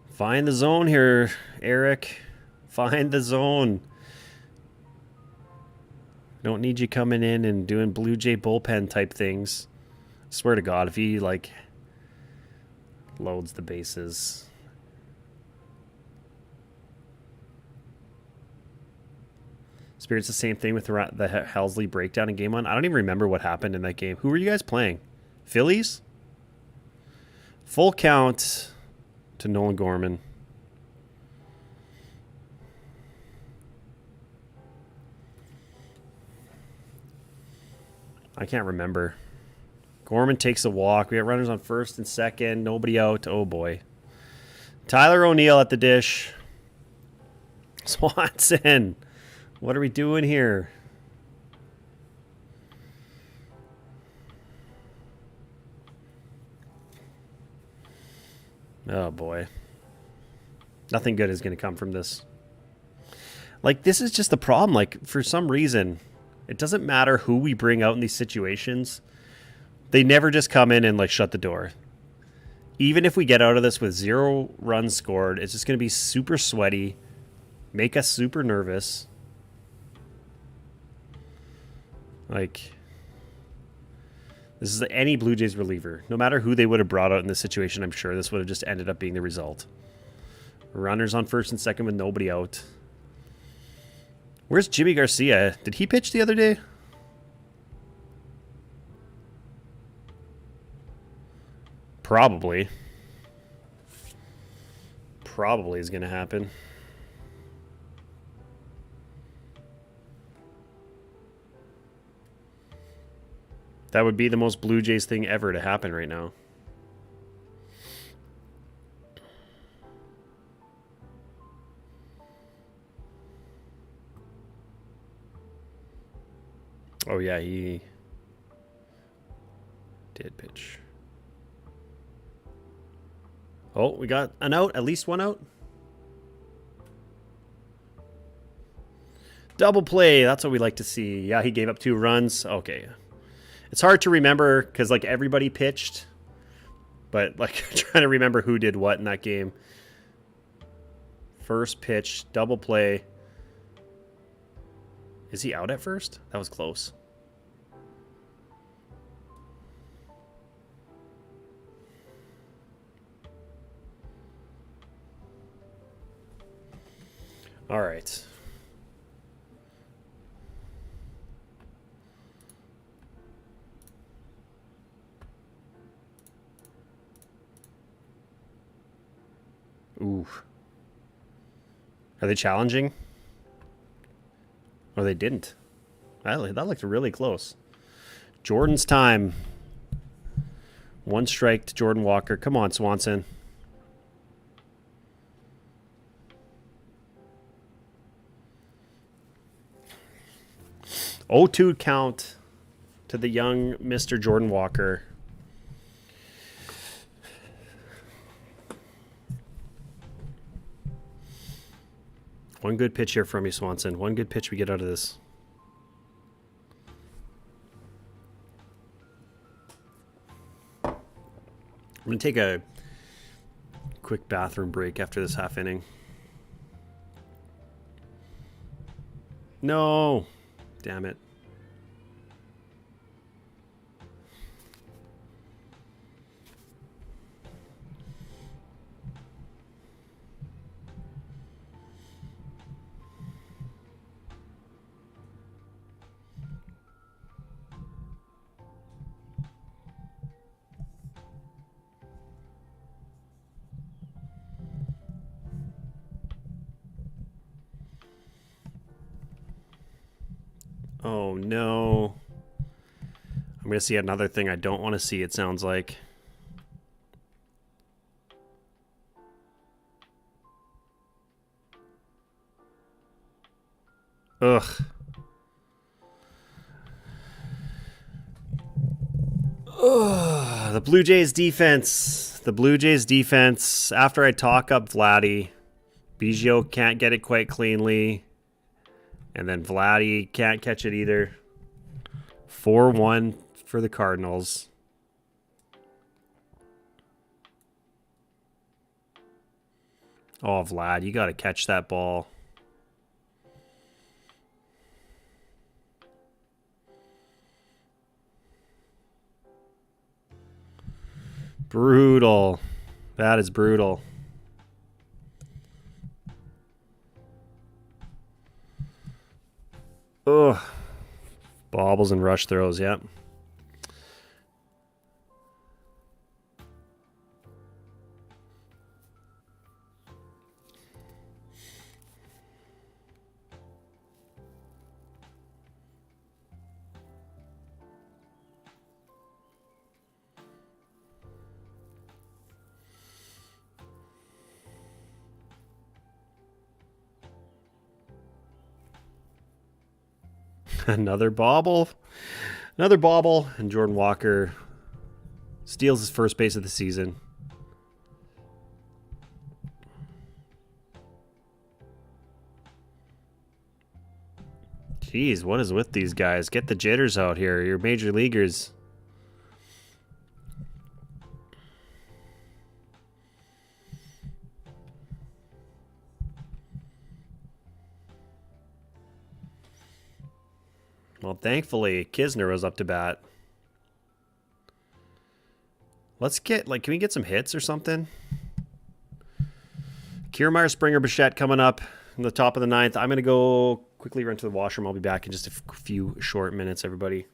Find the zone here, Eric. Find the zone. Don't need you coming in and doing Blue Jay bullpen type things. I swear to God, if he, like, loads the bases. Spirit's the same thing with the Helsley breakdown in game 1. I don't even remember what happened in that game. Who were you guys playing? Phillies? Full count to Nolan Gorman. I can't remember. Gorman takes a walk. We got runners on first and second. Nobody out. Oh, boy. Tyler O'Neill at the dish. Swanson. What are we doing here? Oh, boy. Nothing good is going to come from this. Like, this is just the problem. Like, for some reason, it doesn't matter who we bring out in these situations. They never just come in and, like, shut the door. Even if we get out of this with 0 runs scored, it's just going to be super sweaty, make us super nervous. Like, this is any Blue Jays reliever. No matter who they would have brought out in this situation, I'm sure this would have just ended up being the result. Runners on first and second with nobody out. Where's Jimmy Garcia? Did he pitch the other day? Probably. Probably is going to happen. That would be the most Blue Jays thing ever to happen right now. Oh, yeah, he did pitch. Oh, we got an out, at least one out. Double play, that's what we like to see. Yeah, he gave up 2 runs. Okay. It's hard to remember because, like, everybody pitched. But, like, trying to remember who did what in that game. First pitch, double play. Is he out at first? That was close. All right. Ooh. Are they challenging? Or they didn't. That looked really close. Jordan's time. 1 strike to Jordan Walker. Come on, Swanson. 0-2 count to the young Mr. Jordan Walker. One good pitch here from you, Swanson. One good pitch we get out of this. I'm going to take a quick bathroom break after this half inning. No. Damn it. Oh, no. I'm going to see another thing I don't want to see, it sounds like. Ugh. Ugh. The Blue Jays defense. The Blue Jays defense. After I talk up Vladdy, Biggio can't get it quite cleanly. And then Vladdy can't catch it either. 4-1 for the Cardinals. Oh, Vlad, you got to catch that ball. Brutal. That is brutal. Ugh. Bobbles and rush throws, yep. Another bobble. Another bobble. And Jordan Walker steals his first base of the season. Jeez, what is with these guys? Get the jitters out here. You're major leaguers. Well, thankfully, Kisner was up to bat. Let's get, like, can we get some hits or something? Kiermaier, Springer, Bichette coming up in the top of the ninth. I'm going to go quickly run to the washroom. I'll be back in just a few short minutes, everybody.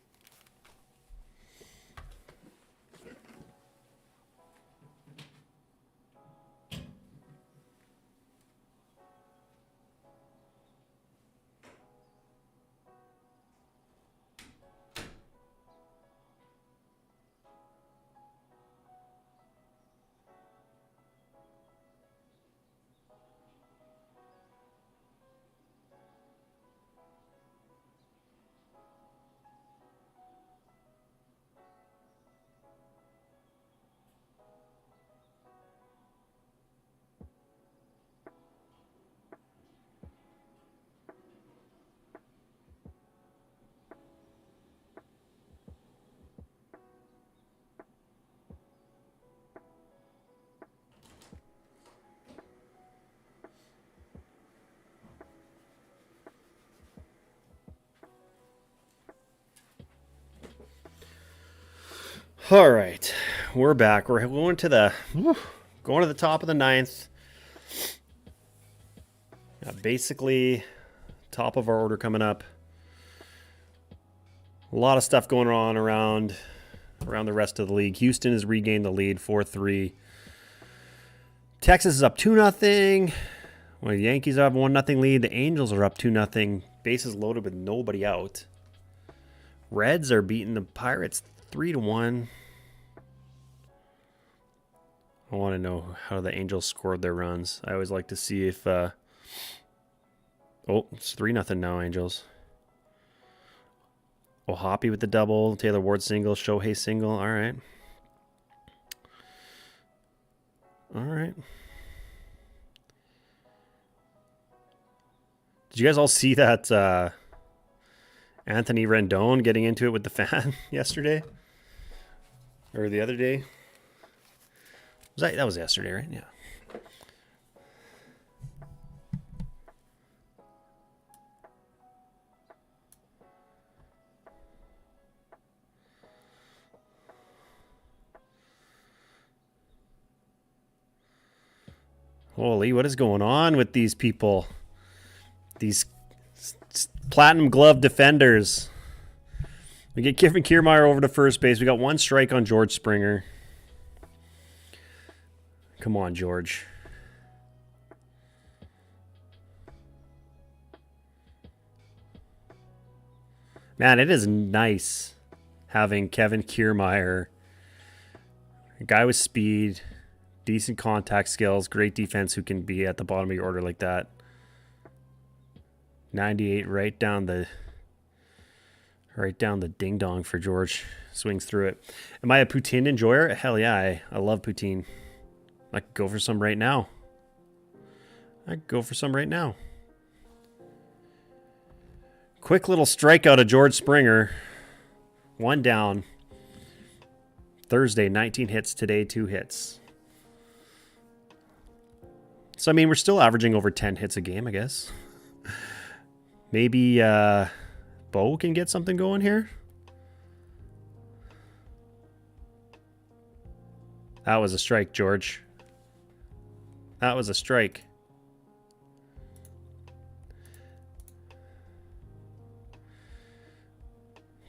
All right, we're back. We're going to the top of the ninth. Basically, top of our order coming up. A lot of stuff going on around the rest of the league. Houston has regained the lead, 4-3. Texas is up 2-0. Well, the Yankees have a 1-0 lead. The Angels are up 2-0. Bases loaded with nobody out. Reds are beating the Pirates 3-1. I want to know how the Angels scored their runs. I always like to see if... oh, it's 3-0 now, Angels. Oh, Hoppy with the double. Taylor Ward single. Shohei single. All right. All right. Did you guys all see that Anthony Rendon getting into it with the fan yesterday? Or the other day? That was yesterday, right? Yeah. Holy, what is going on with these people? These platinum glove defenders. We get Kevin Kiermaier over to first base. We got one strike on George Springer. Come on, George. Man, it is nice having Kevin Kiermaier, a guy with speed, decent contact skills, great defense who can be at the bottom of your order like that. 98 right down the ding dong for George. Swings through it. Am I a poutine enjoyer? Hell yeah, I love poutine. I could go for some right now. Quick little strikeout of George Springer. 1 down. Thursday, 19 hits. Today, 2 hits. So, I mean, we're still averaging over 10 hits a game, I guess. Maybe Bo can get something going here. That was a strike, George. That was a strike.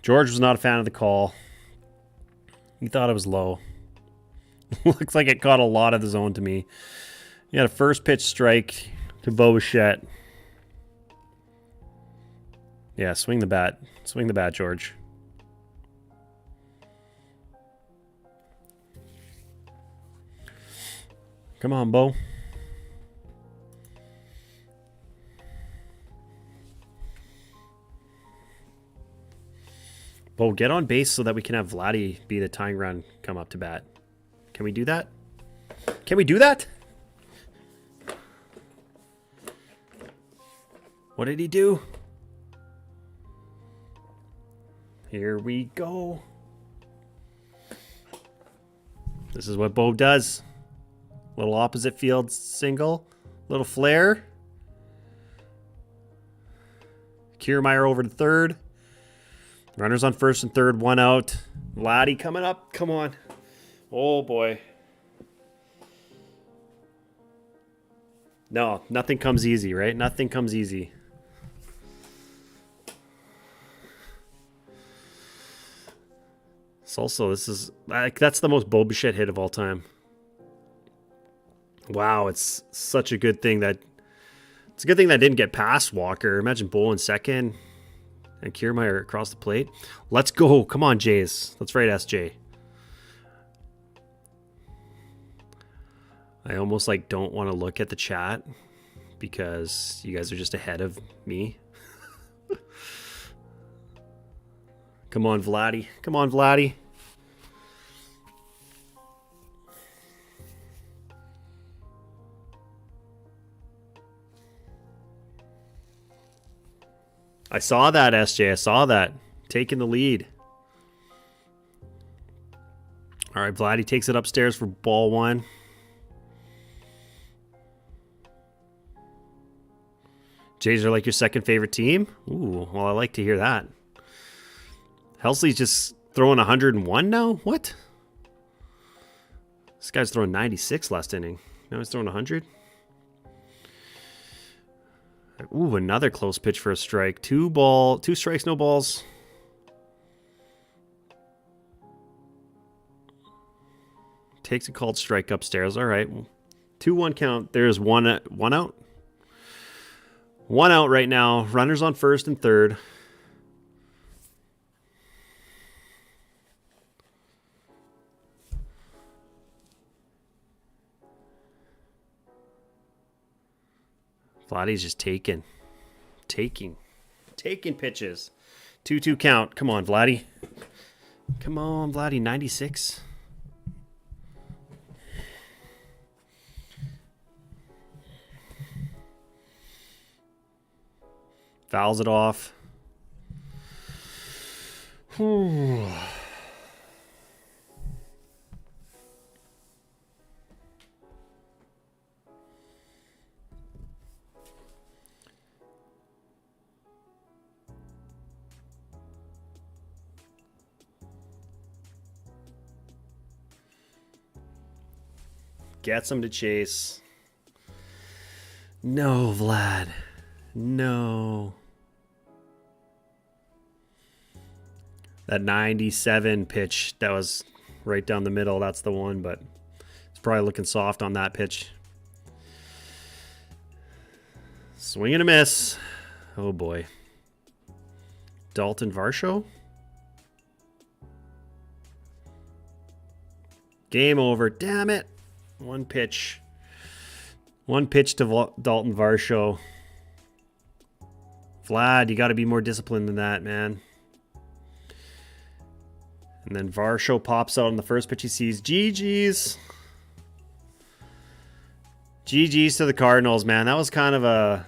George was not a fan of the call. He thought it was low. Looks like it caught a lot of the zone to me. He had a first pitch strike to Bo Bichette. Yeah, swing the bat. Swing the bat, George. Come on, Bo. Bo, get on base so that we can have Vladdy be the tying run come up to bat. Can we do that? Can we do that? What did he do? Here we go. This is what Bo does. Little opposite field single. Little flare. Kiermaier over to third. Runners on first and third, 1 out. Vladdy coming up. Come on. Oh, boy. No, nothing comes easy, right? Nothing comes easy. It's also, this is, that's the most Bo Bichette hit of all time. Wow, it's such a good thing that, it's a good thing that didn't get past Walker. Imagine Bo in second and Kiermaier across the plate. Let's go. Come on, Jays. Let's write SJ. I almost don't want to look at the chat because you guys are just ahead of me. Come on, Vladdy. Come on, Vladdy. I saw that, SJ. I saw that. Taking the lead. All right, Vladdy takes it upstairs for ball 1. Jays are like your second favorite team? Ooh, well, I like to hear that. Helsley's just throwing 101 now? What? This guy's throwing 96 last inning. Now he's throwing 100? Ooh, another close pitch for a strike. 2 strikes, no balls. Takes a called strike upstairs. All right. 2-1 count. There's one out. 1 out right now. Runners on first and third. Vladdy's just taking pitches. 2-2 count. Come on, Vladdy. Come on, Vladdy. 96. Fouls it off. Whew. Gets him to chase. No, Vlad. No. That 97 pitch, that was right down the middle. That's the one, but it's probably looking soft on that pitch. Swing and a miss. Oh, boy. Dalton Varsho. Game over. Damn it. One pitch. One pitch to Dalton Varsho. Vlad, you got to be more disciplined than that, man. And then Varsho pops out on the first pitch he sees. GG's. GG's to the Cardinals, man. That was kind of a...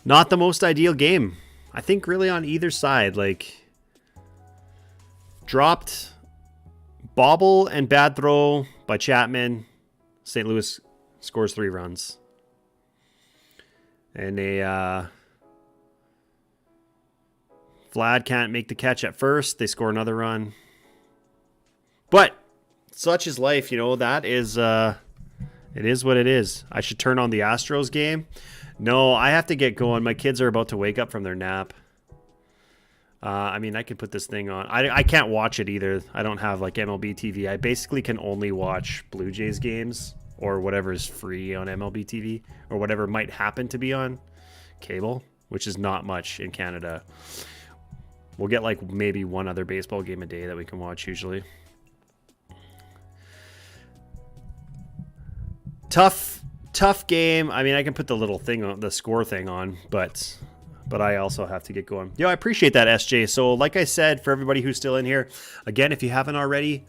not the most ideal game. I think really on either side. Like, dropped bobble and bad throw by Chapman. St. Louis scores 3 runs. And Vlad can't make the catch at first. They score another run. But such is life, you know. That is, it is what it is. I should turn on the Astros game. No, I have to get going. My kids are about to wake up from their nap. I mean, I could put this thing on. I can't watch it either. I don't have like MLB TV. I basically can only watch Blue Jays games or whatever is free on MLB TV or whatever might happen to be on cable, which is not much in Canada. We'll get like maybe one other baseball game a day that we can watch usually. Tough game. I mean, I can put the little thing on, the score thing on, but I also have to get going. Yo, I appreciate that, SJ. So like I said, for everybody who's still in here, again, if you haven't already,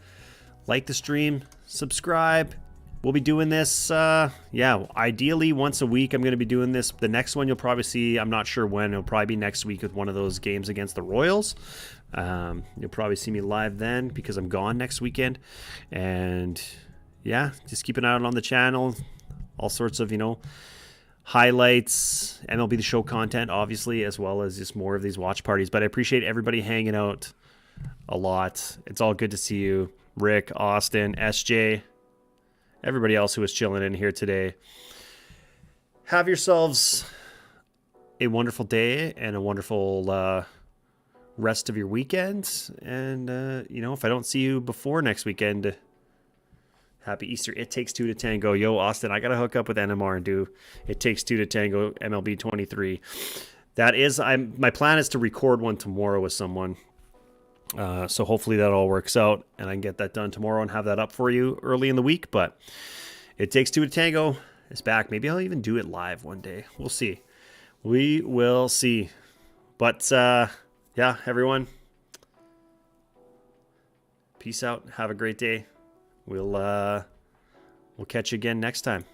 like the stream, subscribe. We'll be doing this, ideally once a week. I'm going to be doing this. The next one you'll probably see, I'm not sure when. It'll probably be next week with one of those games against the Royals. You'll probably see me live then because I'm gone next weekend. And yeah, just keep an eye out on the channel. All sorts of, highlights, MLB The Show content, obviously, as well as just more of these watch parties. But I appreciate everybody hanging out a lot. It's all good to see you. Rick, Austin, SJ, everybody else who was chilling in here today. Have yourselves a wonderful day and a wonderful rest of your weekend. And, if I don't see you before next weekend, happy Easter. It Takes Two to Tango. Yo, Austin, I got to hook up with NMR and do It Takes Two to Tango MLB 23. That is, my plan is to record one tomorrow with someone. So hopefully that all works out and I can get that done tomorrow and have that up for you early in the week. But It Takes Two to Tango is back. Maybe I'll even do it live one day. We'll see. We will see. But everyone, peace out. Have a great day. We'll catch you again next time.